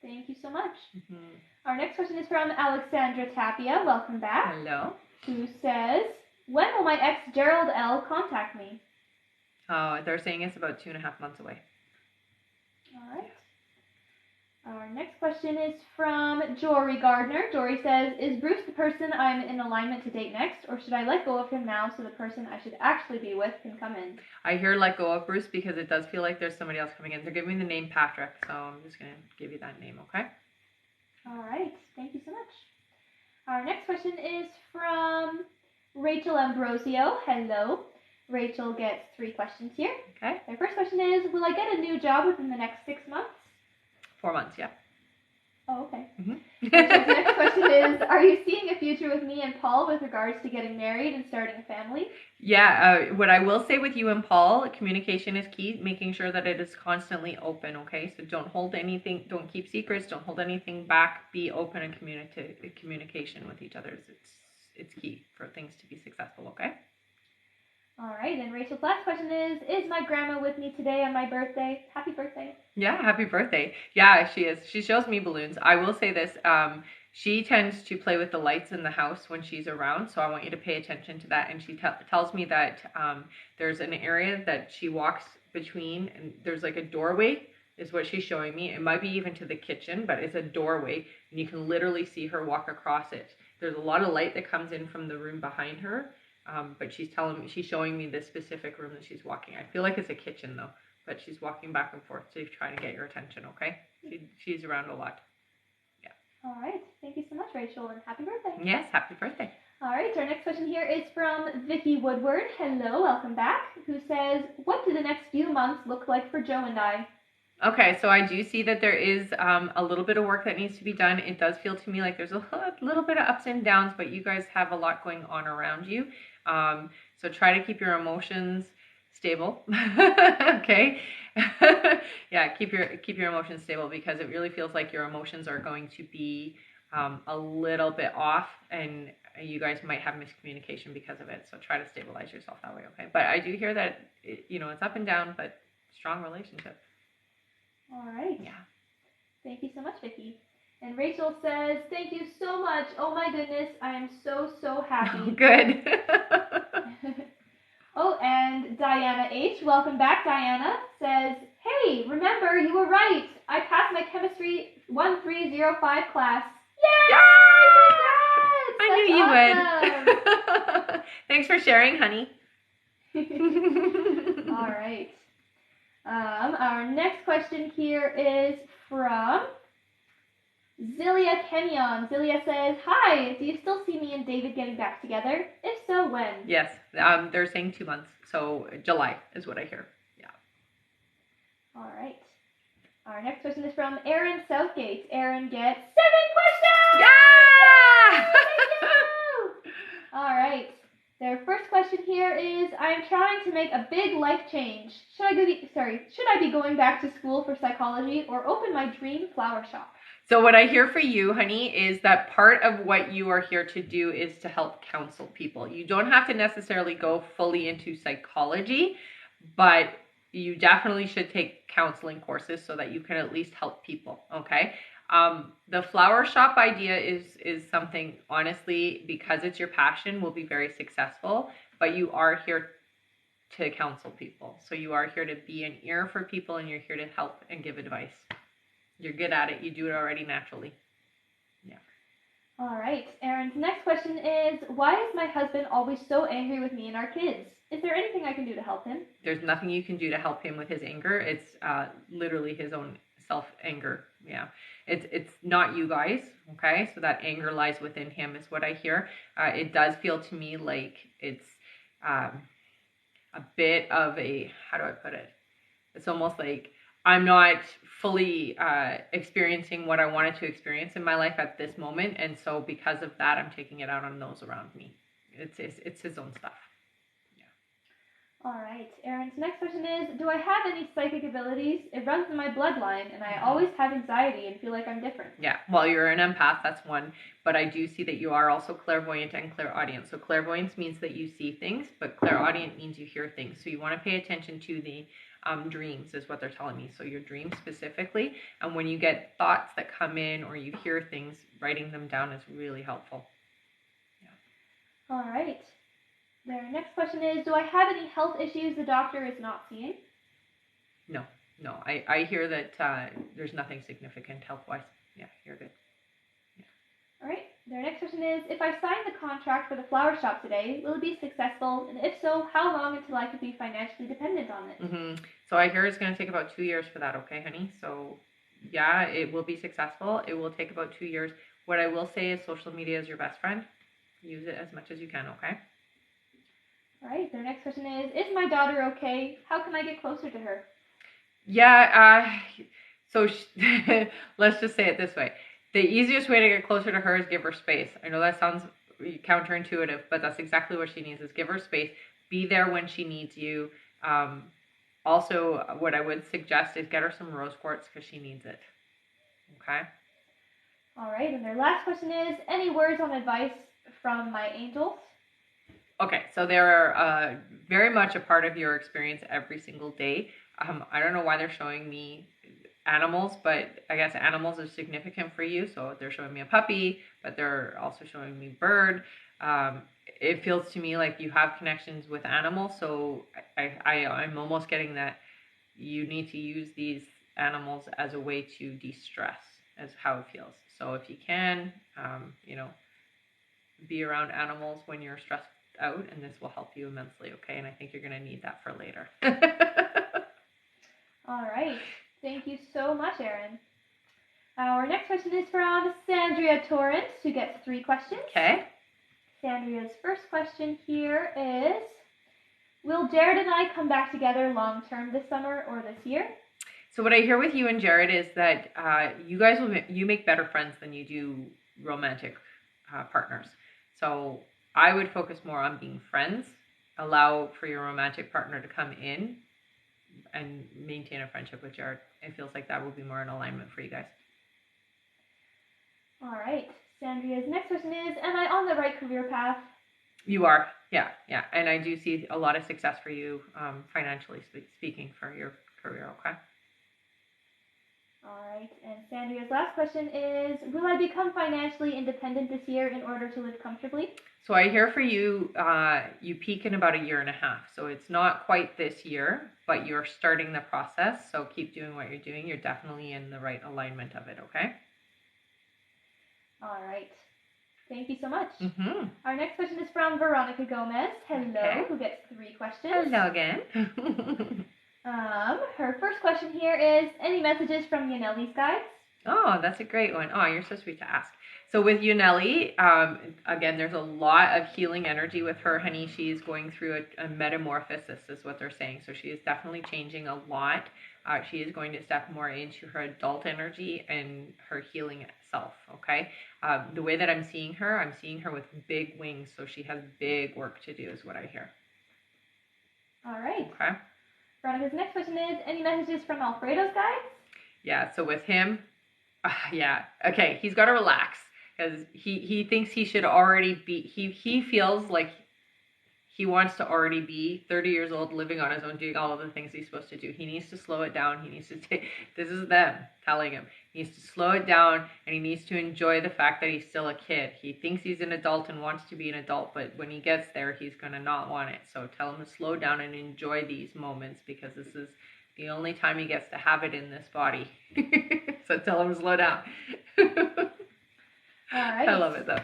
Thank you so much. Mm-hmm. Our next question is from Alexandra Tapia. Welcome back. Hello. Who says, when will my ex Gerald L. contact me? Oh, they're saying it's about 2.5 months away. All right. Our next question is from Jory Gardner. Jory says, is Bruce the person I'm in alignment to date next, or should I let go of him now so the person I should actually be with can come in? I hear let go of Bruce because it does feel like there's somebody else coming in. They're giving me the name Patrick, so I'm just going to give you that name, okay? All right. Thank you so much. Our next question is from Rachel Ambrosio. Hello. Rachel gets 3 questions here. Okay. Their first question is, will I get a new job within the next 6 months? 4 months, yeah. Oh, okay. Mm-hmm. Rachel's next question is, are you seeing a future with me and Paul with regards to getting married and starting a family? Yeah, what I will say with you and Paul, communication is key, making sure that it is constantly open, okay? So don't hold anything, don't keep secrets, don't hold anything back, be open and communication with each other. It's key for things to be successful, okay? All right, and Rachel's last question is my grandma with me today on my birthday? Happy birthday. Yeah, happy birthday. Yeah, she is. She shows me balloons. I will say this, she tends to play with the lights in the house when she's around, so I want you to pay attention to that. And she tells me that there's an area that she walks between, and there's like a doorway is what she's showing me. It might be even to the kitchen, but it's a doorway, and you can literally see her walk across it. There's a lot of light that comes in from the room behind her. But she's showing me this specific room that she's walking. I feel like it's a kitchen though, but she's walking back and forth to try to get your attention, okay? She's around a lot. Yeah. All right. Thank you so much, Rachel, and happy birthday. Yes, happy birthday. All right. Our next question here is from Vicky Woodward. Hello, welcome back. Who says, what do the next few months look like for Joe and I? Okay, so I do see that there is a little bit of work that needs to be done. It does feel to me like there's a little bit of ups and downs, but you guys have a lot going on around you. So try to keep your emotions stable. Okay. Yeah, keep your emotions stable because it really feels like your emotions are going to be a little bit off, and you guys might have miscommunication because of it. So try to stabilize yourself that way, okay? But I do hear that it's up and down, but strong relationship. All right. Yeah. Thank you so much, Vicky. And Rachel says, thank you so much. Oh my goodness, I am so happy. Good. Oh, and Diana H., welcome back, Diana, says, hey, remember, you were right. I passed my chemistry 1305 class. Yay! Yeah! I knew you would. Thanks for sharing, honey. All right. Our next question here is from Zilia Kenyon. Zilia says, hi, do you still see me and David getting back together? If so, when? Yes, they're saying 2 months, so July is what I hear. Yeah. All right. Our next question is from Aaron Southgate. Aaron gets 7 questions! Yeah! All right. Their first question here is, I am trying to make a big life change. Should I be going back to school for psychology or open my dream flower shop? So what I hear for you, honey, is that part of what you are here to do is to help counsel people. You don't have to necessarily go fully into psychology, but you definitely should take counseling courses so that you can at least help people, okay? The flower shop idea is something, honestly, because it's your passion, will be very successful, but you are here to counsel people. So you are here to be an ear for people, and you're here to help and give advice. You're good at it. You do it already naturally. Yeah. All right. Aaron's next question is, why is my husband always so angry with me and our kids? Is there anything I can do to help him? There's nothing you can do to help him with his anger. It's literally his own self-anger. Yeah. It's not you guys, okay? So that anger lies within him is what I hear. It does feel to me like it's a bit of a, how do I put it? It's almost like I'm not fully experiencing what I wanted to experience in my life at this moment. And so because of that, I'm taking it out on those around me. It's his own stuff. All right, Aaron's next question is, do I have any psychic abilities? It runs in my bloodline, and I always have anxiety and feel like I'm different. Yeah, well, you're an empath, that's one, but I do see that you are also clairvoyant and clairaudient. So clairvoyance means that you see things, but clairaudient means you hear things. So you want to pay attention to the dreams is what they're telling me. So your dreams specifically, and when you get thoughts that come in or you hear things, writing them down is really helpful. Yeah. All right. Their next question is, do I have any health issues the doctor is not seeing? No. I hear that there's nothing significant health-wise. Yeah, you're good. Yeah. All right. Their next question is, if I sign the contract for the flower shop today, will it be successful? And if so, how long until I could be financially dependent on it? Mm-hmm. So I hear it's going to take about 2 years for that, okay, honey? So, yeah, it will be successful. It will take about 2 years. What I will say is social media is your best friend. Use it as much as you can, okay? All right, their next question is my daughter okay? How can I get closer to her? Yeah, so let's just say it this way. The easiest way to get closer to her is give her space. I know that sounds counterintuitive, but that's exactly what she needs, is give her space. Be there when she needs you. Also, what I would suggest is get her some rose quartz because she needs it. Okay? All right, and their last question is, any words on advice from my angels? Okay, so they're very much a part of your experience every single day. I don't know why they're showing me animals, but I guess animals are significant for you. So they're showing me a puppy, but they're also showing me bird. It feels to me like you have connections with animals. So I'm almost getting that you need to use these animals as a way to de-stress, as how it feels. So if you can, be around animals when you're stressed out, and this will help you immensely, okay? And I think you're going to need that for later. All right. Thank you so much, Erin. Our next question is from Sandria Torrance, who gets 3 questions. Okay. Sandria's first question here is, will Jared and I come back together long-term this summer or this year? So what I hear with you and Jared is that you guys you make better friends than you do romantic partners. So I would focus more on being friends, allow for your romantic partner to come in and maintain a friendship with Jared. It feels like that will be more in alignment for you guys. All right. Sandria's next question is, am I on the right career path? You are, yeah. And I do see a lot of success for you financially speaking for your career, okay? All right, and Sandria's last question is, will I become financially independent this year in order to live comfortably? So I hear for you, you peak in about 1.5 years. So it's not quite this year, but you're starting the process. So keep doing what you're doing. You're definitely in the right alignment of it, okay? All right. Thank you so much. Mm-hmm. Our next question is from Veronica Gomez. Hello, okay. Who gets 3 questions. Hello again. Her first question here is, any messages from Yaneli's guides? Oh, that's a great one. Oh, you're so sweet to ask. So with Yaneli, again, there's a lot of healing energy with her, honey. She's going through a metamorphosis is what they're saying. So she is definitely changing a lot. She is going to step more into her adult energy and her healing self, okay? The way that I'm seeing her with big wings. So she has big work to do is what I hear. All right. Okay. Veronica's next question is, any messages from Alfredo's guides? Yeah, so with him, yeah, okay, he's got to relax because he thinks he should already be, he feels like he wants to already be 30 years old, living on his own, doing all of the things he's supposed to do. He needs to slow it down. He needs to take, this is them telling him, he needs to slow it down and he needs to enjoy the fact that he's still a kid. He thinks he's an adult and wants to be an adult, but when he gets there, he's going to not want it. So tell him to slow down and enjoy these moments because this is the only time he gets to have it in this body. So tell him to slow down. All right. I love it though.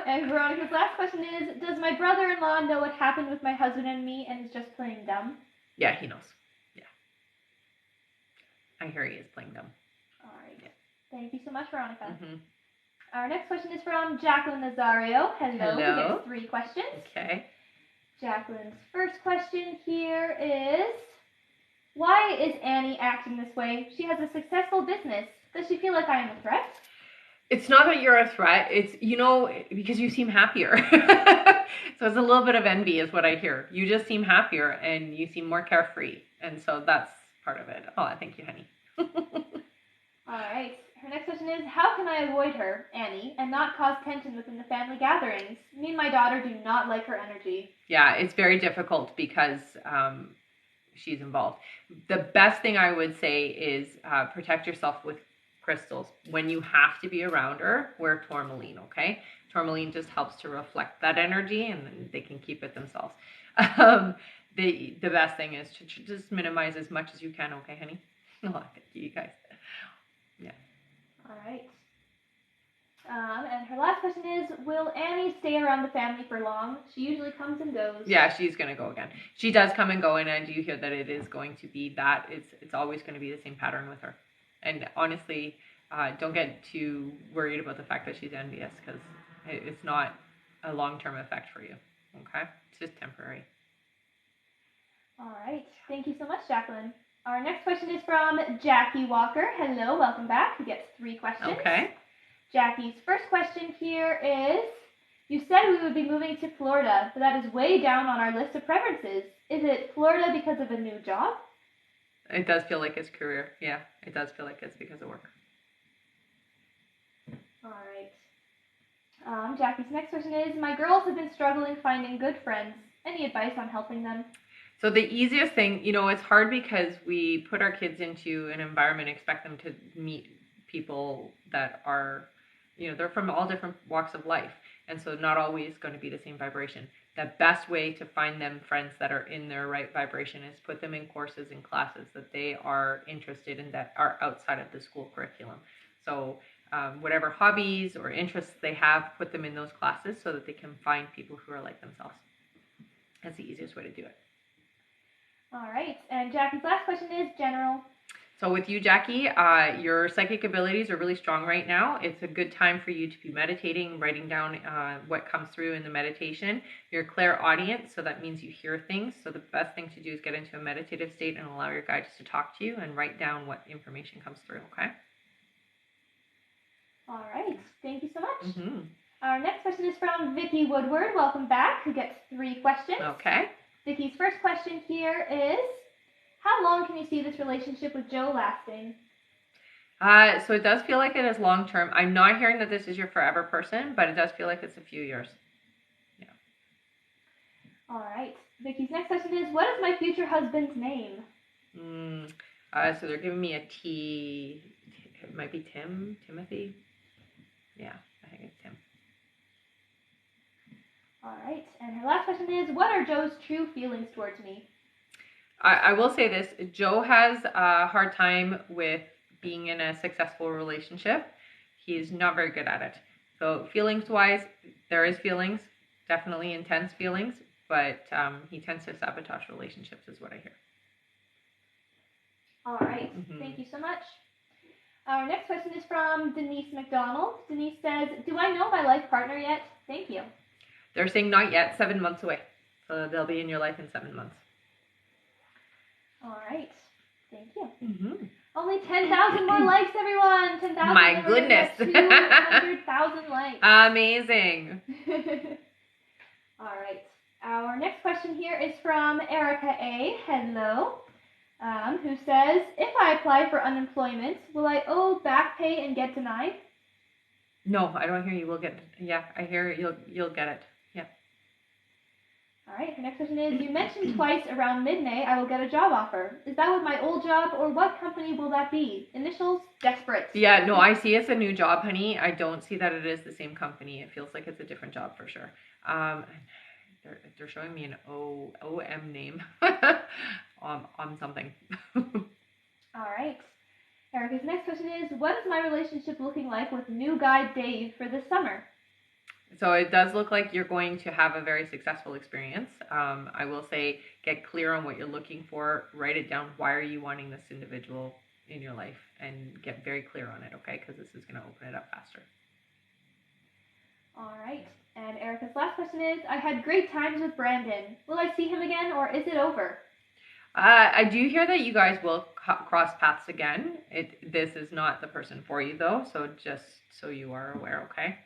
And Veronica's last question is, does my brother-in-law know what happened with my husband and me and is just playing dumb? Yeah, he knows. Yeah. I hear he is playing dumb. All right. Yeah. Thank you so much, Veronica. Mm-hmm. Our next question is from Jacqueline Nazario. Hello. Hello. He gets 3 questions. Okay. Jacqueline's first question here is, why is Annie acting this way? She has a successful business. Does she feel like I am a threat? It's not that you're a threat. It's, because you seem happier. So it's a little bit of envy is what I hear. You just seem happier and you seem more carefree. And so that's part of it. Oh, thank you, honey. All right. Her next question is, how can I avoid her, Annie, and not cause tension within the family gatherings? Me and my daughter do not like her energy. Yeah, it's very difficult because she's involved. The best thing I would say is protect yourself with crystals. When you have to be around her, wear tourmaline, okay? Tourmaline just helps to reflect that energy and then they can keep it themselves. The best thing is to just minimize as much as you can, okay, honey? Oh, thank you guys. Yeah. All right. And her last question is, will Annie stay around the family for long? She usually comes and goes. Yeah, she's going to go again. She does come and go, and I do hear that it is going to be that. It's always going to be the same pattern with her. And honestly, don't get too worried about the fact that she's envious because it's not a long-term effect for you, okay? It's just temporary. All right. Thank you so much, Jacqueline. Our next question is from Jackie Walker. Hello, welcome back. Who gets 3 questions. Okay. Jackie's first question here is, you said we would be moving to Florida, but that is way down on our list of preferences. Is it Florida because of a new job? It does feel like it's career. Yeah, it does feel like it's because of work. All right. Jackie's next question is, my girls have been struggling finding good friends. Any advice on helping them? So the easiest thing, it's hard because we put our kids into an environment, expect them to meet people that are, they're from all different walks of life. And so not always going to be the same vibration. The best way to find them friends that are in their right vibration is put them in courses and classes that they are interested in that are outside of the school curriculum. So whatever hobbies or interests they have, put them in those classes so that they can find people who are like themselves. That's the easiest way to do it. All right. And Jackie's last question is general. So with you, Jackie, your psychic abilities are really strong right now. It's a good time for you to be meditating, writing down what comes through in the meditation. You're clairaudient, so that means you hear things. So the best thing to do is get into a meditative state and allow your guides to talk to you and write down what information comes through, okay? All right. Thank you so much. Mm-hmm. Our next question is from Vicky Woodward. Welcome back, who gets 3 questions. Okay. Vicky's first question here is, how long can you see this relationship with Joe lasting? So it does feel like it is long term. I'm not hearing that this is your forever person, but it does feel like it's a few years. Yeah. All right. Vicky's next question is, what is my future husband's name? So they're giving me a T. It might be Timothy. Yeah, I think it's Tim. All right. And her last question is, what are Joe's true feelings towards me? I will say this. Joe has a hard time with being in a successful relationship. He's not very good at it. So feelings-wise, there is feelings, definitely intense feelings, but he tends to sabotage relationships is what I hear. All right. Mm-hmm. Thank you so much. Our next question is from Denise McDonald. Denise says, do I know my life partner yet? Thank you. They're saying not yet, 7 months away. So they'll be in your life in 7 months. All right. Thank you. Mm-hmm. Only 10,000 more likes, everyone. 10,000. My goodness. 200,000 likes. Amazing. All right. Our next question here is from Erica A. Hello. Who says, if I apply for unemployment, will I owe back pay and get denied? No, I don't hear you will get. Yeah, I hear you'll get it. Yeah. All right. The next question is, you mentioned twice around mid-May I will get a job offer. Is that with my old job or what company will that be? Initials, desperate. Yeah, no, I see it's a new job, honey. I don't see that it is the same company. It feels like it's a different job for sure. They're showing me an OM name on something. All right. Erica's next question is, what is my relationship looking like with new guy Dave for this summer? So it does look like you're going to have a very successful experience. I will say, get clear on what you're looking for. Write it down. Why are you wanting this individual in your life? And get very clear on it, okay? Because this is going to open it up faster. All right. And Erica's last question is, I had great times with Brandon. Will I see him again, or is it over? I do hear that you guys will cross paths again. This is not the person for you, though. So just so you are aware, okay?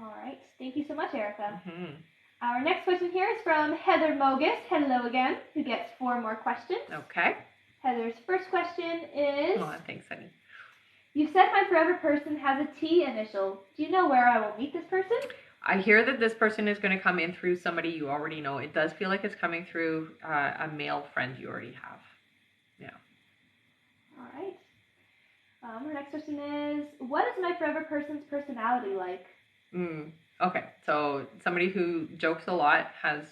All right. Thank you so much, Erica. Mm-hmm. Our next question here is from Heather Mogus, hello again, who gets 4 more questions. Okay. Heather's first question is... Oh, thanks, honey. You said my forever person has a T initial. Do you know where I will meet this person? I hear that this person is going to come in through somebody you already know. It does feel like it's coming through a male friend you already have. Yeah. All right. Our next question is, what is my forever person's personality like? Okay, so somebody who jokes a lot, has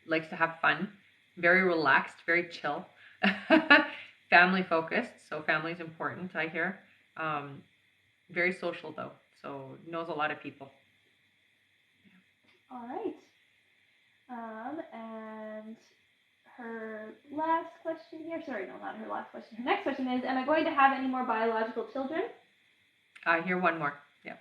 likes to have fun, very relaxed, very chill, family focused. So family's important, I hear. Very social though, so knows a lot of people. All right. And her last question here, sorry, no, not her last question. Her next question is, am I going to have any more biological children? I hear one more. Yeah.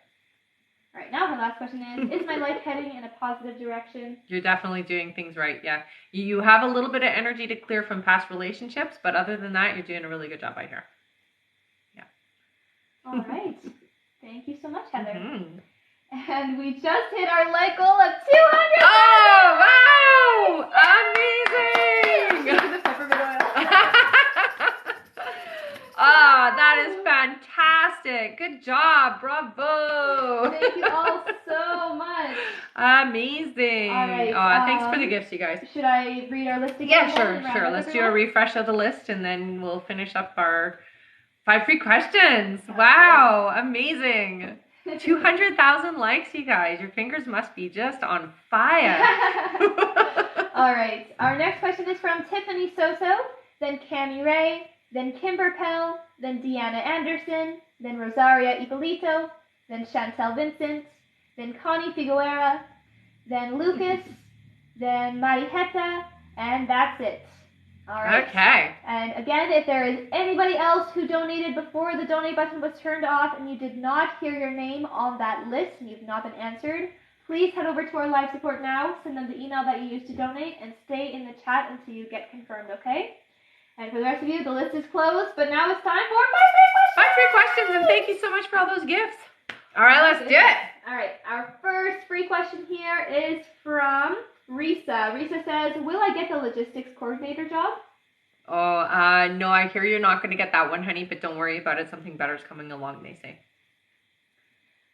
All right, now her last question is my life heading in a positive direction? You're definitely doing things right, yeah. You have a little bit of energy to clear from past relationships, but other than that, you're doing a really good job, I hear. Yeah. All right. Thank you so much, Heather. Mm-hmm. And we just hit our like goal of 200! Oh, wow! Amazing! Oh, that is fantastic. Good job. Bravo. Thank you all so much. Amazing. All right. Thanks for the gifts, you guys. Should I read our list again? Yeah, sure. Let's do a refresh of the list and then we'll finish up our 5 free questions. Wow. Amazing. 200,000 likes, you guys. Your fingers must be just on fire. All right. Our next question is from Tiffany Soso, then Cami Ray, then Kimber Pell, then Deanna Anderson, then Rosaria Ippolito, then Chantel Vincent, then Connie Figuera, then Lucas, then Mariheta, and that's it. All right. Okay. And again, if there is anybody else who donated before the donate button was turned off and you did not hear your name on that list and you've not been answered, please head over to our live support now, send them the email that you used to donate, and stay in the chat until you get confirmed, okay? And for the rest of you, the list is closed, but now it's time for 5 free questions, and thank you so much for all those gifts. All right, let's do it. All right, our first free question here is from Risa. Risa says, will I get the logistics coordinator job? Oh, no, I hear you're not going to get that one, honey, but don't worry about it. Something better is coming along, they say.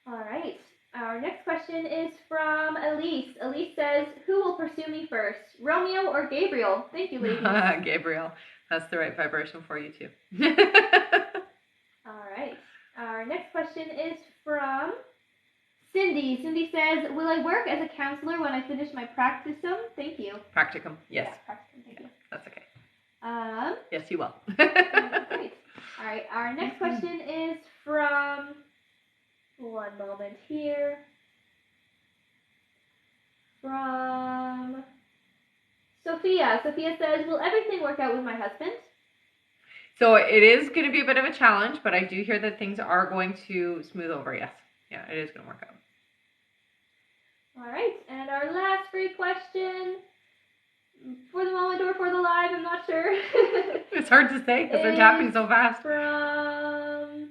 All right. Our next question is from Elise. Elise says, who will pursue me first, Romeo or Gabriel? Thank you, ladies. Gabriel. That's the right vibration for you, too. All right. Our next question is from Cindy. Cindy says, will I work as a counselor when I finish my practicum? Thank you. Practicum, yes. Yeah, practicum, thank you. That's okay. Yes, you will. Great. All right. Our next question is from, one moment here, from Sophia. Sophia says, will everything work out with my husband? So it is going to be a bit of a challenge, but I do hear that things are going to smooth over, yes. Yeah, it is going to work out. All right. And our last free question, for the moment or for the live, I'm not sure. It's hard to say because they're tapping so fast. From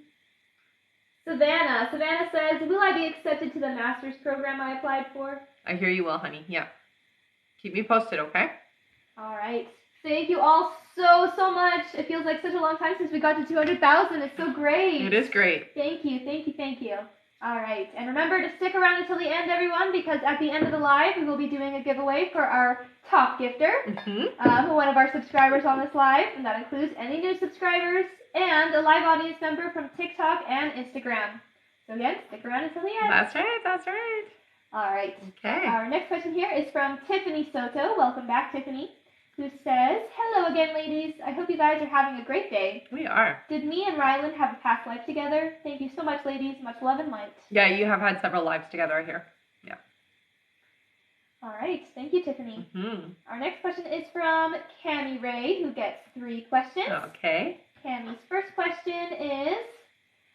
Savannah. Savannah says, will I be accepted to the master's program I applied for? I hear you will, honey. Yeah. Keep me posted, okay? All right. Thank you all so much. It feels like such a long time since we got to 200,000. It's so great. It is great. Thank you. All right. And remember to stick around until the end, everyone, because at the end of the live, we will be doing a giveaway for our top gifter, one of our subscribers on this live, and that includes any new subscribers and a live audience member from TikTok and Instagram. So again, stick around until the end. That's right. All right. Okay. Our next question here is from Tiffany Soto. Welcome back, Tiffany. who says, hello again, ladies. I hope you guys are having a great day. We are. Did me and Rylan have a past life together? Thank you so much, ladies. Much love and light. Yeah, you have had several lives together here. Yeah. All right. Thank you, Tiffany. Mm-hmm. Our next question is from Cami Ray, who gets 3 questions. Okay. Cami's first question is,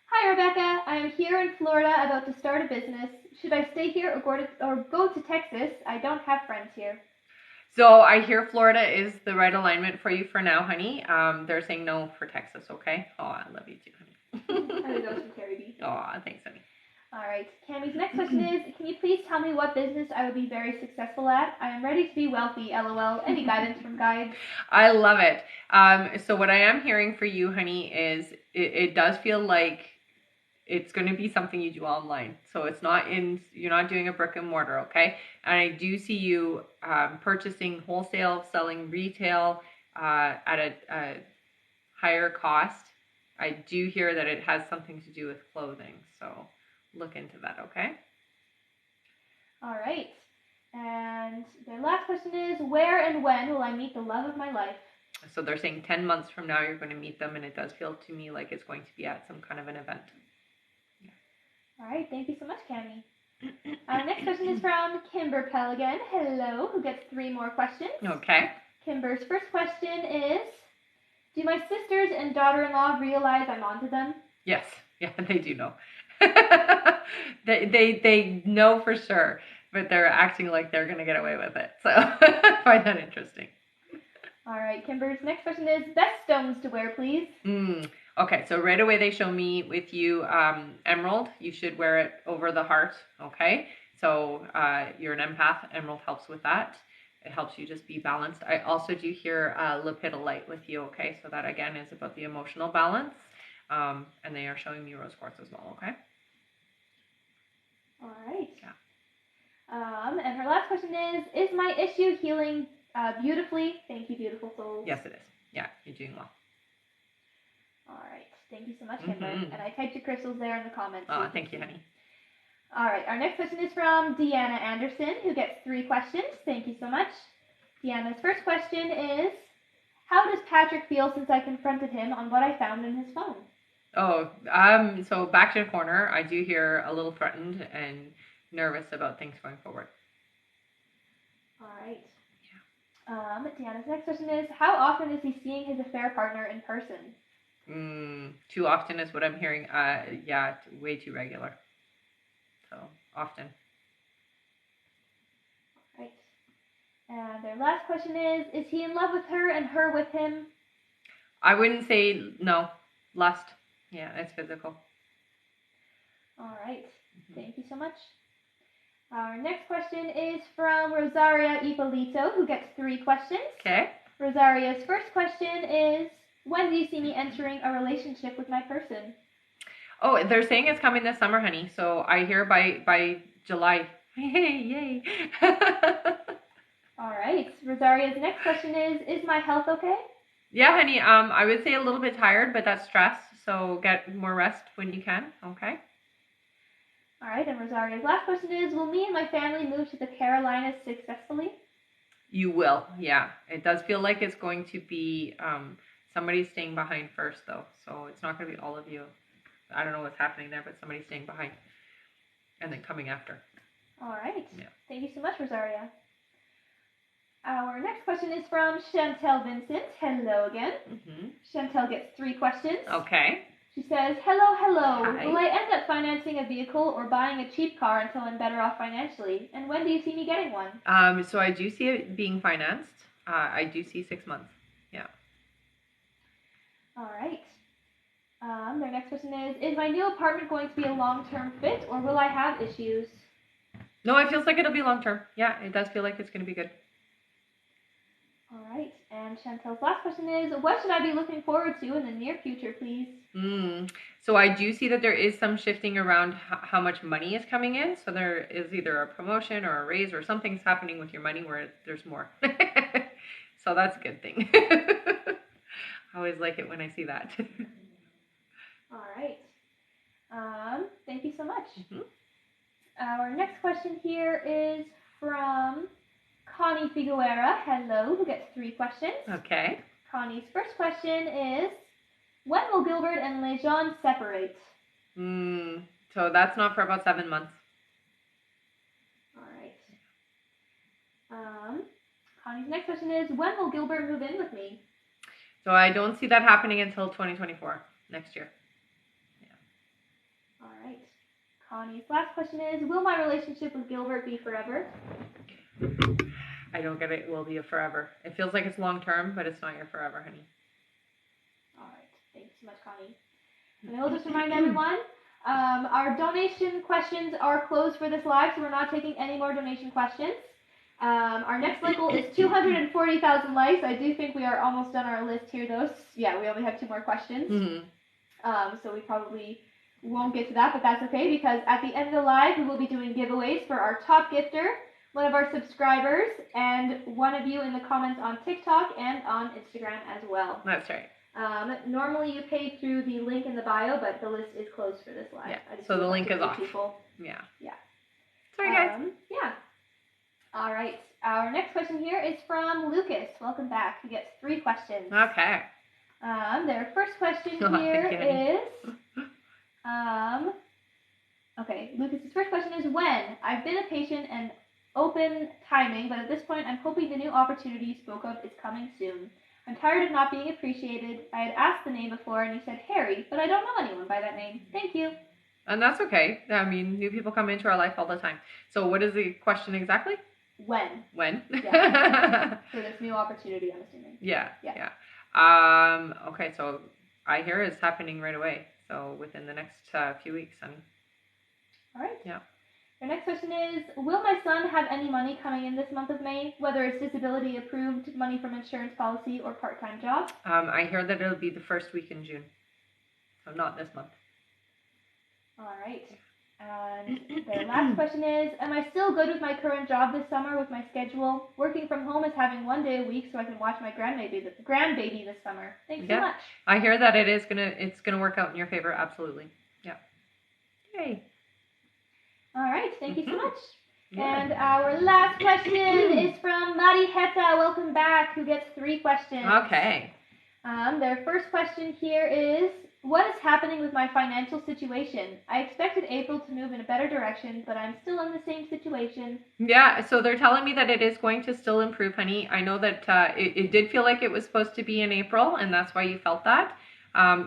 hi, Rebecca. I am here in Florida about to start a business. Should I stay here or go to Texas? I don't have friends here. So I hear Florida is the right alignment for you for now, honey. They're saying no for Texas, okay? Oh, I love you too, honey. I goes from Terry B. Oh, thanks, honey. All right. Cami's next question is, can you please tell me what business I would be very successful at? I am ready to be wealthy, LOL. Any guidance from guides? I love it. So what I am hearing for you, honey, is it does feel like it's going to be something you do online. So you're not doing a brick and mortar, okay? And I do see you purchasing wholesale, selling retail at a higher cost. I do hear that it has something to do with clothing. So look into that, okay? All right. And their last question is, where and when will I meet the love of my life? So they're saying 10 months from now you're going to meet them, and it does feel to me like it's going to be at some kind of an event. All right, thank you so much, Cami. Our next question is from Kimber Pell again. Hello, who gets 3 more questions. Okay. Kimber's first question is, do my sisters and daughter-in-law realize I'm onto them? Yes, yeah, they do know. they know for sure, but they're acting like they're going to get away with it. So I find that interesting. All right, Kimber's next question is, best stones to wear, please. Okay, so right away they show me with you emerald. You should wear it over the heart, okay? So you're an empath. Emerald helps with that. It helps you just be balanced. I also do hear lepidolite with you, okay? So that, again, is about the emotional balance. And they are showing me rose quartz as well, okay? All right. Yeah. And her last question is my issue healing beautifully? Thank you, beautiful souls. Yes, it is. Yeah, you're doing well. All right. Thank you so much, Kimber. And I typed your crystals there in the comments. Oh, thank you, honey. All right. Our next question is from Deanna Anderson, who gets 3 questions. Thank you so much. Deanna's first question is, how does Patrick feel since I confronted him on what I found in his phone? Oh, so back to the corner. I do hear a little threatened and nervous about things going forward. All right. Yeah. Deanna's next question is, how often is he seeing his affair partner in person? Too often is what I'm hearing. Yeah, way too regular. So often. Right. And their last question is he in love with her and her with him? I wouldn't say no. Lust. Yeah, it's physical. All right. Thank you so much. Our next question is from Rosaria Ippolito, who gets 3 questions. Okay. Rosaria's first question is, when do you see me entering a relationship with my person? Oh, they're saying it's coming this summer, honey. So I hear by July. Yay. All right. Rosaria's next question is my health okay? Yeah, honey. I would say a little bit tired, but that's stress. So get more rest when you can. Okay. All right. And Rosaria's last question is, will me and my family move to the Carolinas successfully? You will. Yeah. It does feel like it's going to be somebody staying behind first, though. So it's not going to be all of you. I don't know what's happening there, but somebody's staying behind and then coming after. All right. Yeah. Thank you so much, Rosaria. Our next question is from Chantel Vincent. Hello again. Chantel gets 3 questions. Okay. She says, hello. Hi. Will I end up financing a vehicle or buying a cheap car until I'm better off financially? And when do you see me getting one? So I do see it being financed. I do see 6 months. Yeah. All right. Their next question is my new apartment going to be a long-term fit, or will I have issues? No, it feels like it'll be long-term. Yeah, it does feel like it's going to be good. All right. And Chantel's last question is, what should I be looking forward to in the near future, please? So I do see that there is some shifting around how much money is coming in. So there is either a promotion or a raise or something's happening with your money where there's more. So that's a good thing. I always like it when I see that. All right. Thank you so much. Our next question here is from Connie Figuera, hello, who gets 3 questions. Okay. Connie's first question is, when will Gilbert and Lejeune separate? So that's not for about 7 months. All right. Connie's next question is, when will Gilbert move in with me? So I don't see that happening until 2024, next year. All right. Connie's last question is, will my relationship with Gilbert be forever? I don't get it. It will be a forever. It feels like it's long term, but it's not your forever, honey. All right. Thanks so much, Connie. And I will just remind everyone, our donation questions are closed for this live, so we're not taking any more donation questions. Our next like goal is 240,000 likes. I do think we are almost done our list here, though. Yeah, we only have 2 more questions. So we probably won't get to that, but that's okay, because at the end of the live, we will be doing giveaways for our top gifter, one of our subscribers, and one of you in the comments on TikTok and on Instagram as well. That's right. Normally you pay through the link in the bio, but the list is closed for this live. Yeah, so the link is off. People. Yeah. Yeah. Sorry, guys. Yeah. All right. Our next question here is from Lucas. Welcome back. He gets 3 questions. Okay. Their first question here is, okay, Lucas's first question is, when? I've been a patient and open timing, but at this point I'm hoping the new opportunity you spoke of is coming soon. I'm tired of not being appreciated. I had asked the name before and you said Harry, but I don't know anyone by that name. Thank you. And that's okay. I mean, new people come into our life all the time. So what is the question exactly? When? When? Yeah. For this new opportunity, I'm assuming. Yeah. Okay, so I hear it's happening right away. So within the next few weeks. All right. Yeah. Our next question is, will my son have any money coming in this month of May, whether it's disability approved, money from insurance policy, or part-time job? I hear that it'll be the first week in June. So not this month. All right. And their last question is, am I still good with my current job this summer with my schedule? Working from home is having 1 day a week so I can watch my grandbaby this summer. Thanks so much. I hear that it's gonna work out in your favor, absolutely. Yeah. Yay. All right, thank you so much. Yeah. And our last question is from Mari Heta. Welcome back, who gets 3 questions. Okay. Their first question here is, what is happening with my financial situation? I expected April to move in a better direction, but I'm still in the same situation. Yeah, so they're telling me that it is going to still improve, honey. I know that it did feel like it was supposed to be in April, and that's why you felt that.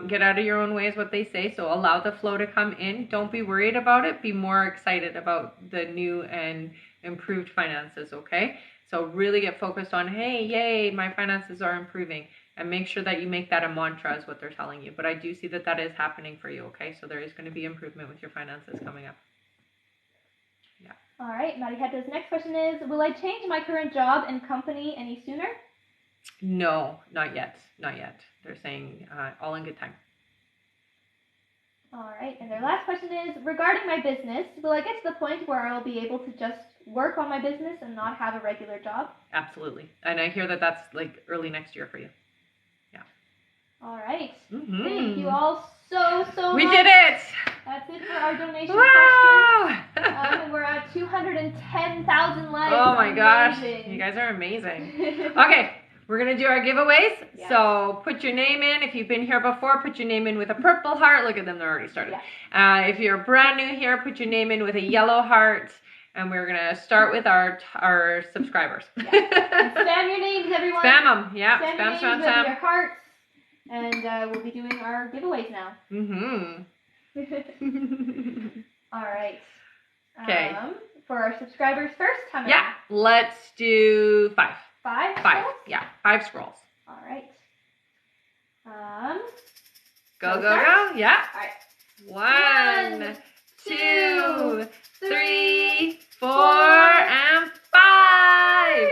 Get out of your own way is what they say, so allow the flow to come in. Don't be worried about it. Be more excited about the new and improved finances, okay? So really get focused on, hey, yay, my finances are improving. And make sure that you make that a mantra is what they're telling you. But I do see that is happening for you, okay? So there is going to be improvement with your finances coming up. Yeah. All right. Mariheta's next question is, will I change my current job and company any sooner? No, not yet. Not yet. They're saying all in good time. All right. And their last question is, regarding my business, will I get to the point where I'll be able to just work on my business and not have a regular job? Absolutely. And I hear that that's like early next year for you. All right. Mm-hmm. Thank you all so much. We did it. That's it for our donation questions. We're at 210,000 likes. Oh my gosh. You guys are amazing. Okay. We're going to do our giveaways. Yes. So put your name in. If you've been here before, put your name in with a purple heart. Look at them. They're already started. Yes. If you're brand new here, put your name in with a yellow heart. And we're going to start with our subscribers. Yes. And spam your names, everyone. Spam them. Yeah. Spam your hearts. And we'll be doing our giveaways now. Mm-hmm. All right. Okay. For our subscribers first, how many? Yeah, let's do 5. 5? 5. Yeah, 5 scrolls. All right. Go. Yeah. All right. 1, 2, 3, 4, and 5.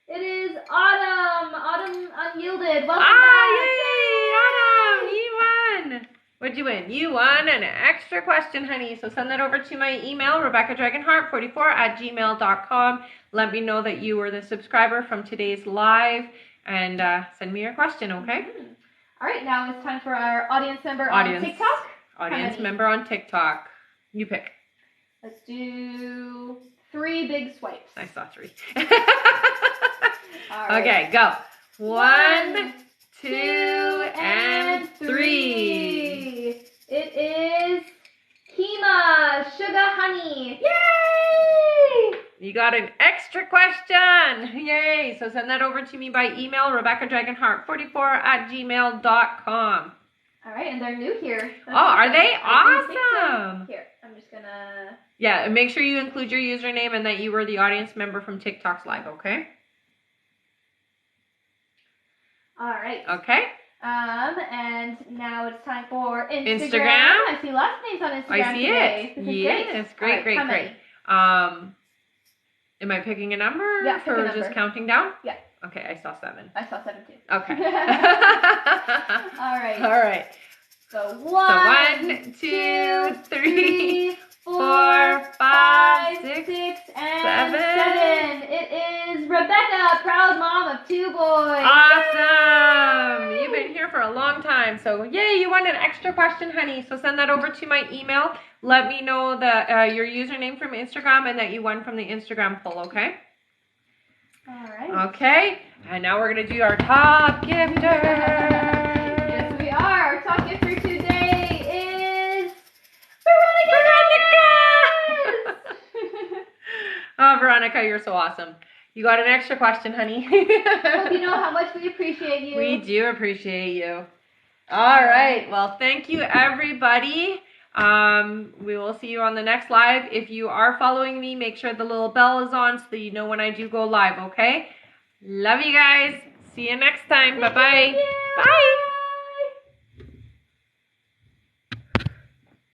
It is Autumn. Autumn Unyielded. Welcome back. Yay, Autumn. You won. What'd you win? You won an extra question, honey. So send that over to my email, RebeccaDragonheart44@gmail.com. Let me know that you were the subscriber from today's live and send me your question, okay? Mm-hmm. All right, now it's time for our audience member on TikTok. Audience member on TikTok. You pick. Let's do 3 big swipes. I saw 3. All right. Okay, go. 1, 1, 2, and 3. It is Kima Sugar Honey. Yay! You got an extra question. Yay. So send that over to me by email, RebeccaDragonheart44@gmail.com. All right, and they're new here. Oh, are they? I do think so. Awesome. Here, I'm just gonna... Yeah, and make sure you include your username and that you were the audience member from TikTok's live, okay? All right. Okay. And now it's time for Instagram. Instagram? I see lots of names on Instagram I see today. it. This is Yes, great. great. All right, Am I picking a number? Yeah, pick a or number. just counting down? Yeah. Okay, I saw 7. I saw 7 too. Okay. All right. All right. So 1, 2, 3, 4, 5, 6, and 7. 7. It is Rebecca, proud mom of 2 boys. Awesome! Yay! You've been here for a long time. So, yay, you won an extra question, honey. So send that over to my email. Let me know your username from Instagram and that you won from the Instagram poll, okay? All right. Okay, and now we're going to do our top gifter. Yes, we are. Our top gifter today is Veronica. Oh, Veronica, you're so awesome. You got an extra question, honey. Hope you know how much we appreciate you. We do appreciate you. All right. Well, thank you, everybody. We will see you on the next live. If you are following me, make sure the little bell is on so that you know when I do go live, okay? Love you guys. See you next time. Bye-bye. Thank you. Bye.